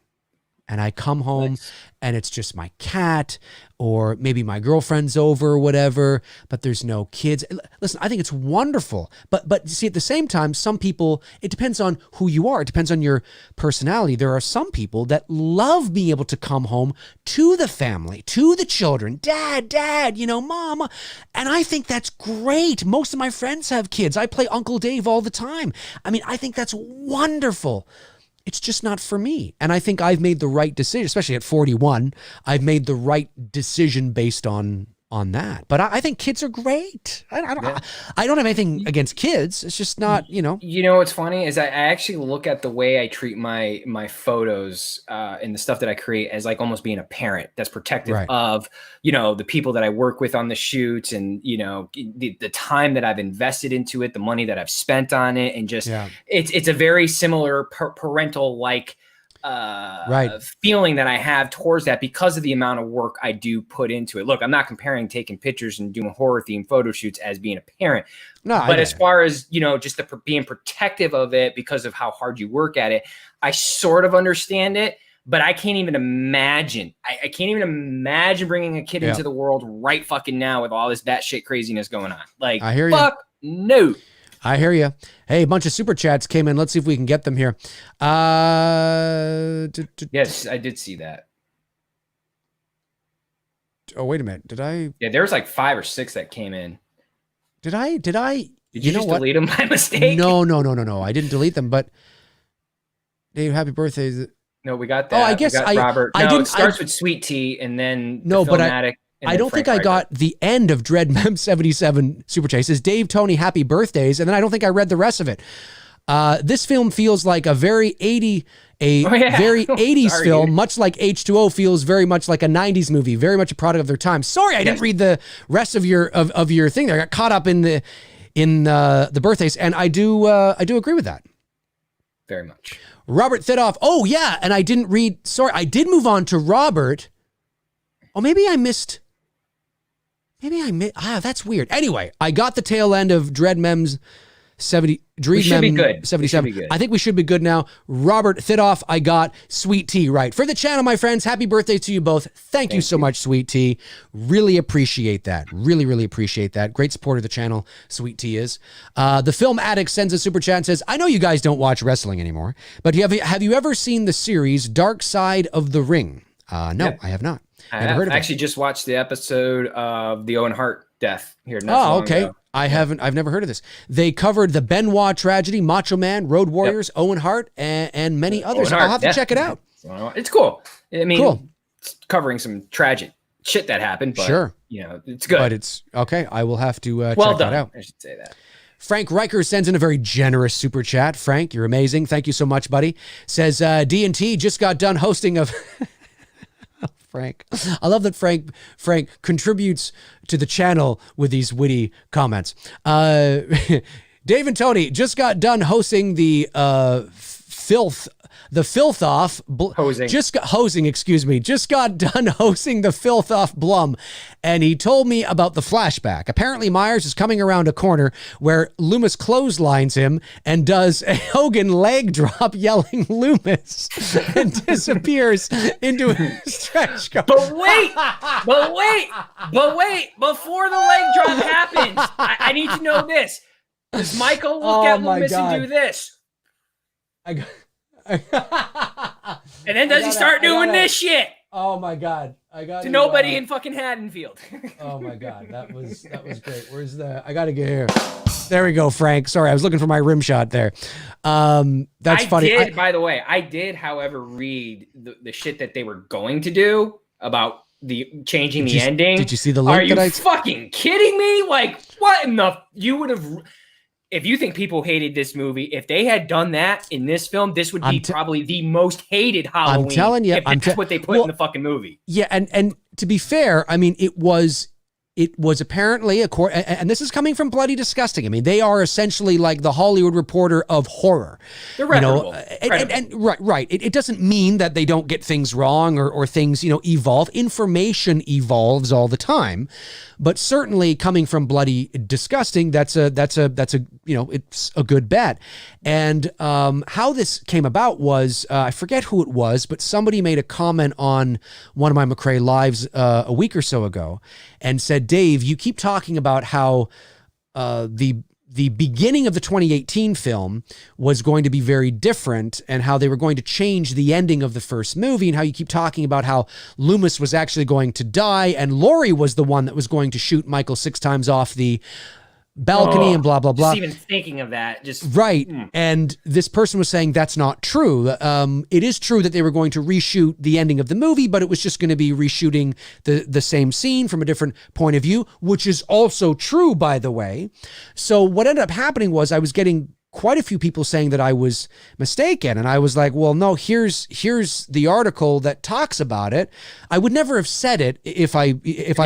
And I come home and it's just my cat, or maybe my girlfriend's over or whatever, but there's no kids. Listen, I think it's wonderful. But see, at the same time, some people, it depends on who you are. It depends on your personality. There are some people that love being able to come home to the family, to the children, dad, you know, mama. And I think that's great. Most of my friends have kids. I play Uncle Dave all the time. I mean, I think that's wonderful. It's just not for me. And I think I've made the right decision, especially at 41. I've made the right decision based on that. But I think kids are great. I don't have anything against kids. It's just not, you know. You know what's funny is I actually look at the way I treat my photos and the stuff that I create as like almost being a parent that's protective of, you know, the people that I work with on the shoots, and, you know, the time that I've invested into it, the money that I've spent on it, and just it's a very similar parental like feeling that I have towards that because of the amount of work I do put into it. Look, I'm not comparing taking pictures and doing horror themed photo shoots as being a parent. No, but as far as, you know, just being protective of it because of how hard you work at it, I sort of understand it, but I can't even imagine. I can't even imagine bringing a kid into the world right fucking now with all this batshit craziness going on. Like, I hear fuck no. I hear you. Hey, a bunch of super chats came in. Let's see if we can get them here. Yes, I did see that. Oh, wait a minute. Did I? Yeah, there was like 5 or 6 that came in. Did I? Did you just delete them by mistake? No. I didn't delete them, but Dave, happy birthday. No, we got that. Oh, I guess Robert. It starts with Sweet Tea and then Filmatic. I don't think I got the end of Dread Mem 77 Super Chase. It says, Dave, Tony, happy birthdays. And then I don't think I read the rest of it. This film feels like a very 80s film, dude. Much like H2O feels very much like a 90s movie, very much a product of their time. Sorry, I didn't read the rest of your thing there. I got caught up in the birthdays, and I do agree with that. Very much. Robert Thidoff. Oh, yeah, and I didn't read. Sorry, I did move on to Robert. Oh, maybe I missed. That's weird. Anyway, I got the tail end of Dread Mem's 70. Dread Mem be good. 77. Good. I think we should be good now. Robert Thidoff, I got Sweet Tea right. For the channel, my friends, happy birthday to you both. Thank you so much, Sweet Tea. Really appreciate that. Really, really appreciate that. Great support of the channel, Sweet Tea is. The Film Addict sends a super chat and says, I know you guys don't watch wrestling anymore, but have you ever seen the series Dark Side of the Ring? No, I have not. I actually just watched the episode of the Owen Hart death here. Okay. Ago. I've never heard of this. They covered the Benoit tragedy, Macho Man, Road Warriors, Owen Hart, and many others. I'll have to check it out. It's cool. I mean, it's covering some tragic shit that happened, but sure, you know, it's good. But it's okay. I will have to check that out. I should say that. Frank Riker sends in a very generous super chat. Frank, you're amazing. Thank you so much, buddy. Says D&T just got done hosting of Frank. I love that Frank contributes to the channel with these witty comments. Dave and Tony just got done hosting the filth off hosing. Just got done hosting the filth off Blum, and he told me about the flashback. Apparently Myers is coming around a corner where Loomis clotheslines him and does a Hogan leg drop yelling Loomis and disappears into a stretch car. But wait, before the leg drop happens, I need to know this. Does Michael look at Loomis and do this? And then does he start doing this shit? Oh my God. To nobody in fucking Haddonfield. Oh my God. That was great. I gotta get here. There we go, Frank. Sorry, I was looking for my rim shot there. That's funny. By the way, I did, however, read the shit that they were going to do about the changing the ending. Did you see the link? Are you fucking kidding me? Like, what in the, you would have, if you think people hated this movie, if they had done that in this film, this would be probably the most hated Halloween. I'm telling you, if that's what they put in the fucking movie. Yeah, and to be fair, I mean, it was apparently and this is coming from Bloody Disgusting. I mean, they are essentially like the Hollywood Reporter of horror. They're reputable. And right. It doesn't mean that they don't get things wrong or things, evolve. Information evolves all the time. But certainly coming from Bloody Disgusting, that's a it's a good bet. And how this came about was, I forget who it was, but somebody made a comment on one of my McRae lives a week or so ago and said, Dave, you keep talking about how the beginning of the 2018 film was going to be very different and how they were going to change the ending of the first movie, and how you keep talking about how Loomis was actually going to die and Laurie was the one that was going to shoot Michael 6 times off the balcony and blah, blah, blah. Just even thinking of that. Right. And this person was saying that's not true. It is true that they were going to reshoot the ending of the movie, but it was just going to be reshooting the same scene from a different point of view, which is also true, by the way. So what ended up happening was I was getting quite a few people saying that I was mistaken. And I was like, well, no, here's the article that talks about it. I would never have said it if I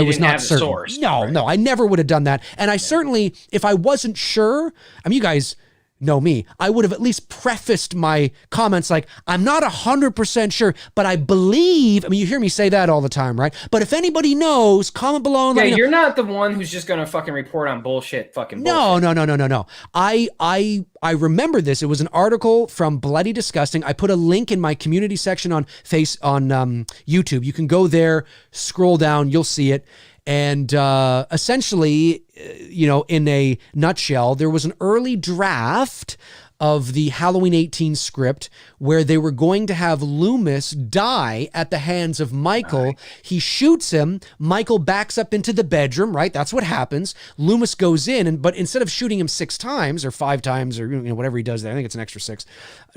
was not certain. Source, no, I never would have done that. And I certainly, if I wasn't sure, I mean, you guys know me, I would have at least prefaced my comments like, I'm not 100% sure, but I believe, I mean, you hear me say that all the time, right? But if anybody knows, comment below. And yeah, you're not the one who's just going to fucking report on bullshit. No. I remember this. It was an article from Bloody Disgusting. I put a link in my community section on YouTube. You can go there, scroll down, you'll see it. And essentially, in a nutshell, there was an early draft of the Halloween 18 script where they were going to have Loomis die at the hands of Michael. Right. He shoots him. Michael backs up into the bedroom, right? That's what happens. Loomis goes in, but instead of shooting him 6 times or 5 times or whatever he does there, I think it's an extra 6.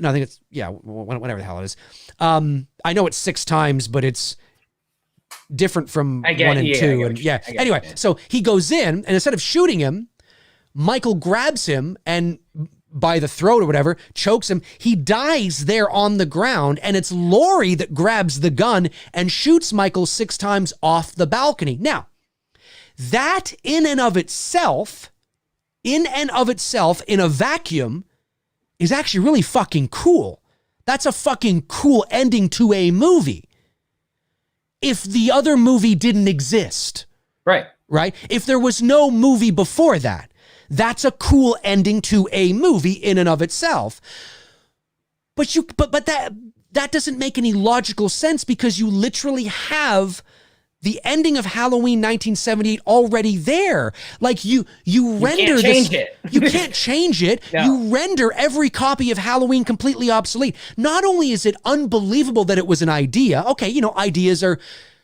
No, I think it's, whatever the hell it is. I know it's 6 times, but it's different from 1 and 2. Anyway, so he goes in, and instead of shooting him, Michael grabs him and by the throat or whatever, chokes him. He dies there on the ground, and it's Laurie that grabs the gun and shoots Michael 6 times off the balcony. Now, that in and of itself, in a vacuum, is actually really fucking cool. That's a fucking cool ending to a movie. If the other movie didn't exist. Right. If there was no movie before that, that's a cool ending to a movie in and of itself. But that doesn't make any logical sense because you literally have the ending of Halloween 1978 already there. Like you render can't change it. You can't change it. No. You render every copy of Halloween completely obsolete. Not only is it unbelievable that it was an idea. Okay, ideas are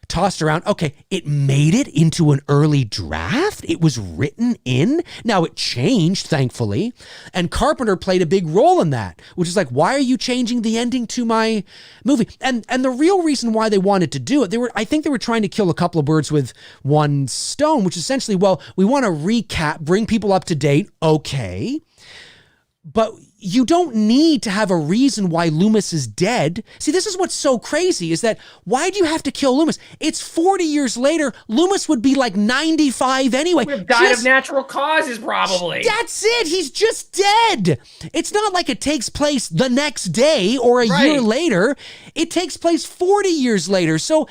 tossed around. Okay, it made it into an early draft. It was written in. Now it changed, thankfully. And Carpenter played a big role in that, which is like, why are you changing the ending to my movie? And the real reason why they wanted to do it, I think they were trying to kill a couple of birds with one stone, which is essentially, well, we want to recap, bring people up to date. Okay. But you don't need to have a reason why Loomis is dead. See, this is what's so crazy is that why do you have to kill Loomis? It's 40 years later. Loomis would be like 95 anyway. Would have died of natural causes, probably. That's it. He's just dead. It's not like it takes place the next day or a year later. It takes place 40 years later. So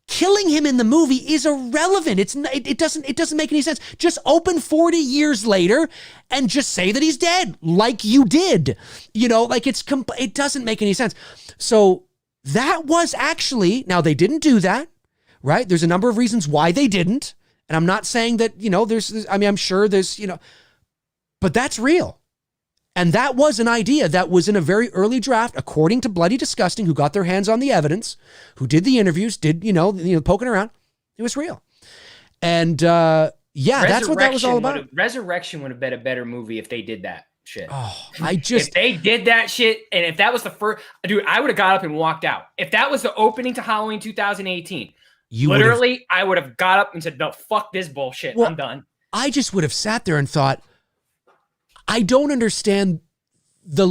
killing him in the movie is irrelevant. It doesn't make any sense. Just open 40 years later and just say that he's dead, like you did. It doesn't make any sense. So that was actually, now they didn't do that, right? There's a number of reasons why they didn't. And I'm not saying that, I'm sure there's, but that's real. And that was an idea that was in a very early draft, according to Bloody Disgusting, who got their hands on the evidence, who did the interviews, poking around. It was real. And that's what that was all about. Resurrection would have been a better movie if they did that shit. Oh, if they did that shit, and if that was the first, dude, I would have got up and walked out. If that was the opening to Halloween 2018, I would have got up and said, no, fuck this bullshit. I'm done. I just would have sat there and thought, I don't understand the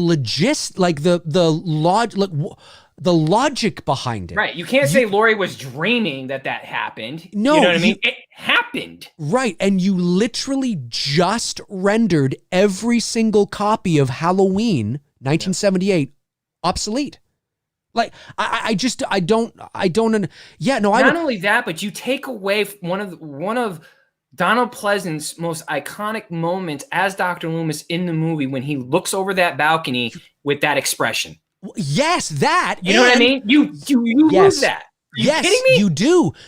the logic behind it. Right. You can't say Laurie was dreaming that happened. No, you know what I mean? It happened. Right. And you literally just rendered every single copy of Halloween 1978 obsolete. Like, I don't. Yeah, no, Not only that, but you take away one of Donald Pleasant's most iconic moments as Dr. Loomis in the movie when he looks over that balcony with that expression. Yes, that. You know what I mean? You lose that. Are you kidding me?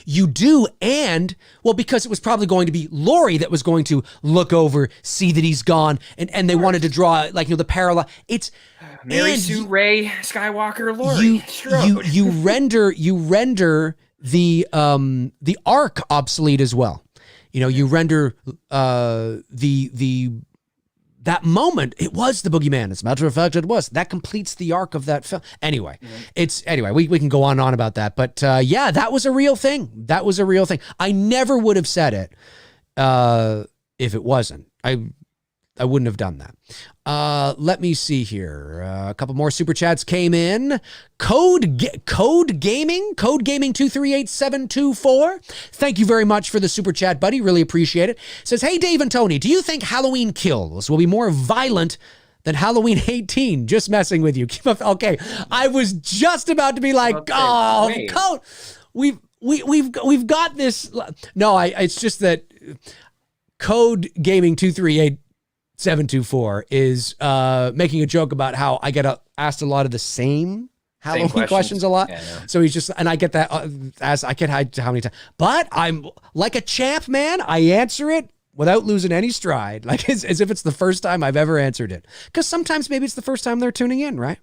You do. And, well, because it was probably going to be Laurie that was going to look over, see that he's gone, and they wanted to draw, like, the parallel. It's Mary Sue Ray Skywalker Laurie. You render the arc obsolete as well. You render that moment, it was the boogeyman. As a matter of fact, it was. That completes the arc of that film. Anyway, we can go on and on about that. But yeah, that was a real thing. That was a real thing. I never would have said it if it wasn't. I wouldn't have done that. Let me see here. A couple more super chats came in. Code Gaming 238724. Thank you very much for the super chat, buddy. Really appreciate it. Says, hey, Dave and Tony, do you think Halloween Kills will be more violent than Halloween 18? Just messing with you. Okay, I was just about to be like, Code, we've got this. No, it's just that Code Gaming 238724 is making a joke about how I get asked a lot of the same Halloween questions a lot. Yeah, no. So he's just, and I get that I can't hide how many times, but I'm like a champ, man. I answer it without losing any stride, like as if it's the first time I've ever answered it. Because sometimes maybe it's the first time they're tuning in, right?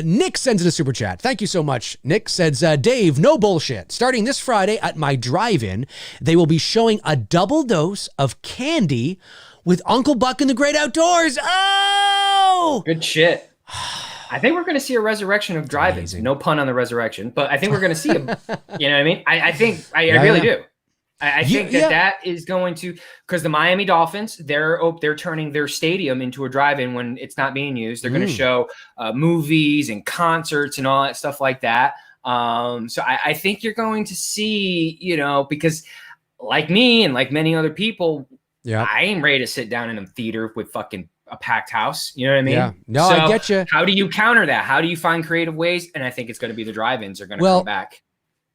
Nick sends in a super chat. Thank you so much. Nick says, Dave, no bullshit. Starting this Friday at my drive-in, they will be showing a double dose of candy with Uncle Buck in the Great Outdoors. Oh! Good shit. I think we're going to see a resurrection of drive-ins. No pun on the resurrection, but I think we're going to see them. You know what I mean? I really do. I think that is going to, because the Miami Dolphins, they're turning their stadium into a drive-in when it's not being used. They're going to show movies and concerts and all that stuff like that. So I think you're going to see, because like me and like many other people, I ain't ready to sit down in a theater with fucking a packed house. You know what I mean? Yeah. No, I get you. How do you counter that? How do you find creative ways? And I think it's going to be the drive-ins are going to come back.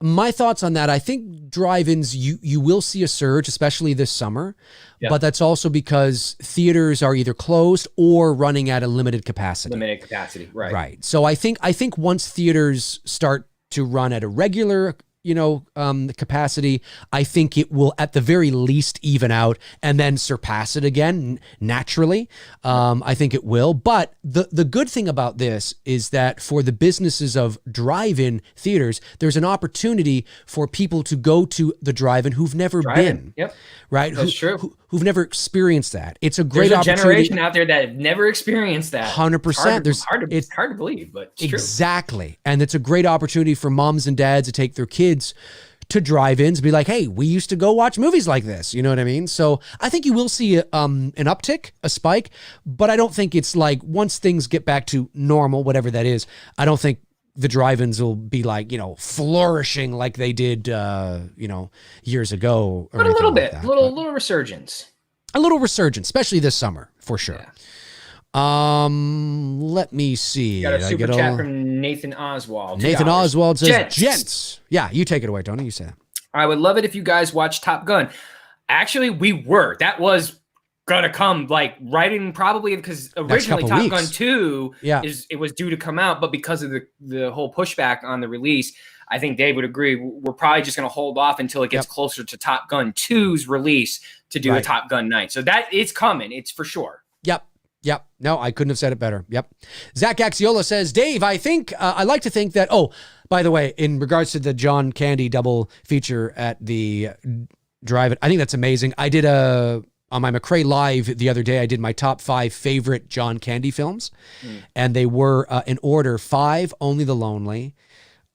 My thoughts on that, I think drive-ins, you will see a surge, especially this summer, but that's also because theaters are either closed or running at a limited capacity. Right. Right. So I think once theaters start to run at a regular capacity, I think it will at the very least even out and then surpass it again naturally. I think it will. But the good thing about this is that for the businesses of drive-in theaters, there's an opportunity for people to go to the drive-in who've never been. Yep. Right? That's true. Who've never experienced that. It's a great opportunity. There's a generation out there that have never experienced that. 100%. It's hard to believe, but it's exactly. True. And it's a great opportunity for moms and dads to take their kids to drive-ins, be like, hey, we used to go watch movies like this. You know what I mean? So I think you will see an uptick, a spike, but I don't think it's like once things get back to normal, whatever that is, I don't think the drive-ins will be like, flourishing like they did, years ago. But a little bit, a little resurgence. A little resurgence, especially this summer, for sure. Yeah. Let me see. Got a super chat from Nathan Oswald. Nathan Oswald says, Gents. Yeah, you take it away, Tony. You say that. I would love it if you guys watched Top Gun. Actually, we were. That was gonna come like right in probably because originally Top Gun 2 it was due to come out, but because of the whole pushback on the release, I think Dave would agree. We're probably just gonna hold off until it gets closer to Top Gun 2's release to do a Top Gun night. So that it's coming. It's for sure. Yep. No, I couldn't have said it better. Yep. Zach Axiola says, Dave, I think, I like to think that, oh, by the way, in regards to the John Candy double feature at the drive-in, I think that's amazing. I did on my McRae Live the other day, I did my top 5 favorite John Candy films, and they were in order: 5, Only the Lonely.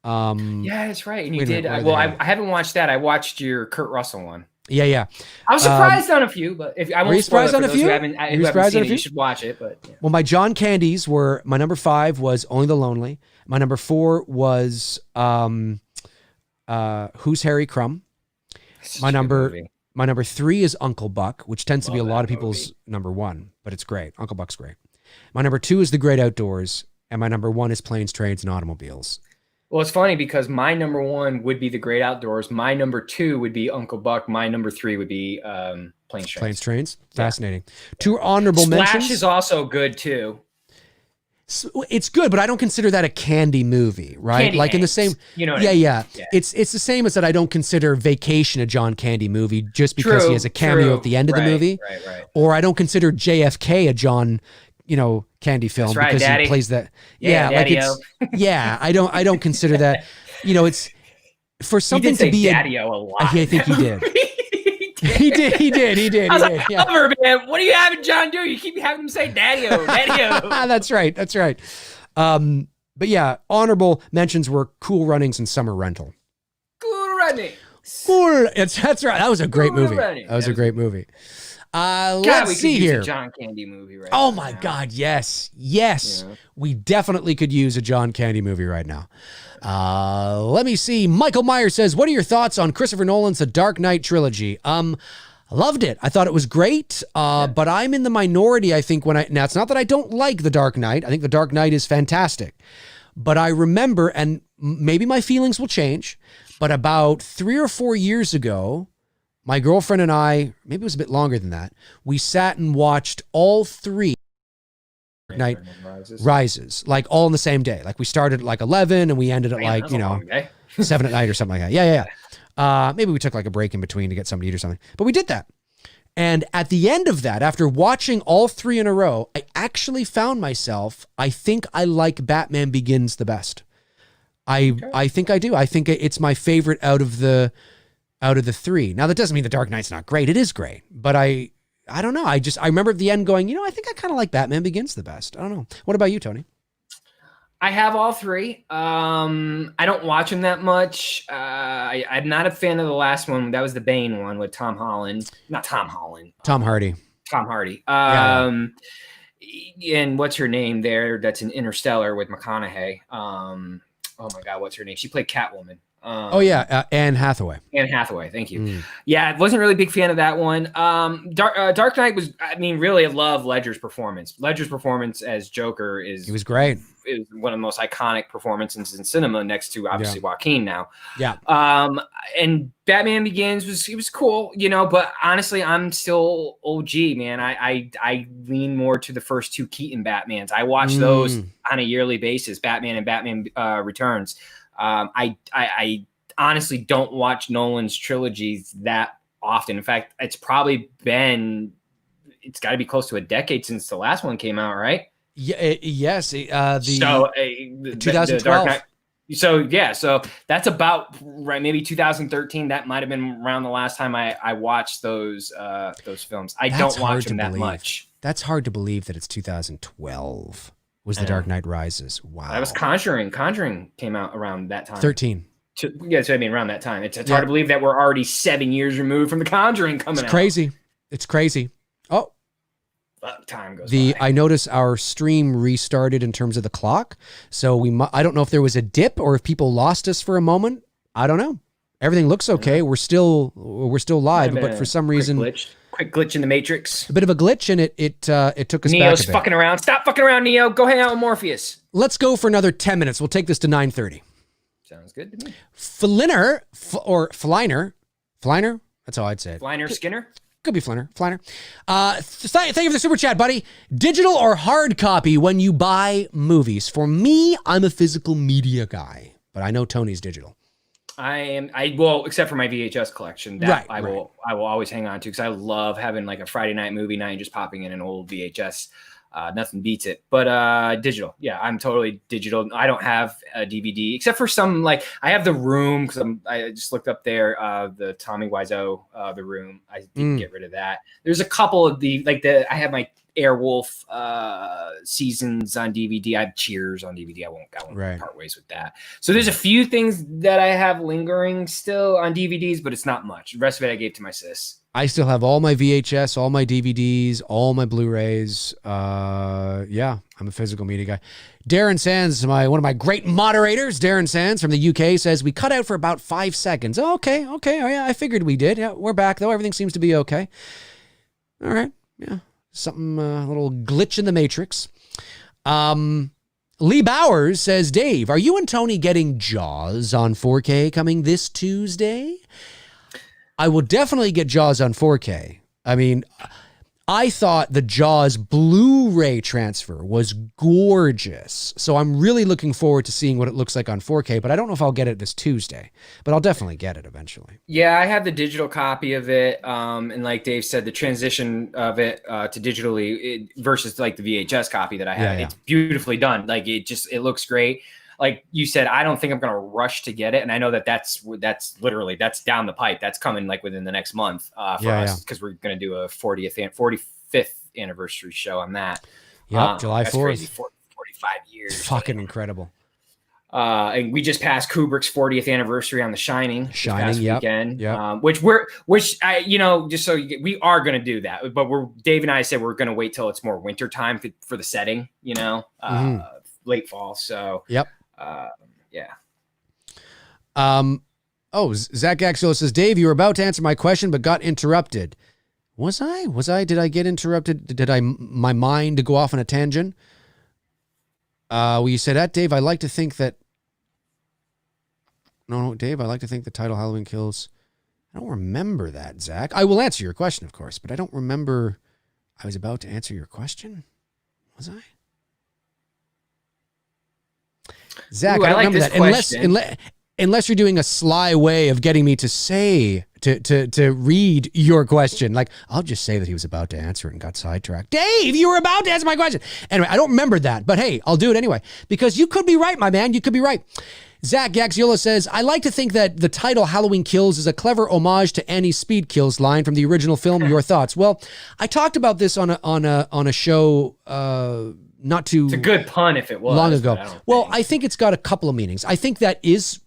Yeah, that's right. And you did. I haven't watched that. I watched your Kurt Russell one. Yeah. I was surprised on a few, but if I Were you won't spoil it surprised for on a those few? who haven't seen it, you should watch it. But yeah. Well, my John Candies were, my number 5 was Only the Lonely. My number 4 was Who's Harry Crumb. My number 3 is Uncle Buck, which tends to be a lot of people's number 1, but it's great. Uncle Buck's great. My number 2 is The Great Outdoors, and my number 1 is Planes, Trains, and Automobiles. Well, it's funny because my number 1 would be The Great Outdoors. My number 2 would be Uncle Buck. My number 3 would be Planes, Trains. Planes, Trains. Fascinating. Yeah. 2 honorable mentions. Splash is also good too. It's good, but I don't consider that a candy movie, right? Candy like Hanks. In the same, you know what I mean? Yeah. It's the same as that I don't consider Vacation a John Candy movie just because he has a cameo at the end of the movie. Right. Or I don't consider JFK a John, Candy film because Daddy. He plays that. Yeah, like it's I don't consider that. It's for something to be Daddy-o a lot. I think he did. He did. I was like, man, what are you having John do? You keep having him say Daddy-o. That's right. But yeah, honorable mentions were Cool Runnings and Summer Rental. Cool Runnings. That's right. That was a great movie. That was a great movie. Let's see here. A John Candy movie right now. Oh my God, yes. Yeah. We definitely could use a John Candy movie right now. Let me see. Michael Myers says, what are your thoughts on Christopher Nolan's The Dark Knight trilogy? I loved it. I thought it was great, but I'm in the minority, I think, now it's not that I don't like The Dark Knight. I think The Dark Knight is fantastic. But I remember, and maybe my feelings will change, but about 3 or 4 years ago, my girlfriend and I, maybe it was a bit longer than that, we sat and watched all 3 Night Rises, like all in the same day. Like we started at like 11 and we ended at 7 at night or something like that. Yeah. Maybe we took like a break in between to get something to eat or something, but we did that. And at the end of that, after watching all 3 in a row, I actually found myself, I think I like Batman Begins the best. I think I do. I think it's my favorite out of the 3. Now that doesn't mean The Dark Knight's not great. It is great, but I don't know. I remember at the end going, I think I kind of like Batman Begins the best. I don't know. What about you, Tony? I have all 3. I don't watch them that much. I'm not a fan of the last one. That was the Bane one with Tom Holland. Not Tom Holland. Tom Hardy. Tom Hardy. And what's her name there? That's in Interstellar with McConaughey. Oh my God, what's her name? She played Catwoman. Anne Hathaway. Anne Hathaway, thank you. Yeah, I wasn't really a big fan of that one. Dark Knight was, really, I love Ledger's performance. Ledger's performance as Joker he was great. Is one of the most iconic performances in cinema, next to obviously Joaquin now. Yeah. And Batman Begins was cool, but honestly, I'm still OG, man. I lean more to the first 2 Keaton Batmans. I watch those on a yearly basis, Batman and Batman Returns. I honestly don't watch Nolan's trilogies that often. In fact, it's got to be close to a decade since the last one came out, right? Yeah. Yes. The 2012. Dark Knight. So that's about right. Maybe 2013. That might've been around the last time I watched those films. Don't watch them that much. That's hard to believe that it's 2012. Was The Dark Knight Rises. Wow. That was Conjuring. Conjuring came out around that time. 13. Around that time. It's hard to believe that we're already 7 years removed from The Conjuring coming out. It's crazy. Oh. Time goes by. I notice our stream restarted in terms of the clock. So I don't know if there was a dip or if people lost us for a moment. I don't know. Everything looks okay. We're still live, but for some reason... Quick glitch in the Matrix. A bit of a glitch, and it took us Neo's back a bit. fucking around. Stop fucking around, Neo. Go hang out with Morpheus. Let's go for another 10 minutes. We'll take this to 9:30. Sounds good to me. Fliner. That's how I'd say it. Fliner Skinner? Could be Fliner. Thank you for the super chat, buddy. Digital or hard copy when you buy movies? For me, I'm a physical media guy, but I know Tony's digital. Except for my VHS collection that I will always hang on to because I love having like a Friday night movie night and just popping in an old VHS. Nothing beats it. But digital, yeah, I'm totally digital. I don't have a DVD except for some, like I have The Room because I just looked up there the Tommy Wiseau The Room. I didn't get rid of that. There's a couple of I have my Airwolf seasons on DVD. I have Cheers on DVD. I won't part ways with that. So there's a few things that I have lingering still on DVDs, but it's not much. The rest of it I gave to my sis. I still have all my VHS, all my DVDs, all my Blu-rays. Yeah, I'm a physical media guy. Darren Sands, one of my great moderators, Darren Sands from the UK, says, we cut out for about 5 seconds. Oh, okay. Oh, yeah, I figured we did. Yeah, we're back, though. Everything seems to be okay. All right. Yeah. Something, a little glitch in the matrix. Lee Bowers says, Dave, are you and Tony getting Jaws on 4K coming this Tuesday? I will definitely get Jaws on 4K. I mean, I thought the Jaws Blu-ray transfer was gorgeous. So I'm really looking forward to seeing what it looks like on 4K, but I don't know if I'll get it this Tuesday, but I'll definitely get it eventually. Yeah, I have the digital copy of it. And like Dave said, the transition of it to digitally versus like the VHS copy that I have, it's beautifully done. Like it looks great. Like you said, I don't think I'm going to rush to get it. And I know that's literally down the pipe. That's coming like within the next month for us because we're going to do a 45th anniversary show on that. Yep, July 4th. Crazy, 45 years. Fucking incredible. And we just passed Kubrick's 40th anniversry on The Shining. Weekend. Yep. Which just so we are going to do that. But Dave and I said we're going to wait till it's more winter time for the setting, late fall. So, yep. Yeah. Zach Axel says, Dave, you were about to answer my question, but got interrupted. Was I? Did I get interrupted? Did my mind go off on a tangent? Well, you said that, Dave, I like to think that. No, Dave, I like to think the title Halloween Kills. I don't remember that, Zach. I will answer your question, of course, but I don't remember I was about to answer your question. Was I? Zach, I don't remember that. Unless you're doing a sly way of getting me to say to read your question. Like, I'll just say that he was about to answer it and got sidetracked. Dave, you were about to answer my question. Anyway, I don't remember that, but hey, I'll do it anyway because you could be right, my man. You could be right. Zach Gaxiola says, I like to think that the title Halloween Kills is a clever homage to Annie's Speed Kills line from the original film. Your thoughts? Well, I talked about this on a show not too it's a good pun if it was long ago. I think it's got a couple of meanings. I think that is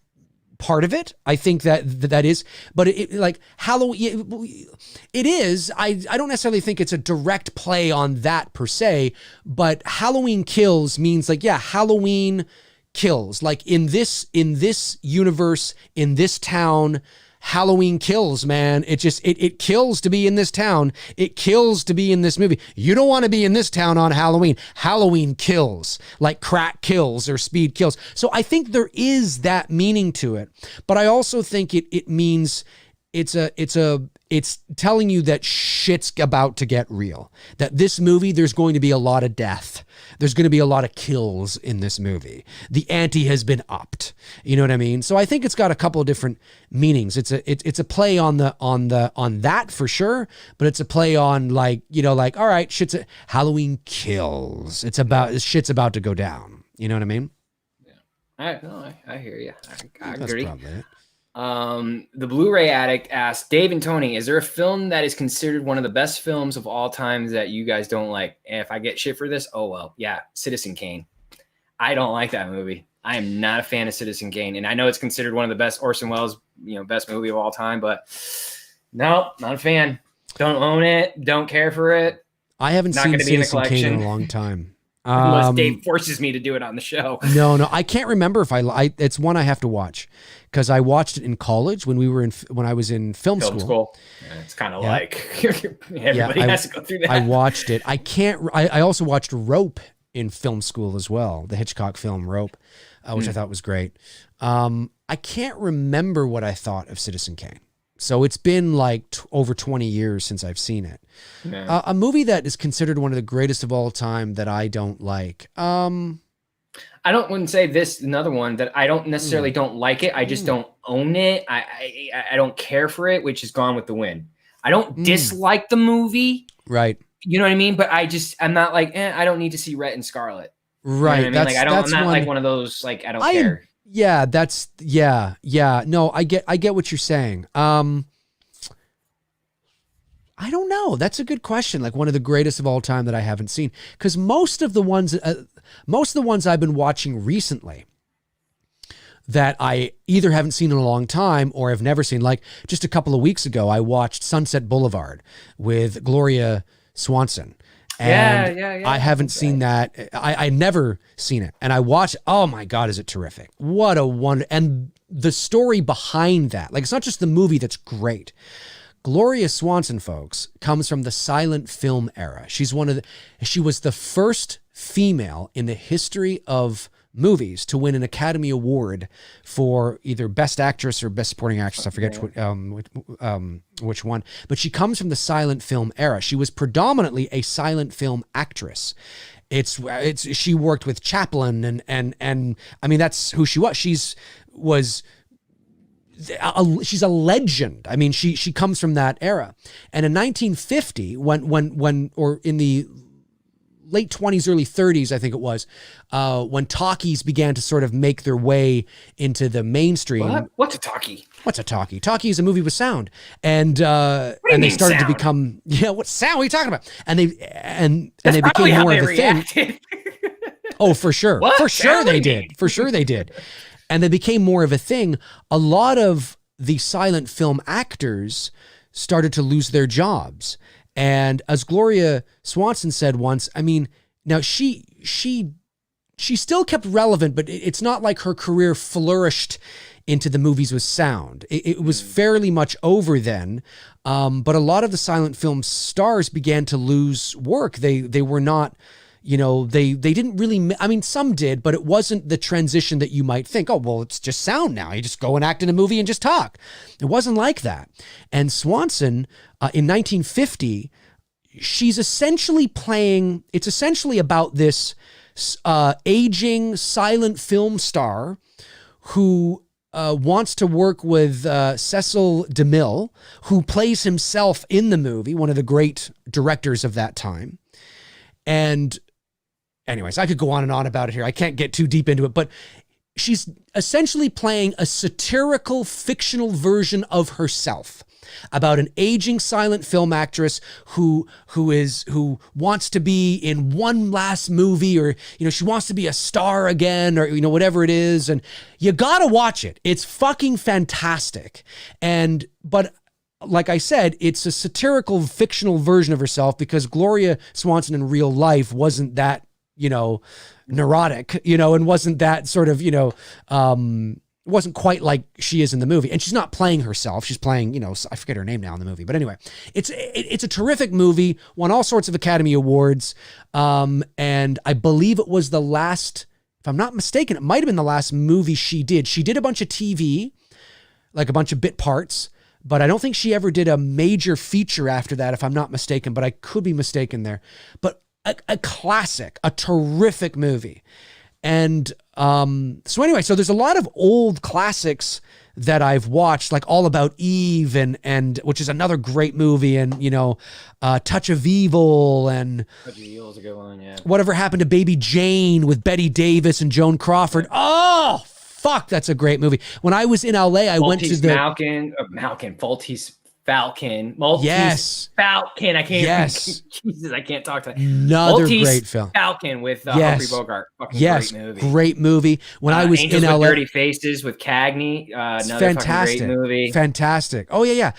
part of it. I think that is, but it like Halloween, it is. I don't necessarily think it's a direct play on that per se, but Halloween Kills means like, yeah, Halloween kills. Like in this universe, in this town, Halloween kills, man. It kills to be in this town. It kills to be in this movie. You don't want to be in this town on Halloween. Halloween kills, like crack kills or speed kills. So I think there is that meaning to it, but I also think it means it's telling you that shit's about to get real. That this movie, there's going to be a lot of death. There's going to be a lot of kills in this movie. The ante has been upped. You know what I mean? So I think it's got a couple of different meanings. It's a play on that for sure, but it's a play on like all right, Halloween Kills. It's about shit's about to go down. You know what I mean? Yeah. I hear you. I That's agree. probably it. The Blu-ray Addict asked, Dave and Tony, is there a film that is considered one of the best films of all times that you guys don't like? And if I get shit for this, oh well, yeah, Citizen Kane. I don't like that movie. I am not a fan of Citizen Kane, and I know it's considered one of the best Orson Welles, best movie of all time, but no, not a fan. Don't own it. Don't care for it. I haven't seen Citizen Kane in a long time. Unless Dave forces me to do it on the show. No, I can't remember if it's one I have to watch because I watched it in college when I was in film school. Yeah, it's kind of like everybody has to go through that. I watched it. I also watched Rope in film school as well, the Hitchcock film Rope, which I thought was great. I can't remember what I thought of Citizen Kane. So it's been like over 20 years since I've seen it. Yeah. A movie that is considered one of the greatest of all time that I don't like. I wouldn't say this, another one that I don't necessarily don't like it. I just don't own it. I don't care for it, which is Gone with the Wind. I don't dislike the movie. Right. You know what I mean? But I'm not like, I don't need to see Rhett and Scarlett. Right. You know what I mean? I'm not like one of those, like, I don't care. Yeah, yeah. No, I get what you're saying. I don't know. That's a good question. Like one of the greatest of all time that I haven't seen, because most of the ones I've been watching recently that I either haven't seen in a long time or have never seen. Like just a couple of weeks ago, I watched Sunset Boulevard with Gloria Swanson. And Yeah. I haven't seen that. I never seen it. And I watched, oh my God, is it terrific? What a wonder. And the story behind that, like it's not just the movie that's great. Gloria Swanson, folks, comes from the silent film era. She was the first female in the history of movies to win an Academy Award for either Best Actress or Best Supporting Actress. I forget which one, but she comes from the silent film era. She was predominantly a silent film actress. She worked with Chaplin and I mean, that's who she was. She's a legend. I mean, she comes from that era. And in 1950, when or in the late 20s, early 30s, I think it was, when talkies began to sort of make their way into the mainstream. What? What's a talkie? What's a talkie? Talkie is a movie with sound. And they started to become, what sound? What are you talking about? And they became more of a thing. Oh, for sure. What? For sure they did. For sure they did. And they became more of a thing. A lot of the silent film actors started to lose their jobs. And as Gloria Swanson said once, I mean, now she still kept relevant, but it's not like her career flourished into the movies with sound. It was fairly much over then. But a lot of the silent film stars began to lose work. They were not, they didn't really, I mean, some did, but it wasn't the transition that you might think, oh, well, it's just sound now. You just go and act in a movie and just talk. It wasn't like that. And Swanson, in 1950, she's essentially it's essentially about this aging silent film star who wants to work with Cecil DeMille, who plays himself in the movie, one of the great directors of that time. And anyways, I could go on and on about it here. I can't get too deep into it, but she's essentially playing a satirical, fictional version of herself about an aging silent film actress who wants to be in one last movie, or she wants to be a star again, or whatever it is. And you gotta watch it. It's fucking fantastic. But like I said, it's a satirical, fictional version of herself, because Gloria Swanson in real life wasn't that, neurotic, and wasn't that sort of, wasn't quite like she is in the movie. And she's not playing herself. She's playing, I forget her name now in the movie. But anyway, it's a terrific movie, won all sorts of Academy Awards. And I believe it was the last, if I'm not mistaken, it might have been the last movie she did. She did a bunch of TV, like a bunch of bit parts, but I don't think she ever did a major feature after that, if I'm not mistaken, but I could be mistaken there. But a classic, a terrific movie. And so anyway, so there's a lot of old classics that I've watched, like All About Eve, and which is another great movie, and Touch of Evil, and Touch of Evil is a good one, yeah. Whatever Happened to Baby Jane with Bette Davis and Joan Crawford. Oh, fuck, that's a great movie. When I was in LA, I went to the Maltese Falcon. Maltese yes. Falcon. I can't. Yes. Jesus, I can't talk to that. Another Maltese great film. Falcon with yes. Humphrey Bogart. Fucking yes. Great movie. Great movie. When I was Angels in with LA, Dirty Faces with Cagney. Another fantastic. fucking great movie. Fantastic. Oh yeah.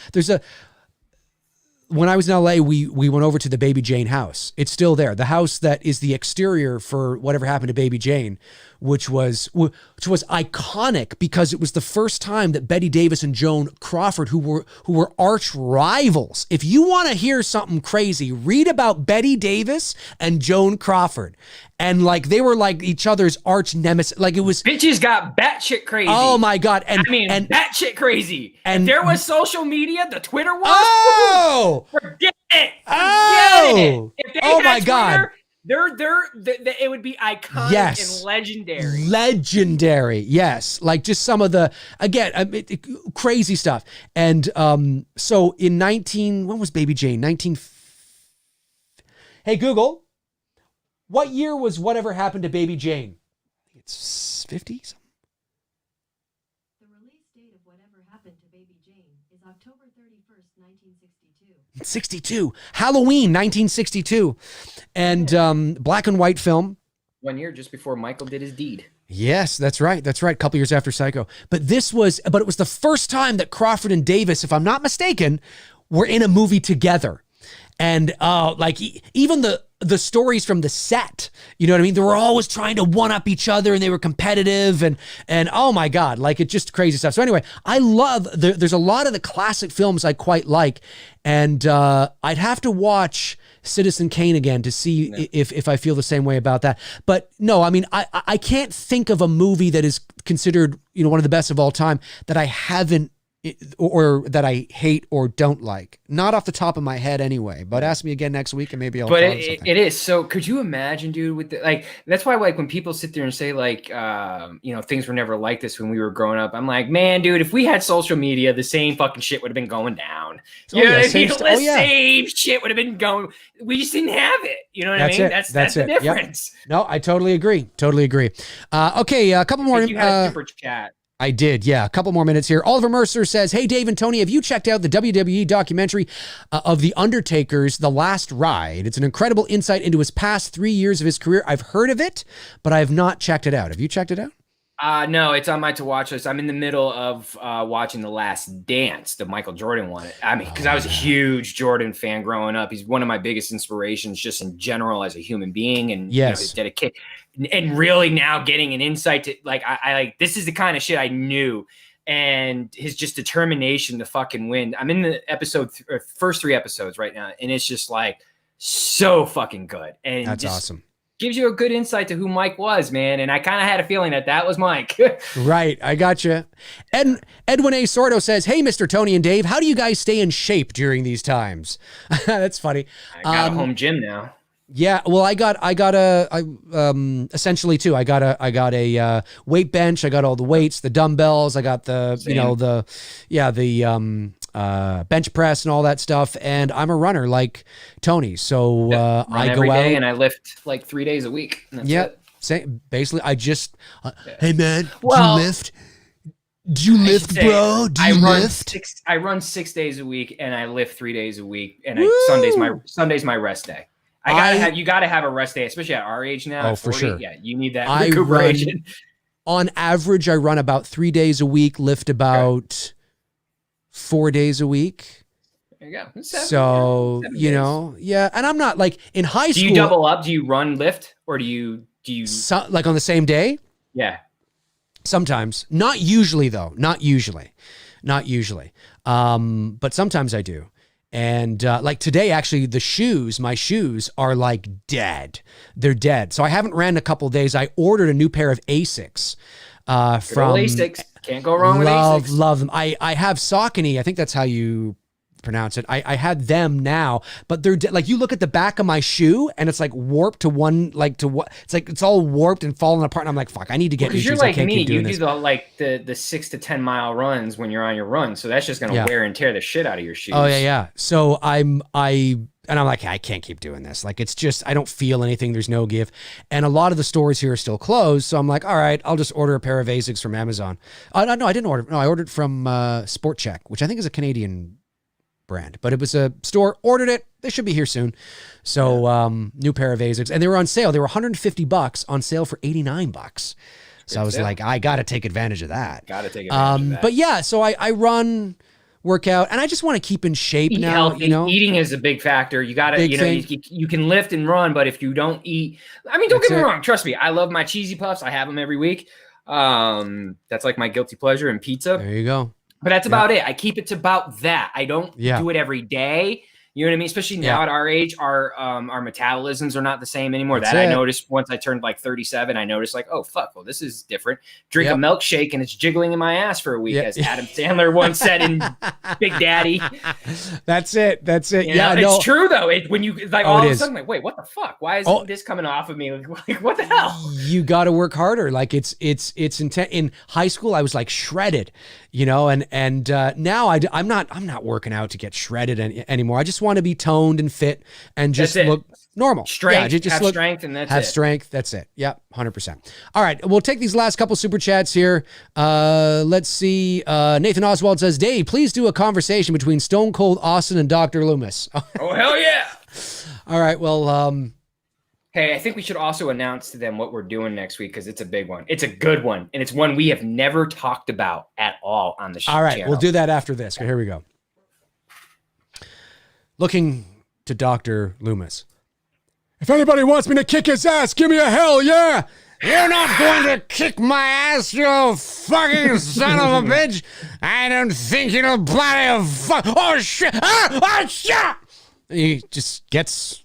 When I was in LA, we went over to the Baby Jane house. It's still there. The house that is the exterior for Whatever Happened to Baby Jane, which was iconic because it was the first time that Bette Davis and Joan Crawford, who were arch rivals. If you want to hear something crazy, read about Bette Davis and Joan Crawford. And like they were like each other's arch nemesis. Like it was bitches got batshit crazy. Oh my God. And batshit crazy. And if there was social media, the Twitter was. Oh, forget it. Oh, if they oh had my God. Twitter, it would be iconic yes. and legendary. Legendary, yes. Like just some of the, again, crazy stuff. And so in when was Baby Jane? Hey, Google, what year was Whatever Happened to Baby Jane? It's 50s. The release date of Whatever Happened to Baby Jane is October 31st, 1962. 62. Halloween, 1962. And black and white film. 1 year just before Michael did his deed. Yes, that's right. That's right. A couple years after Psycho. But it was the first time that Crawford and Davis, if I'm not mistaken, were in a movie together. And even the stories from the set, you know what I mean? They were always trying to one up each other, and they were competitive, and oh my God, like it's just crazy stuff. So anyway, I love, there's a lot of the classic films I quite like, and I'd have to watch Citizen Kane again to see if I feel the same way about that. But no, I mean, I can't think of a movie that is considered, one of the best of all time that I haven't, or that I hate or don't like. Not off the top of my head anyway, but ask me again next week and maybe I'll. But it is. So could you imagine, dude, with that's why when people sit there and say things were never like this when we were growing up, I'm like, man, dude, if we had social media, the same fucking shit would have been going down. Same shit would have been going. We just didn't have it. You know what I mean? That's the difference. Yep. No, I totally agree. Okay, a couple more. You had a super chat. I did, yeah. A couple more minutes here. Oliver Mercer says, hey, Dave and Tony, have you checked out the WWE documentary of The Undertaker's The Last Ride? It's an incredible insight into his past 3 years of his career. I've heard of it, but I have not checked it out. Have you checked it out? No, it's on my to-watch list. I'm in the middle of watching The Last Dance, the Michael Jordan one. I mean, because I was a huge Jordan fan growing up. He's one of my biggest inspirations just in general as a human being, and his dedication. And really now getting an insight to I this is the kind of shit I knew, and his just determination to fucking win. I'm in the first 3 episodes right now, and it's just so fucking good. And that's awesome. Gives you a good insight to who Mike was, man. And I kind of had a feeling that was Mike. Right. I gotcha. Edwin A. Sordo says, hey, Mr. Tony and Dave, how do you guys stay in shape during these times? That's funny. I got a home gym now. Yeah, well, I got essentially too. I got a weight bench. I got all the weights, the dumbbells. I got the bench press and all that stuff. And I'm a runner like Tony, so I go out and I lift 3 days a week. Same. Basically, I just hey man, do you lift? Do you lift, bro? Do you lift? I run 6 days a week, and I lift 3 days a week, and Sunday's my rest day. You gotta have a rest day, especially at our age now. Oh, for sure. Yeah, you need that recuperation. On average, I run about 3 days a week, lift about 4 days a week. There you go. So, and I'm not in high school. Do you double up? Do you run, lift, or do you on the same day? Yeah. Sometimes. Not usually though. Not usually. But sometimes I do. And today, actually, my shoes are dead. They're dead. So I haven't ran in a couple of days. I ordered a new pair of Asics from Asics. Can't go wrong with Asics. Love them. I have Saucony. I think that's how you pronounce it. I had them now, but they're you look at the back of my shoe and it's warped to one, it's all warped and falling apart. And I'm like, fuck, I need to get new shoes. You're like me. You do the 6 to 10 mile runs when you're on your run. So that's just going to wear and tear the shit out of your shoes. Oh yeah. So I'm like, I can't keep doing this. It's just, I don't feel anything. There's no give. And a lot of the stores here are still closed. So I'm like, all right, I'll just order a pair of Asics from Amazon. No, I didn't order. No, I ordered from Sport Check, which I think is a Canadian brand, but it was a store, ordered it. They should be here soon. So new pair of Asics, and they were on sale. They were $150 on sale for $89. So I was like, I got to take advantage of that. But yeah, so I run, work out, and I just want to keep in shape now. Healthy. Eating is a big factor. You got to, you can lift and run, but if you don't eat, don't get me wrong. Trust me, I love my cheesy puffs. I have them every week. That's my guilty pleasure, and pizza. There you go. But that's about it. I keep it to about that. I don't do it every day. You know what I mean? Especially now at our age, our metabolisms are not the same anymore. I noticed once I turned 37, I noticed oh fuck, well this is different. Drink a milkshake and it's jiggling in my ass for a week, as Adam Sandler once said in Big Daddy. That's it. It's true though. When you all of a sudden wait, what the fuck? Why is this coming off of me? What the hell? You got to work harder. It's intense. In high school, I was shredded, and now I'm not working out to get shredded anymore. I just want want to be toned and fit and just look normal. Strength, just have look, strength, and that's have it. strength. That's it. Yep, 100%. All right, we'll take these last couple super chats here. Let's see. Nathan Oswald says, Dave, please do a conversation between Stone Cold Austin and Dr. Loomis. Oh, hell yeah. All right, well... Hey, I think we should also announce to them what we're doing next week because it's a big one. It's a good one, and it's one we have never talked about at all on the show. All right, we'll do that after this. Here we go. Looking to Dr. Loomis. If anybody wants me to kick his ass, give me a hell yeah! You're not going to kick my ass, you fucking son of a bitch! I don't think you're bloody fuck. Oh shit! Oh shit! He just gets...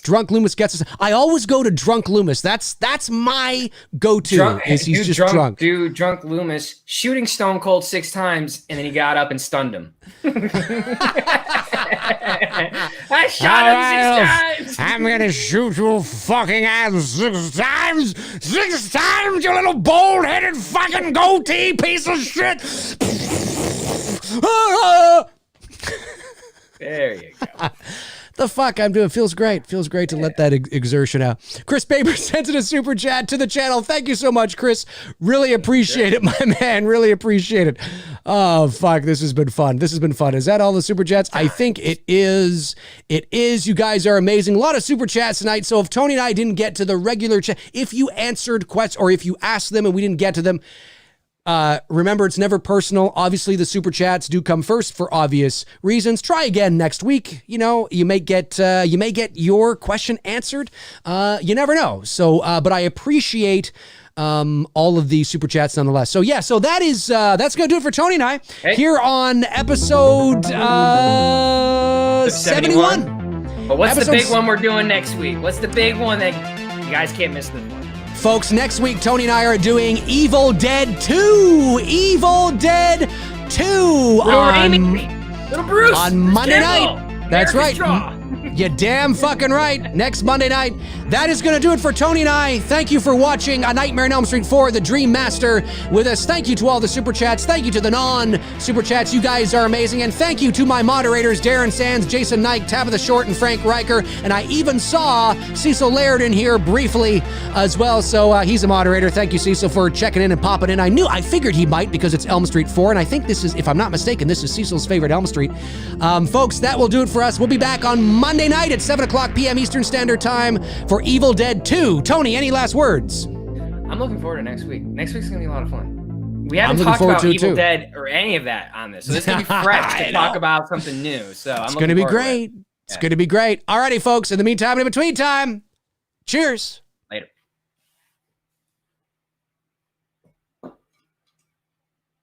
Drunk Loomis gets us. I always go to Drunk Loomis. That's my go-to. He's just drunk. Dude, Drunk Loomis shooting Stone Cold 6 times, and then he got up and stunned him. I shot him 6 times. I'm gonna shoot you fucking ass 6 times. 6 times, you little bald-headed fucking goatee piece of shit. There you go. The fuck I'm doing feels great. Feels great to let that exertion out. Chris Baber sends in a super chat to the channel. Thank you so much, Chris. Really appreciate it, my man. Really appreciate it. Oh, fuck. This has been fun. This has been fun. Is that all the super chats? I think it is. It is. You guys are amazing. A lot of super chats tonight. So if Tony and I didn't get to the regular chat, if you answered questions or if you asked them and we didn't get to them, remember, it's never personal. Obviously, the super chats do come first for obvious reasons. Try again next week. You know, you may get your question answered. You never know. So, but I appreciate all of the super chats nonetheless. So yeah, so that's gonna do it for Tony and I here on episode 71. But what's the big one we're doing next week? What's the big one that you guys can't miss this one? Folks, next week, Tony and I are doing Evil Dead 2. Evil Dead 2 Little Bruce on Monday night. That's right. You damn fucking right. Next Monday night. That is going to do it for Tony and I. Thank you for watching A Nightmare on Elm Street 4, The Dream Master with us. Thank you to all the super chats. Thank you to the non-super chats. You guys are amazing. And thank you to my moderators, Darren Sands, Jason Knight, Tabitha Short, and Frank Riker. And I even saw Cecil Laird in here briefly as well. So he's a moderator. Thank you, Cecil, for checking in and popping in. I figured he might because it's Elm Street 4. And I think this is, if I'm not mistaken, this is Cecil's favorite Elm Street. Folks, that will do it for us. We'll be back on Monday night at 7 o'clock p.m. Eastern Standard Time for Evil Dead 2. Tony, any last words? I'm looking forward to next week. Next week's going to be a lot of fun. We haven't talked about Evil Dead or any of that on this, so this is going to be fresh to talk about something new. So it's going to be great. It's going to be great. Alrighty, folks. In the meantime, in between time, cheers.